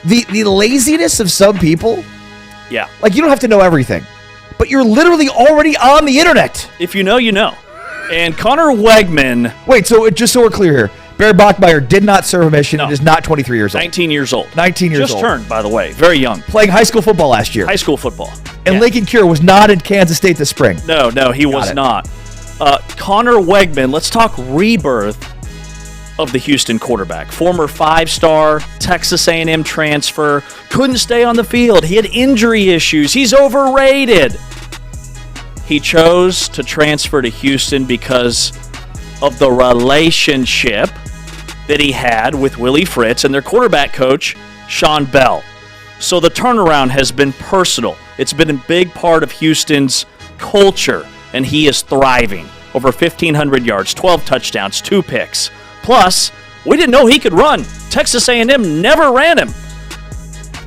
right. the laziness of some people. Yeah. Like, you don't have to know everything. But you're literally already on the internet. If you know, you know. And Connor Wegman. Wait, so just so we're clear here. Barry Bachmeier did not serve a mission and is not 23 years old. 19 years old. 19 years old. Just turned, by the way. Very young. Playing high school football last year. High school football. And Lincoln Cure was not in Kansas State this spring. No, he was not. Connor Wegman, let's talk rebirth of the Houston quarterback. Former 5-star, Texas A&M transfer, couldn't stay on the field. He had injury issues. He's overrated. He chose to transfer to Houston because of the relationship that he had with Willie Fritz and their quarterback coach, Sean Bell. So the turnaround has been personal. It's been a big part of Houston's culture, and he is thriving. Over 1,500 yards, 12 touchdowns, 2 picks. Plus, we didn't know he could run. Texas A&M never ran him.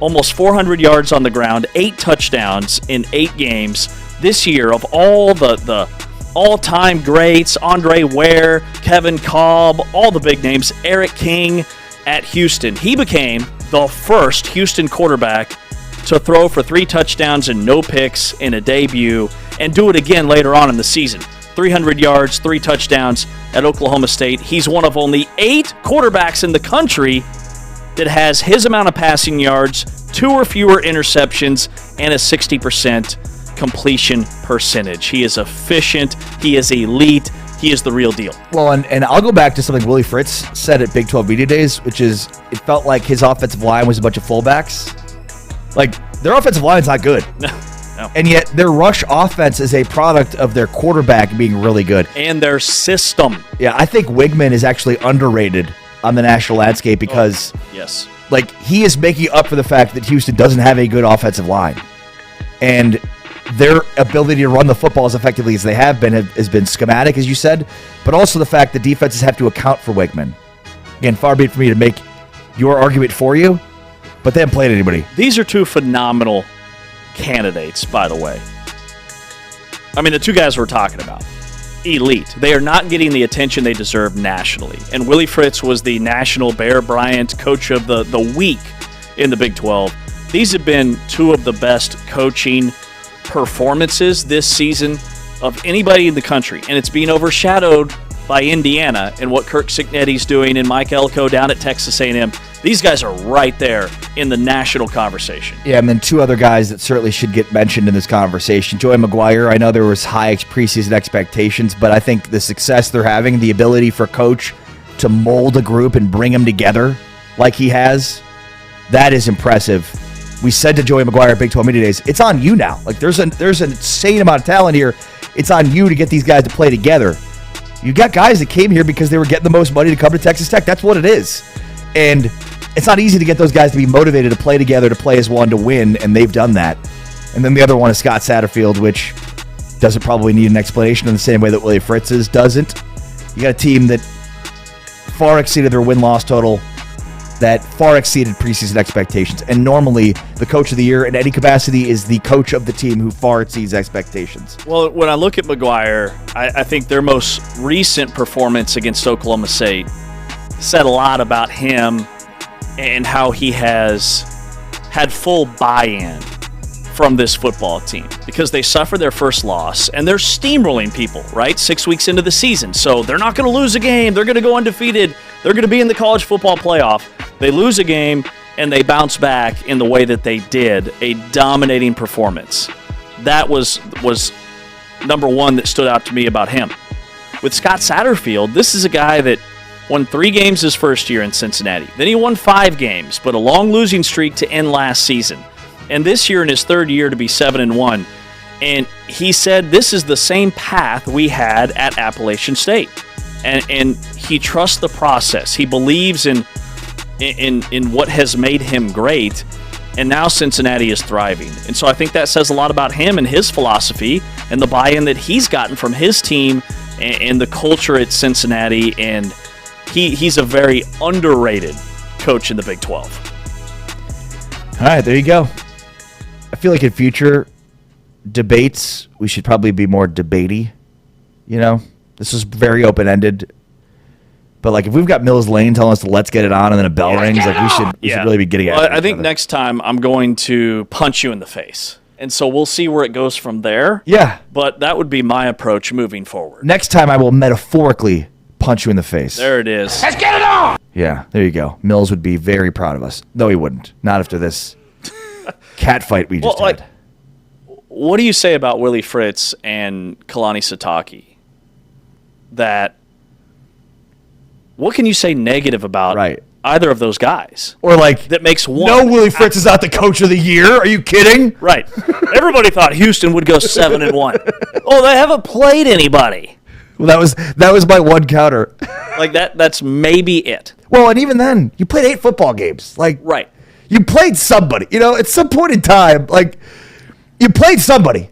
Almost 400 yards on the ground, 8 touchdowns in 8 games. This year, of all the all-time greats, Andre Ware, Kevin Kolb, all the big names, Eric King at Houston, he became the first Houston quarterback to throw for 3 touchdowns and no picks in a debut, and do it again later on in the season. 300 yards, 3 touchdowns at Oklahoma State. He's one of only 8 quarterbacks in the country that has his amount of passing yards, 2 or fewer interceptions, and a 60% completion percentage. He is efficient. He is elite. He is the real deal. Well, and I'll go back to something Willie Fritz said at Big 12 Media Days, which is it felt like his offensive line was a bunch of fullbacks. Like, their offensive line's not good. No. And yet their rush offense is a product of their quarterback being really good. And their system. Yeah, I think Wigman is actually underrated on the national landscape because yes, like, he is making up for the fact that Houston doesn't have a good offensive line. And their ability to run the football as effectively as they have been has been schematic, as you said, but also the fact that defenses have to account for Wigman. Again, far be it for me to make your argument for you, but they haven't played anybody. These are 2 phenomenal candidates, by the way. I mean, the 2 guys we're talking about, elite. They are not getting the attention they deserve nationally. And Willie Fritz was the National Bear Bryant Coach of the Week in the Big 12. These have been 2 of the best coaching performances this season of anybody in the country, and it's being overshadowed by Indiana and what Kirk Cignetti's doing and Mike Elko down at Texas A&M. These guys are right there in the national conversation. Yeah, and then 2 other guys that certainly should get mentioned in this conversation. Joey McGuire, I know there was high preseason expectations, but I think the success they're having, the ability for Coach to mold a group and bring them together like he has, that is impressive. we said to Joey McGuire at Big 12 Media Days, it's on you now. Like, there's an insane amount of talent here. It's on you to get these guys to play together. You got guys that came here because they were getting the most money to come to Texas Tech. That's what it is. And it's not easy to get those guys to be motivated to play together, to play as one, to win, and they've done that. And then the other one is Scott Satterfield, which doesn't probably need an explanation in the same way that Willie Fritz's doesn't. You got a team that far exceeded their win-loss total, that far exceeded preseason expectations. And normally, the coach of the year in any capacity is the coach of the team who far exceeds expectations. Well, when I look at McGuire, I think their most recent performance against Oklahoma State said a lot about him and how he has had full buy-in from this football team, because they suffered their first loss and they're steamrolling people, right? 6 weeks into the season. So they're not going to lose a game. They're going to go undefeated. They're going to be in the college football playoff. They lose a game and they bounce back in the way that they did, a dominating performance. That was number one that stood out to me about him. With Scott Satterfield, this is a guy that won 3 games his first year in Cincinnati. Then he won 5 games, but a long losing streak to end last season. And this year, in his 3rd year, to be 7-1. And he said this is the same path we had at Appalachian State. And he trusts the process. He believes in what has made him great. And now Cincinnati is thriving. And so I think that says a lot about him and his philosophy and the buy-in that he's gotten from his team and the culture at Cincinnati. And he's a very underrated coach in the Big 12. All right, there you go. I feel like in future debates, we should probably be more debatey. You know, this is very open-ended. But like, if we've got Mills Lane telling us to let's get it on, and then a bell rings, like we should really be getting at it. I think next time I'm going to punch you in the face, and so we'll see where it goes from there. Yeah, but that would be my approach moving forward. Next time, I will metaphorically punch you in the face. There it is. Let's get it on! Yeah, there you go. Mills would be very proud of us. No, he wouldn't. Not after this cat fight we just had. What do you say about Willie Fritz and Kalani Sitake? What can you say negative about either of those guys? Or like, that makes one. No, Willie Fritz is not the coach of the year. Are you kidding? Right. Everybody thought Houston would go 7-1. Oh, they haven't played anybody. Well, that was my one counter. Like that's maybe it. Well, and even then, you played 8 football games. Like, right. You played somebody. You know, at some point in time, like, you played somebody.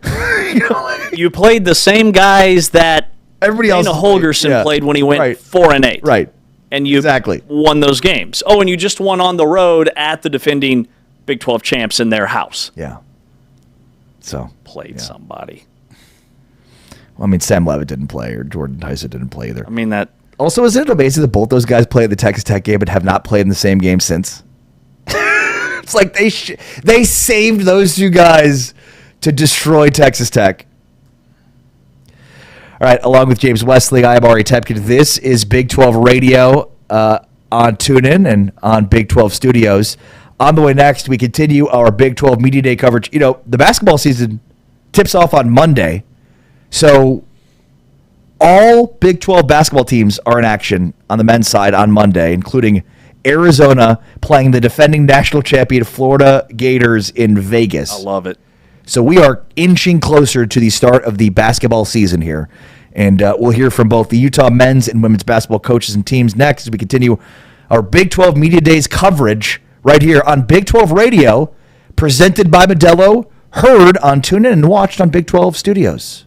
You played the same guys that everybody else Holgerson played when he went 4-8. Right. And you won those games. Oh, and you just won on the road at the defending Big 12 champs in their house. Yeah. So played somebody. Well, I mean, Sam Levitt didn't play, or Jordan Tyson didn't play either. I mean, that. Also, isn't it amazing that both those guys played the Texas Tech game but have not played in the same game since? It's like they saved those 2 guys to destroy Texas Tech. All right, along with James Wesley, I am Ari Tepkin. This is Big 12 Radio on TuneIn and on Big 12 Studios. On the way next, we continue our Big 12 Media Day coverage. You know, the basketball season tips off on Monday, so all Big 12 basketball teams are in action on the men's side on Monday, including Arizona playing the defending national champion Florida Gators in Vegas. I love it. So we are inching closer to the start of the basketball season here. And we'll hear from both the Utah men's and women's basketball coaches and teams next as we continue our Big 12 Media Days coverage right here on Big 12 Radio, presented by Modelo, heard on TuneIn and watched on Big 12 Studios.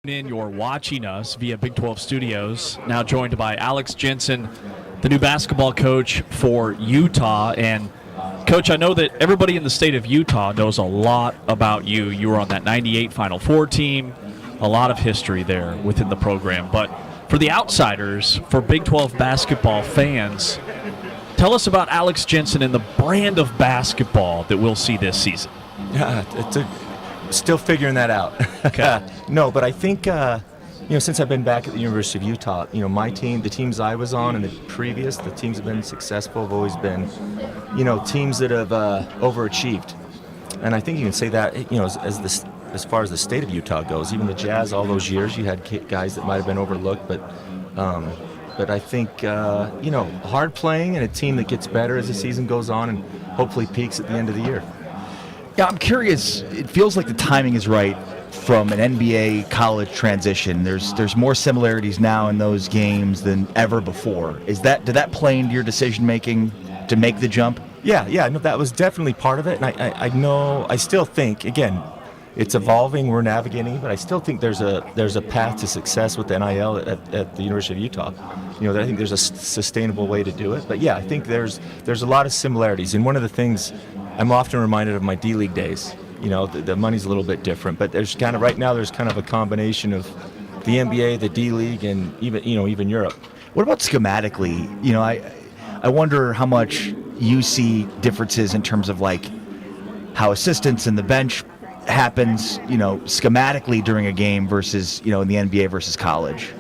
In, you're watching us via Big 12 Studios, now joined by Alex Jensen, the new basketball coach for Utah. And Coach, I know that everybody in the state of Utah knows a lot about you. You were on that 98 Final Four team, a lot of history there within the program. But for the outsiders, for Big 12 basketball fans, tell us about Alex Jensen and the brand of basketball that we'll see this season. Yeah, still figuring that out. Okay. No, but I think, since I've been back at the University of Utah, my team, the teams I was on and the teams have been successful have always been, teams that have overachieved. And I think you can say that, as far as the state of Utah goes, even the Jazz, all those years, you had guys that might have been overlooked, but I think, hard playing and a team that gets better as the season goes on and hopefully peaks at the end of the year. Yeah, I'm curious. It feels like the timing is right from an NBA college transition. There's more similarities now in those games than ever before. Did that play into your decision making to make the jump? Yeah, no, that was definitely part of it. And I still think, again, it's evolving, we're navigating, but I still think there's a path to success with NIL at the University of Utah. I think there's a sustainable way to do it. But yeah, I think there's a lot of similarities. And one of the things I'm often reminded of my D-League days. The money's a little bit different, but there's kind of right now there's kind of a combination of the NBA, the D-League, and even Europe. What about schematically? I wonder how much you see differences in terms of like how assistants in the bench happens, schematically during a game versus, in the NBA versus college.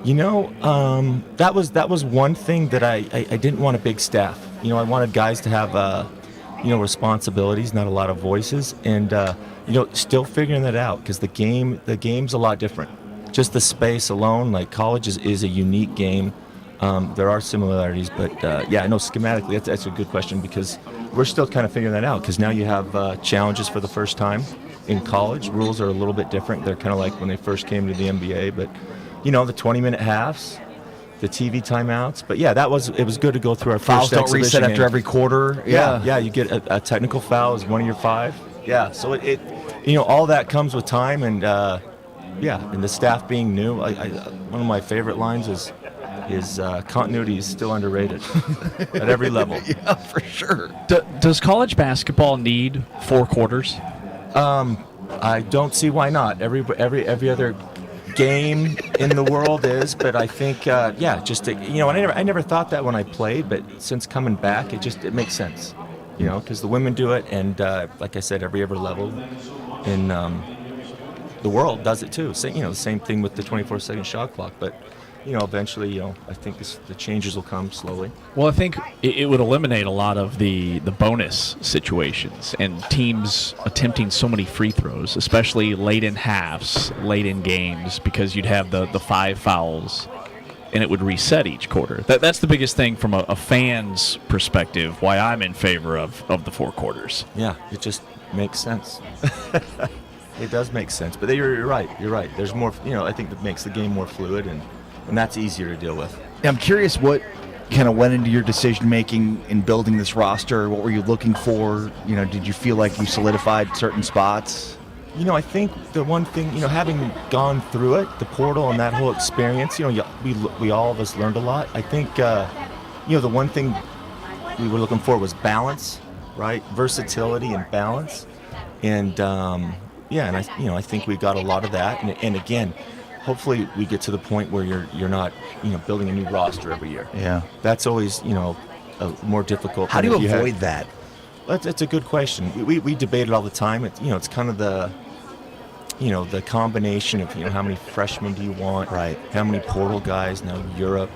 That was one thing that I didn't want a big staff. I wanted guys to have responsibilities, not a lot of voices, and still figuring that out because the game's a lot different. Just the space alone, like college is a unique game. There are similarities, but schematically that's a good question because we're still kind of figuring that out because now you have challenges for the first time in college. Rules are a little bit different. They're kind of like when they first came to the NBA, but the 20-minute halves, the TV timeouts. But yeah, it was good to go through our fouls first don't reset after every quarter. Yeah, you get a technical foul as one of your 5. Yeah, so it all that comes with time and and the staff being new. One of my favorite lines is continuity is still underrated at every level. Yeah, for sure. Does college basketball need 4 quarters? I don't see why not. Every other game in the world is, but I think I never thought that when I played, but since coming back it makes sense, because the women do it, and like I said, every level in the world does it too. The same thing with the 24-second shot clock, but eventually I think the changes will come slowly. Well, I think it would eliminate a lot of the bonus situations and teams attempting so many free throws, especially late in halves, late in games, because you'd have the 5 fouls and it would reset each quarter. That's the biggest thing from a fan's perspective, why I'm in favor of the 4 quarters. Yeah, it just makes sense. It does make sense, but you're right. There's more, I think that makes the game more fluid and that's easier to deal with. I'm curious what kind of went into your decision making in building this roster. What were you looking for? Did you feel like you solidified certain spots? I think the one thing, having gone through it, the portal and that whole experience, we all of us learned a lot. I think, the one thing we were looking for was balance, right? Versatility and balance. And, and I think we got a lot of that. And again, hopefully we get to the point where you're not building a new roster every year. Yeah, that's always more difficult. How do you avoid that? That's a good question. We debate it all the time. It's kind of the combination of how many freshmen do you want, right? How many portal guys now? Europe,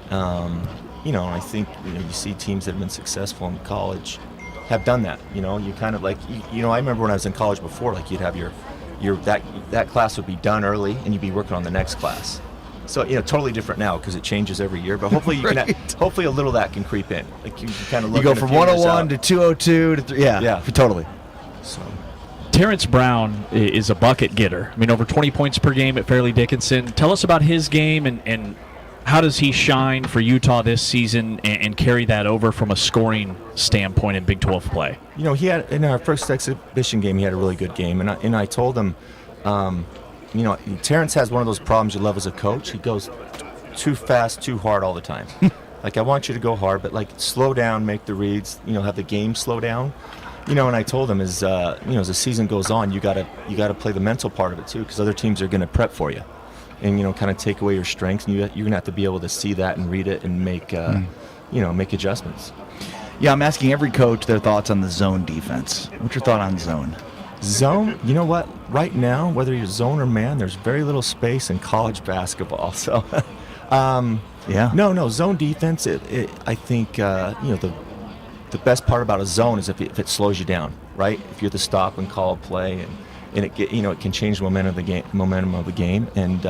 I think you see teams that have been successful in college have done that. You kind of like I remember when I was in college before, like you'd have your that class would be done early and you'd be working on the next class. So totally different now because it changes every year. But hopefully hopefully a little of that can creep in. Like you kind of look. You go from 101 to 202 to 3. Yeah, totally. So Terrence Brown is a bucket getter. I mean, over 20 points per game at Fairleigh Dickinson. Tell us about his game and how does he shine for Utah this season and carry that over from a scoring standpoint in Big 12 play? He had in our first exhibition game, he had a really good game, and I told him, Terrence has one of those problems you love as a coach. He goes too fast, too hard all the time. Like, I want you to go hard, but, like, slow down, make the reads, have the game slow down. And I told him as the season goes on, you gotta play the mental part of it too, because other teams are going to prep for you, and kind of take away your strengths, and you're going to have to be able to see that and read it and make make adjustments. Yeah, I'm asking every coach their thoughts on the zone defense. What's your thought on zone? Zone, you know what? Right now, whether you're zone or man, there's very little space in college basketball. So, yeah. No, zone defense. I think the best part about a zone is if it slows you down, right? If you have to stop and call a play, and it can change the momentum of the game. And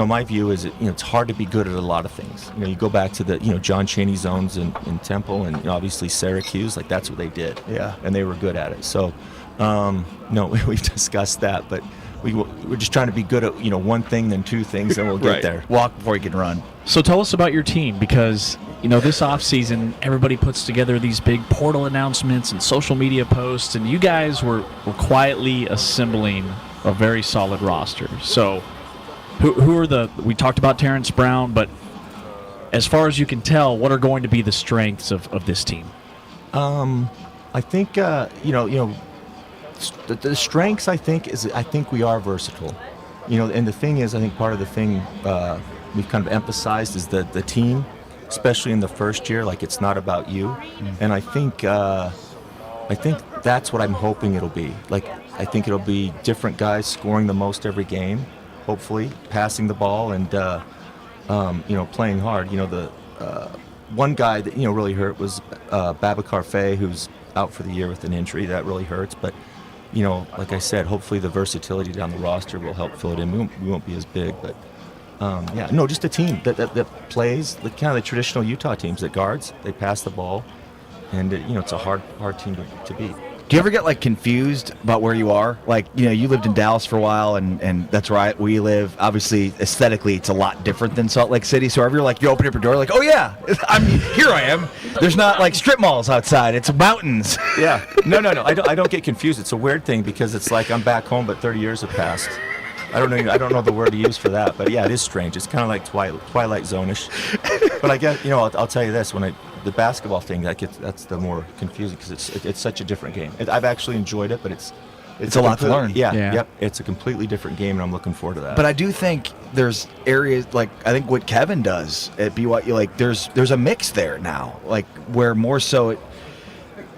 my view is it's hard to be good at a lot of things. You go back to the John Chaney zones in Temple, and obviously Syracuse, like that's what they did. Yeah, and they were good at it. So we've discussed that, but we're just trying to be good at one thing, then two things, and we'll get there. Walk before you can run. So tell us about your team, because this offseason everybody puts together these big portal announcements and social media posts, and you guys were quietly assembling a very solid roster. So who are we talked about Terrence Brown, but as far as you can tell, what are going to be the strengths of this team? I think the strengths, I think we are versatile. And the thing is, I think part of the thing we've kind of emphasized is the team, especially in the first year, like it's not about you. And I think that's what I'm hoping it'll be. Like, I think it'll be different guys scoring the most every game, hopefully, passing the ball and playing hard. The one guy that really hurt was Babacar Faye, who's out for the year with an injury. That really hurts, but like I said, hopefully the versatility down the roster will help fill it in. We won't be as big, but just a team that plays kind of the traditional Utah teams that guards. They pass the ball, and it's a hard team to beat. Do you ever get confused about where you are? You lived in Dallas for a while, and that's where we live. Obviously, aesthetically, it's a lot different than Salt Lake City. So wherever you open up your door, oh yeah, here I am. There's not strip malls outside. It's mountains. Yeah. No. I don't get confused. It's a weird thing because it's like I'm back home, but 30 years have passed. I don't know the word to use for that, but yeah, it is strange. It's kind of like Twilight Zone-ish. But I guess I'll tell you this: the basketball thing, that's the more confusing because it's such a different game. I've actually enjoyed it, but it's a lot to learn. Yeah. Yep. It's a completely different game, and I'm looking forward to that. But I do think there's areas I think what Kevin does at BYU, there's a mix there now, where more so,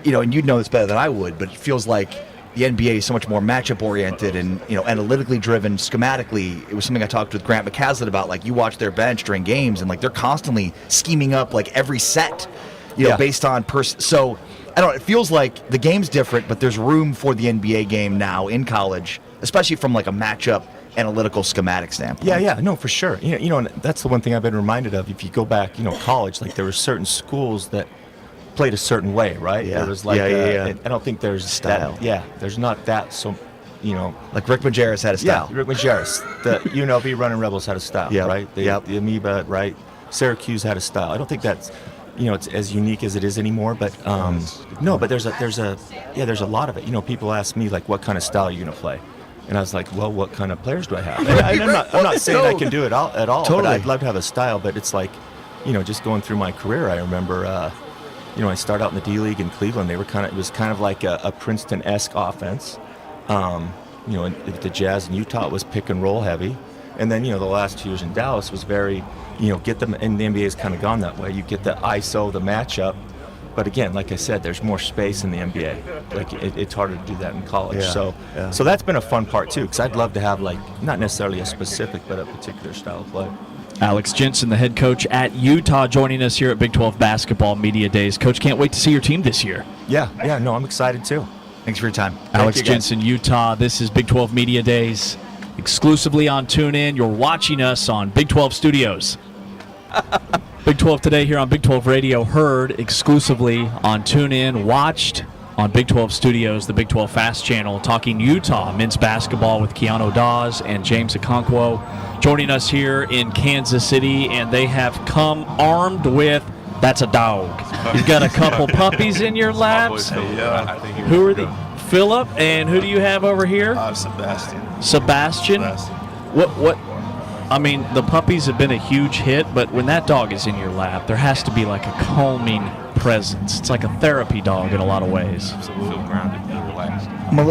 and you'd know this better than I would, but it feels like the NBA is so much more matchup oriented and analytically driven, schematically. It was something I talked with Grant McCaslin about. You watch their bench during games, and they're constantly scheming up every set, based on person. So I don't know. It feels like the game's different, but there's room for the NBA game now in college, especially from a matchup analytical schematic standpoint. Yeah, no, for sure. And that's the one thing I've been reminded of. If you go back, college, there were certain schools that played a certain way, right? Yeah. There was I don't think there's style. There's not that. So, Rick Majerus had a style. Yeah, Rick Majerus. The UNLV Running Rebels had a style, right? The Amoeba, right? Syracuse had a style. I don't think that's, it's as unique as it is anymore. But no, but there's a lot of it. People ask me what kind of style are you gonna play? And I was like, well, what kind of players do I have? And I'm not saying I can do it at all. Totally. But I'd love to have a style. But it's just going through my career, I remember. I started out in the D League in Cleveland. It was kind of like a Princeton-esque offense. The Jazz in Utah was pick and roll heavy, and then the last 2 years in Dallas was very, get them. And the NBA has kind of gone that way. You get the ISO, the matchup, but again, like I said, there's more space in the NBA. It's harder to do that in college. So that's been a fun part too, because I'd love to have not necessarily a specific, but a particular style of play. Alex Jensen, the head coach at Utah, joining us here at Big 12 Basketball Media Days. Coach, can't wait to see your team this year. Yeah, no, I'm excited too. Thanks for your time. Alex Jensen, Utah. This is Big 12 Media Days, exclusively on TuneIn. You're watching us on Big 12 Studios. Big 12 Today here on Big 12 Radio, heard exclusively on TuneIn, watched on Big 12 Studios, the Big 12 Fast Channel, talking Utah men's basketball with Keanu Dawes and James Okonkwo, joining us here in Kansas City, and they have come armed with, that's a dog. You've got a couple puppies in your laps. Who are the Phillip, and who do you have over here? Sebastian. Sebastian. What? I mean, the puppies have been a huge hit, but when that dog is in your lap, there has to be like a calming presence. It's like a therapy dog in a lot of ways. Absolutely. Feel grounded, feel relaxed.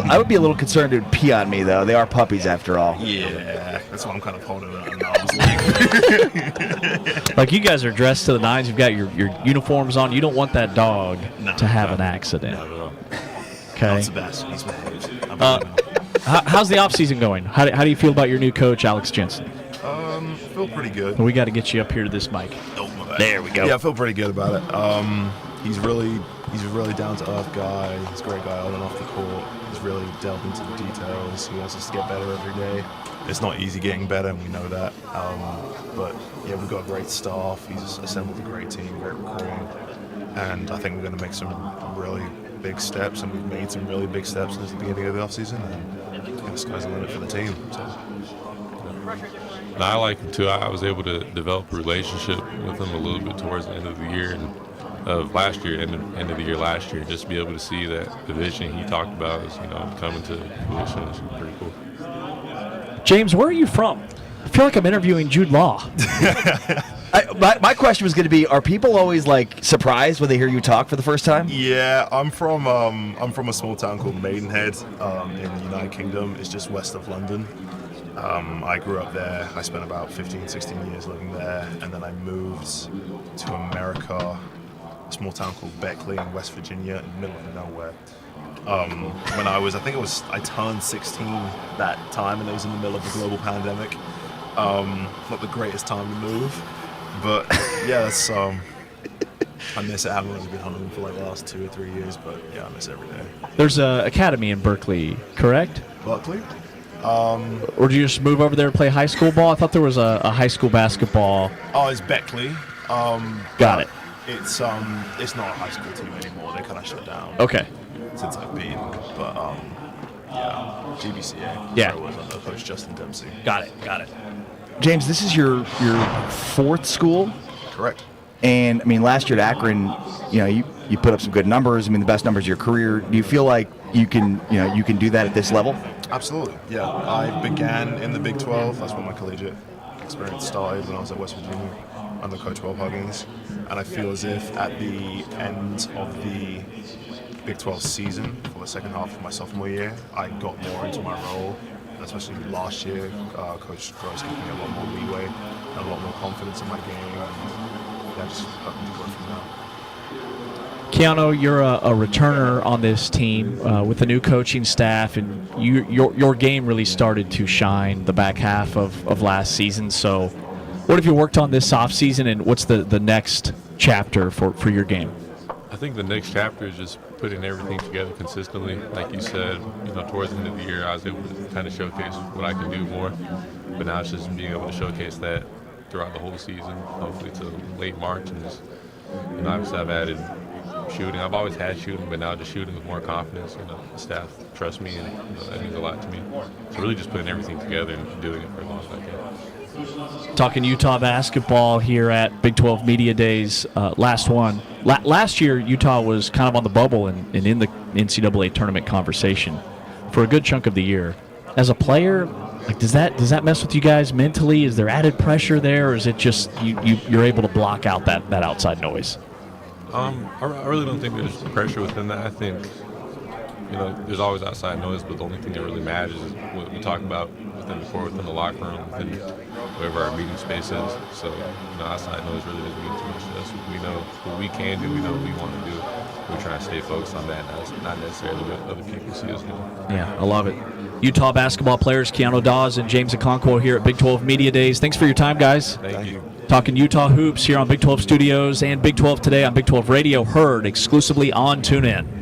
I would be a little concerned it would pee on me, though. They are puppies, after all. Yeah, that's why I'm kind of holding it at arm's length. Like, you guys are dressed to the nines. You've got your uniforms on. You don't want that dog to have an accident. Not at all. Okay. Not Sebastian. He's my coach. How's the offseason going? How do you feel about your new coach, Alex Jensen? Feel pretty good. We got to get you up here to this mic. Oh, my bad. There we go. Yeah, I feel pretty good about it. He's a really down to earth guy. He's a great guy on and off the court. He's really delved into the details. He wants us to get better every day. It's not easy getting better, and we know that. But yeah, we've got a great staff. He's assembled a great team, great recruiting, and I think we're going to make some really big steps, and we've made some really big steps since the beginning of the offseason, and the sky's the limit for the team. So. No, I like him too. I was able to develop a relationship with him a little bit towards the end of the year and of last year, end of the year last year, just to be able to see that the vision he talked about is, coming to fruition is pretty cool. James, where are you from? I feel like I'm interviewing Jude Law. My question was going to be: are people always like surprised when they hear you talk for the first time? Yeah, I'm from a small town called Maidenhead in the United Kingdom. It's just west of London. I grew up there. I spent about 15, 16 years living there, and then I moved to America, a small town called Beckley in West Virginia, in the middle of nowhere. When I turned 16 that time, and it was in the middle of the global pandemic. Not the greatest time to move, but yeah, that's I miss it. I haven't really been home for like the last 2 or 3 years, but yeah, I miss every day. There's an academy in Berkeley, correct? Berkeley? Or did you just move over there to play high school ball? I thought there was a high school basketball. Oh, it's Beckley. Got it. It's not a high school team anymore. They kind of shut down. Okay. Since I've been, but yeah, GBCA. Yeah. I was under Coach Justin Dempsey. Got it. James, this is your fourth school. Correct. And I mean, last year at Akron, you put up some good numbers. I mean, the best numbers of your career. Do you feel like you can do that at this level? Absolutely. Yeah, I began in the Big 12. That's where my collegiate experience started when I was at West Virginia under Coach Bob Huggins. And I feel as if at the end of the Big 12 season, for the second half of my sophomore year, I got more into my role. And especially last year, Coach Gross gave me a lot more leeway and a lot more confidence in my game. And yeah, just helped me to grow from there. Keanu, you're a returner on this team with the new coaching staff, and your game really started to shine the back half of last season. So what have you worked on this offseason, and what's the next chapter for your game? I think the next chapter is just putting everything together consistently. Like you said, towards the end of the year, I was able to kind of showcase what I can do more. But now it's just being able to showcase that throughout the whole season, hopefully to late March. And just, obviously I've added shooting. I've always had shooting, but now just shooting with more confidence. The staff trusts me, and that means a lot to me. So really just putting everything together and doing it for as long as I can. Talking Utah basketball here at Big 12 Media Days. Last one. Last year, Utah was kind of on the bubble and in the NCAA tournament conversation for a good chunk of the year. As a player, like does that mess with you guys mentally? Is there added pressure there, or is it just you're able to block out that outside noise? I really don't think there's pressure within that. I think, there's always outside noise, but the only thing that really matters is what we talk about within the locker room, within wherever our meeting space is. So, outside noise really doesn't mean too much to us. We know what we can do. We know what we want to do. We're trying to stay focused on that, not necessarily what other people see us doing. Yeah, I love it. Utah basketball players Keanu Dawes and James Okonkwo here at Big 12 Media Days. Thanks for your time, guys. Thank you. Talking Utah hoops here on Big 12 Studios and Big 12 Today on Big 12 Radio, heard exclusively on TuneIn.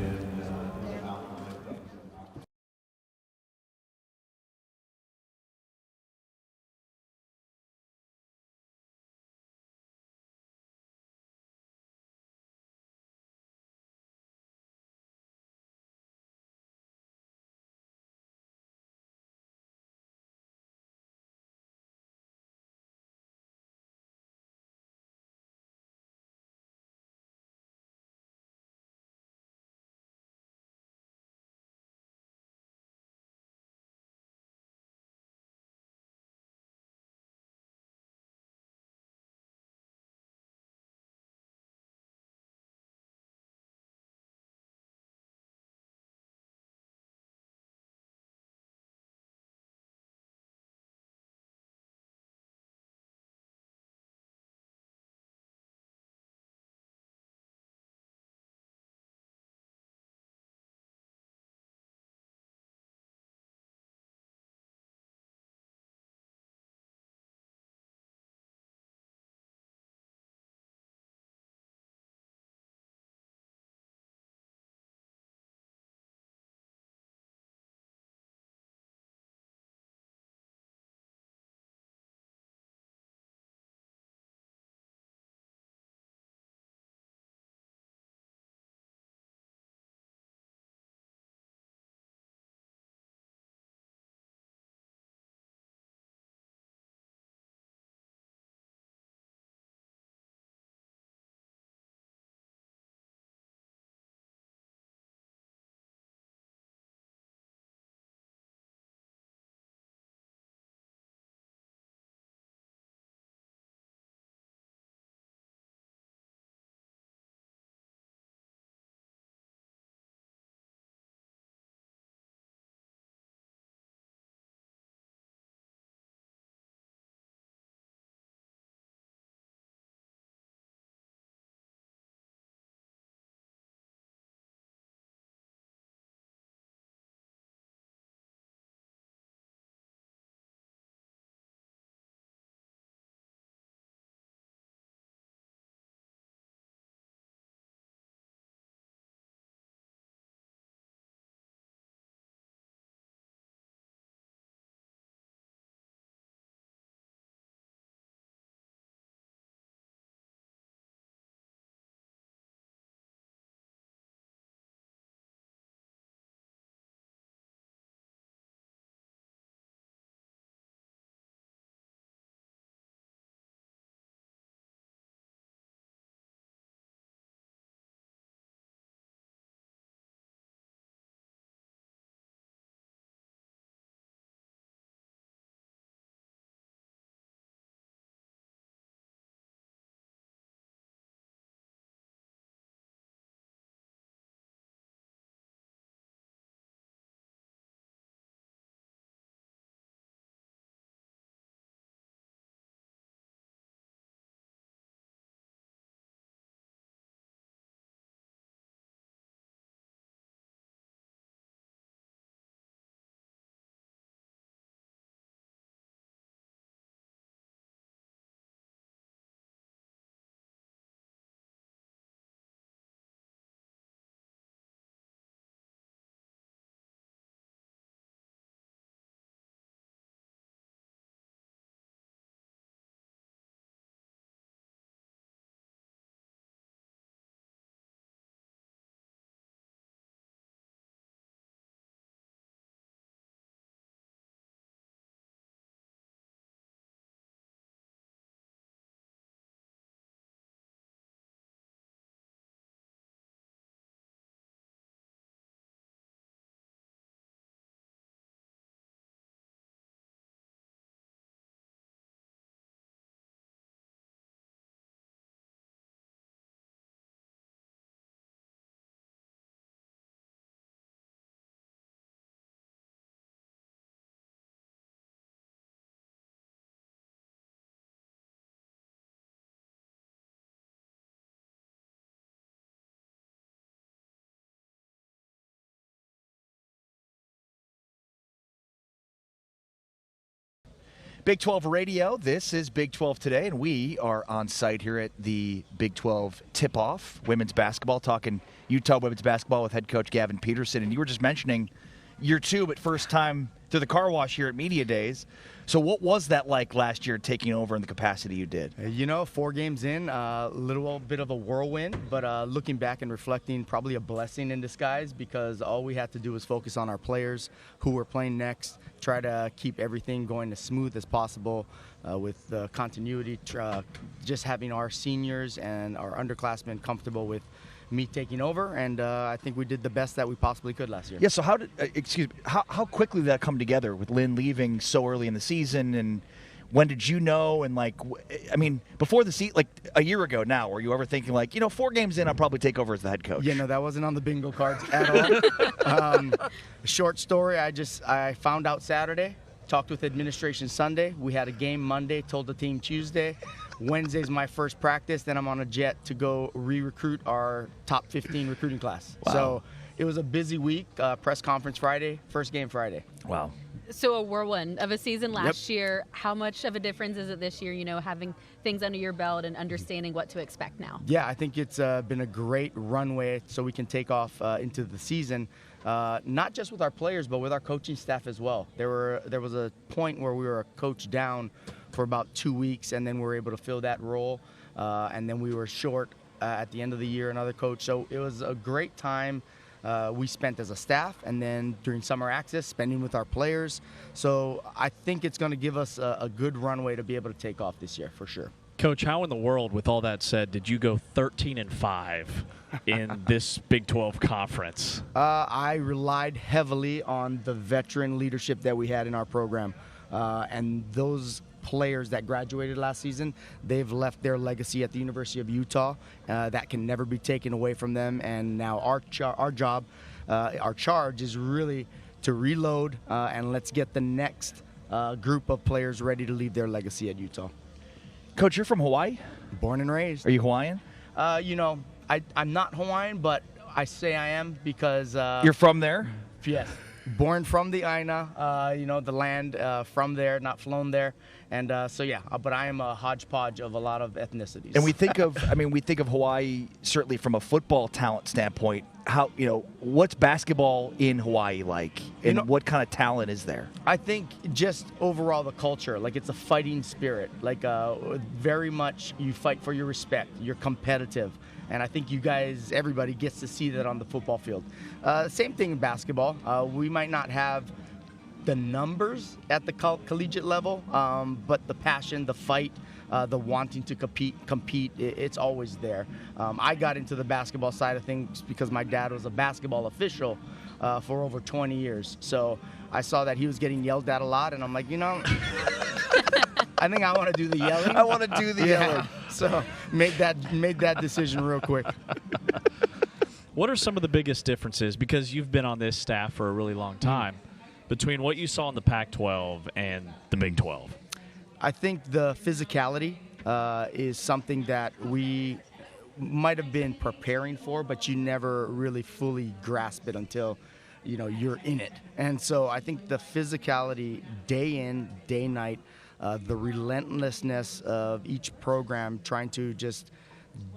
Big 12 Radio. This is Big 12 Today, and we are on site here at the Big 12 tip-off, women's basketball, talking Utah women's basketball with head coach Gavin Peterson. And you were just mentioning year 2, but first time through the car wash here at Media Days. So what was that like last year, taking over in the capacity you did? 4 games in, a little bit of a whirlwind, but looking back and reflecting, probably a blessing in disguise, because all we had to do was focus on our players who were playing next, try to keep everything going as smooth as possible with the continuity, just having our seniors and our underclassmen comfortable with me taking over, and I think we did the best that we possibly could last year. Yeah, so how quickly did that come together with Lynn leaving so early in the season, and when did you know, and before the season, like a year ago now, were you ever thinking 4 games in, I'll probably take over as the head coach? Yeah, no, that wasn't on the bingo cards at all. Short story, I found out Saturday, talked with administration Sunday, we had a game Monday, told the team Tuesday. Wednesday's my first practice, then I'm on a jet to go re-recruit our top 15 recruiting class. Wow. So it was a busy week, press conference Friday, first game Friday. Wow. So a whirlwind of a season last year. How much of a difference is it this year, having things under your belt and understanding what to expect now? Yeah, I think it's been a great runway so we can take off into the season, not just with our players, but with our coaching staff as well. There was a point where we were a coach down for about 2 weeks, and then we were able to fill that role, and then we were short at the end of the year another coach. So it was a great time we spent as a staff, and then during summer access, spending with our players. So I think it's going to give us a good runway to be able to take off this year for sure. Coach, how in the world, with all that said, did you go 13-5 in this Big 12 conference? I relied heavily on the veteran leadership that we had in our program, and those players that graduated last season, they've left their legacy at the University of Utah. That can never be taken away from them. And now our charge is really to reload and let's get the next group of players ready to leave their legacy at Utah. Coach, you're from Hawaii? Born and raised. Are you Hawaiian? I'm not Hawaiian, but I say I am because... you're from there? Yes. Born from the Aina, the land from there, not flown there. And but I am a hodgepodge of a lot of ethnicities. And we think of Hawaii certainly from a football talent standpoint. How, what's basketball in Hawaii like? And what kind of talent is there? I think just overall the culture, it's a fighting spirit. Very much you fight for your respect. You're competitive. And I think everybody gets to see that on the football field. Same thing in basketball. We might not have the numbers at the collegiate level, but the passion, the fight, the wanting to compete, it's always there. I got into the basketball side of things because my dad was a basketball official for over 20 years. So I saw that he was getting yelled at a lot, and I'm like, I think I want to do the yelling. I want to do the yelling. So made that decision real quick. What are some of the biggest differences, because you've been on this staff for a really long time, between what you saw in the Pac-12 and the Big 12? I think the physicality is something that we might have been preparing for, but you never really fully grasp it until you're in it. And so I think the physicality, day in, day night, the relentlessness of each program trying to just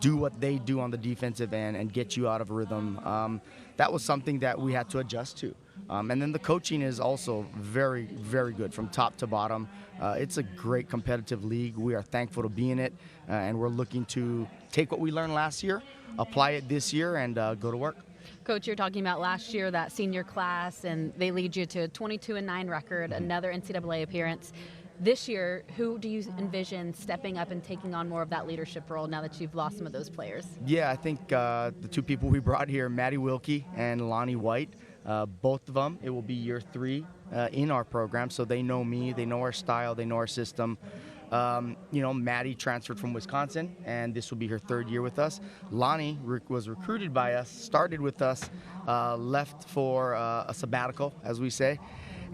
do what they do on the defensive end and get you out of rhythm. That was something that we had to adjust to. And then the coaching is also very, very good from top to bottom. It's a great competitive league. We are thankful to be in it, and we're looking to take what we learned last year, apply it this year, and go to work. Coach, you're talking about last year, that senior class, and they lead you to a 22-9 record, another NCAA appearance. This year, who do you envision stepping up and taking on more of that leadership role now that you've lost some of those players? Yeah, I think the two people we brought here, Maddie Wilkie and Lonnie White, both of them, it will be year 3 in our program, so they know me, they know our style, they know our system. Maddie transferred from Wisconsin, and this will be her 3rd year with us. Lonnie was recruited by us, started with us, left for a sabbatical, as we say,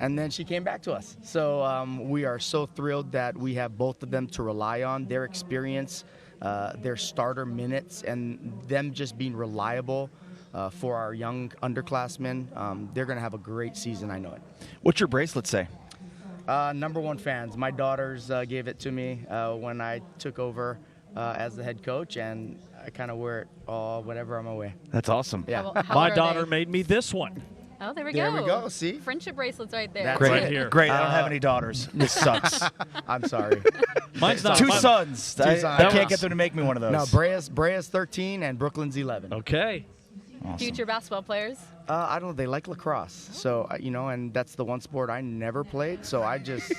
and then she came back to us. So we are so thrilled that we have both of them to rely on, their experience, their starter minutes, and them just being reliable for our young underclassmen. They're going to have a great season, I know it. What's your bracelet say? Number one fans. My daughters gave it to me when I took over as the head coach, and I kind of wear it whenever I'm away. That's awesome. Yeah. My daughter made me this one. Oh, there we There go. we go, see? Friendship bracelets right there. That's Great. Right here. Great. I don't have any daughters. This sucks. I'm sorry. Mine's not. Two mine- sons. I sons. can't get them to make me one of those. No, Brea's 13 and Brooklyn's 11. Okay. Future basketball players. I don't know. They like lacrosse, so and that's the one sport I never played. So I just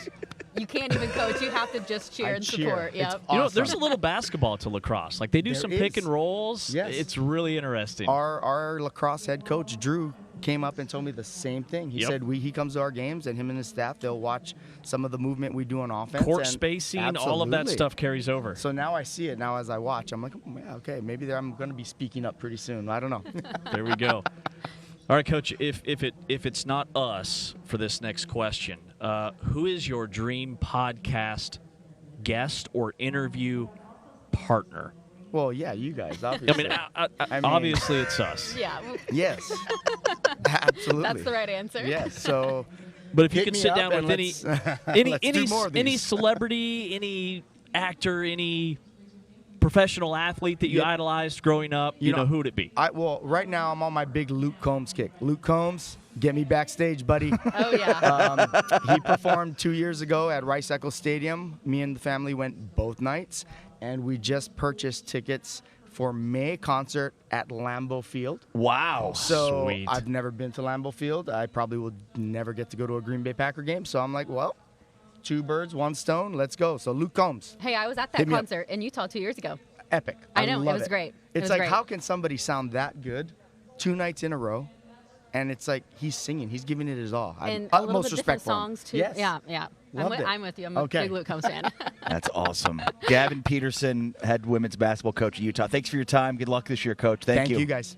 You can't even coach. You have to just cheer I and cheer. support. It's Yep. You know, there's a awesome. little basketball to lacrosse. Like they do There some pick is. and rolls. Yes. It's really interesting. Our lacrosse head coach Drew came up and told me the same thing. He Yep. said he comes to our games, and him and his staff, they'll watch some of the movement we do on offense. Court and spacing, all of that Absolutely. stuff carries over. So now I see it. Now as I watch, I'm like, oh, yeah, okay, maybe I'm going to be speaking up pretty soon. I don't know. There we go. All right, Coach. If it's not us for this next question, who is your dream podcast guest or interview partner? Well, yeah, you guys, I obviously. mean, I mean, obviously it's us. Yeah. well, yes, absolutely. That's the right answer. Yes. So, But if you hit could me sit up down and with any let's do more of any these. celebrity, any actor, any professional athlete that you Yeah. idolized growing up, you know who would it be? Well, right now I'm on my big Luke Combs kick. Luke Combs, get me backstage, buddy. Oh yeah. He performed 2 years ago at Rice Eccles Stadium. Me and the family went both nights, and we just purchased tickets for May concert at Lambeau Field. Wow. So Sweet. I've never been to Lambeau Field. I probably will never get to go to a Green Bay Packer game. So I'm like, well, two birds, one stone. Let's go. So Luke Combs, Hey, I was at that Hit me up. concert in Utah 2 years ago. epic. I know, it love was great. It It's was like, great. how can somebody sound that good 2 nights in a row? And it's like he's singing, he's giving it his all. I have And a little utmost bit respect different for him. songs too. Yes. Yeah. Loved it. I'm with you. I'm a Okay. big Luke Combs fan. That's awesome. Gavin Peterson, head women's basketball coach at Utah. Thanks for your time. Good luck this year, Coach. Thank you guys.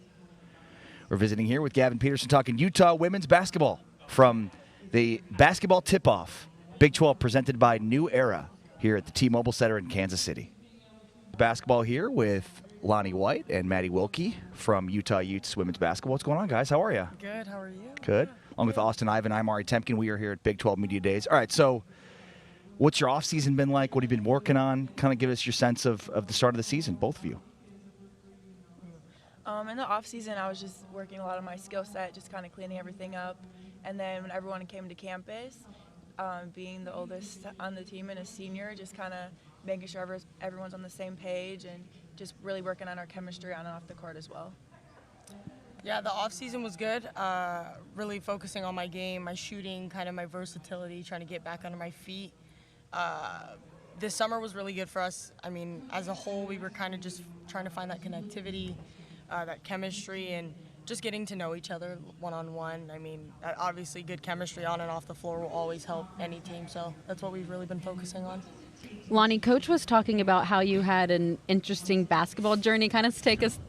We're visiting here with Gavin Peterson talking Utah women's basketball from the basketball tip-off, Big 12 presented by New Era here at the T-Mobile Center in Kansas City. Basketball here with Lonnie White and Maddie Wilkie from Utah Utes women's basketball. What's going on, guys? How are you? Good. How are you? Good. Along with Austin Ivan, I'm Ari Temkin. We are here at Big 12 Media Days. All right, so what's your off-season been like? What have you been working on? Kind of give us your sense of the start of the season, both of you. In the off season, I was just working a lot of my skill set, just kind of cleaning everything up. And then when everyone came to campus, being the oldest on the team and a senior, just kind of making sure everyone's on the same page and just really working on our chemistry on and off the court as well. Yeah, the off season was good. Really focusing on my game, my shooting, kind of my versatility, trying to get back under my feet. This summer was really good for us. I mean, as a whole, we were kind of just trying to find that connectivity, that chemistry, and just getting to know each other one-on-one. I mean, obviously good chemistry on and off the floor will always help any team, so that's what we've really been focusing on. Lonnie, Coach was talking about how you had an interesting basketball journey. Kind of take us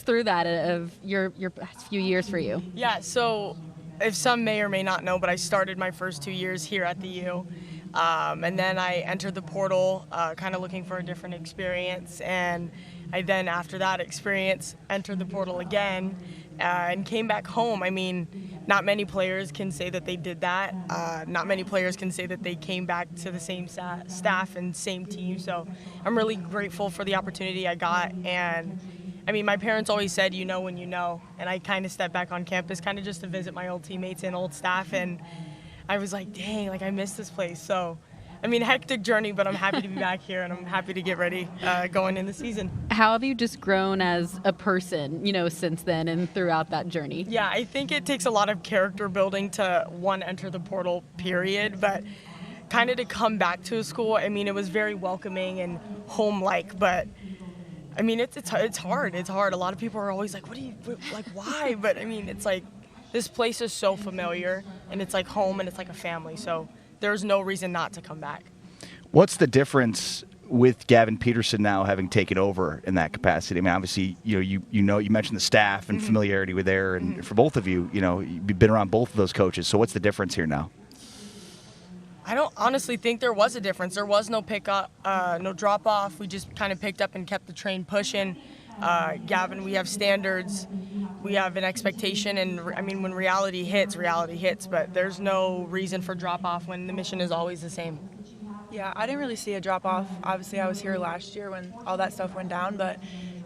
through that of your past few years for you. Yeah, so if some may or may not know, but I started my first 2 years here at the U. And then I entered the portal kind of looking for a different experience. And I then, after that experience, entered the portal again and came back home. I mean, not many players can say that they did that. Not many players can say that they came back to the same staff and same team. So I'm really grateful for the opportunity I got. And I mean, my parents always said, you know when you know. And I kind of stepped back on campus kind of just to visit my old teammates and old staff. And I was like, dang, like I miss this place. So, I mean, hectic journey, but I'm happy to be back here and I'm happy to get ready going in the season. How have you just grown as a person, since then and throughout that journey? Yeah, I think it takes a lot of character building to, one, enter the portal, period, but kind of to come back to a school. I mean, it was very welcoming and home-like, but I mean, it's hard. It's hard. A lot of people are always like, why? But I mean, it's like, this place is so familiar and it's like home and it's like a family. So there's no reason not to come back. What's the difference with Gavin Peterson now having taken over in that capacity? I mean, obviously, you mentioned the staff and familiarity with there, and for both of you, you've been around both of those coaches. So what's the difference here now? I don't honestly think there was a difference. There was no pick up, no drop off. We just kind of picked up and kept the train pushing. Gavin, we have standards, we have an expectation, and I mean, when reality hits, but there's no reason for drop-off when the mission is always the same. Yeah, I didn't really see a drop-off. Obviously, I was here last year when all that stuff went down, but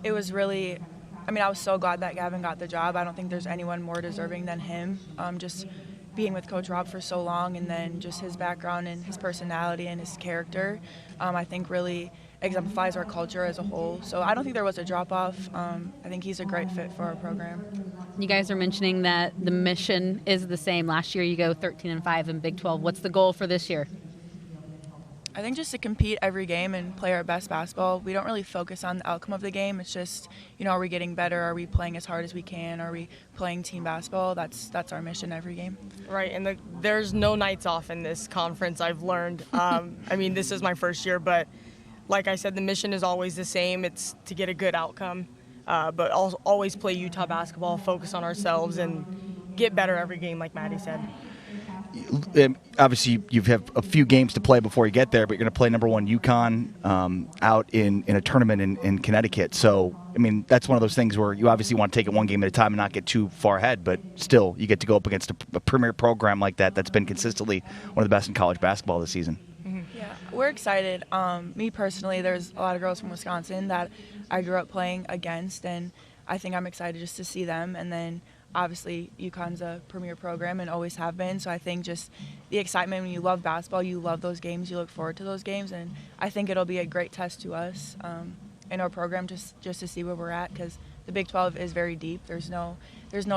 it was really, I mean, I was so glad that Gavin got the job. I don't think there's anyone more deserving than him. Just being with Coach Rob for so long, and then just his background and his personality and his character, I think really exemplifies our culture as a whole. So I don't think there was a drop-off. I think he's a great fit for our program. You guys are mentioning that the mission is the same. Last year you go 13-5 in Big 12. What's the goal for this year? I think just to compete every game and play our best basketball. We don't really focus on the outcome of the game. It's just, are we getting better? Are we playing as hard as we can? Are we playing team basketball? That's our mission every game. Right, and there's no nights off in this conference, I've learned. I mean, this is my first year, but like I said, the mission is always the same. It's to get a good outcome, but also always play Utah basketball, focus on ourselves, and get better every game, like Maddie said. Obviously, you have a few games to play before you get there, but you're going to play number 1 UConn out in a tournament in Connecticut. So, I mean, that's one of those things where you obviously want to take it one game at a time and not get too far ahead, but still, you get to go up against a premier program like that that's been consistently one of the best in college basketball this season. Yeah, we're excited. Me personally, there's a lot of girls from Wisconsin that I grew up playing against, and I think I'm excited just to see them. And then obviously UConn's a premier program and always have been, so I think just the excitement when you love basketball, you love those games, you look forward to those games, and I think it'll be a great test to us in our program just to see where we're at, because the Big 12 is very deep. There's no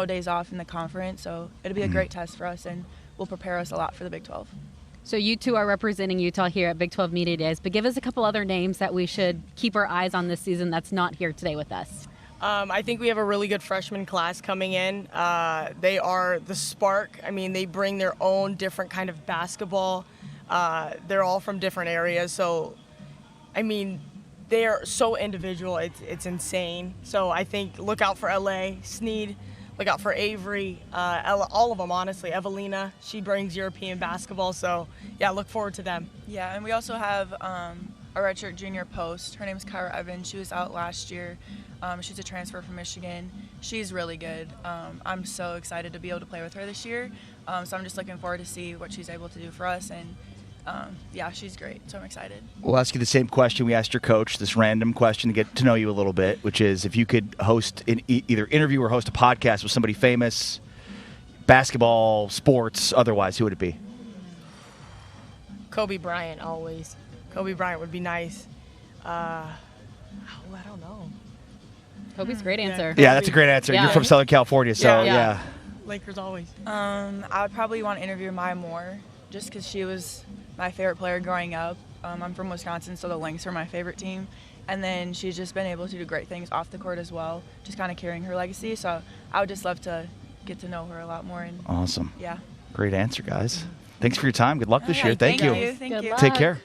days off in the conference, so it'll be a great test for us, and will prepare us a lot for the Big 12. So you two are representing Utah here at Big 12 Media Days, but give us a couple other names that we should keep our eyes on this season that's not here today with us. I think we have a really good freshman class coming in. They are the spark. I mean, they bring their own different kind of basketball. They're all from different areas. So, I mean, they are so individual. It's insane. So I think look out for LA, Sneed. Look out for Avery, all of them, honestly. Evelina, she brings European basketball. So, yeah, look forward to them. Yeah, and we also have a redshirt junior post. Her name's Kyra Evans. She was out last year. She's a transfer from Michigan. She's really good. I'm so excited to be able to play with her this year. So I'm just looking forward to see what she's able to do for us. And, yeah, she's great. So I'm excited. We'll ask you the same question we asked your coach, this random question to get to know you a little bit, which is if you could host either interview or host a podcast with somebody famous, basketball, sports, otherwise, who would it be? Kobe Bryant, always. Kobe Bryant would be nice. I don't know. Kobe's a great answer. Yeah, that's a great answer. Yeah. You're from Southern California, so yeah. Lakers always. I would probably want to interview Maya Moore, just because she was my favorite player growing up. I'm from Wisconsin, so the Lynx are my favorite team. And then she's just been able to do great things off the court as well, just kind of carrying her legacy. So I would just love to get to know her a lot more. And awesome. Yeah. Great answer, guys. Thanks for your time. Good luck this year. Thank you. Good luck. Take care.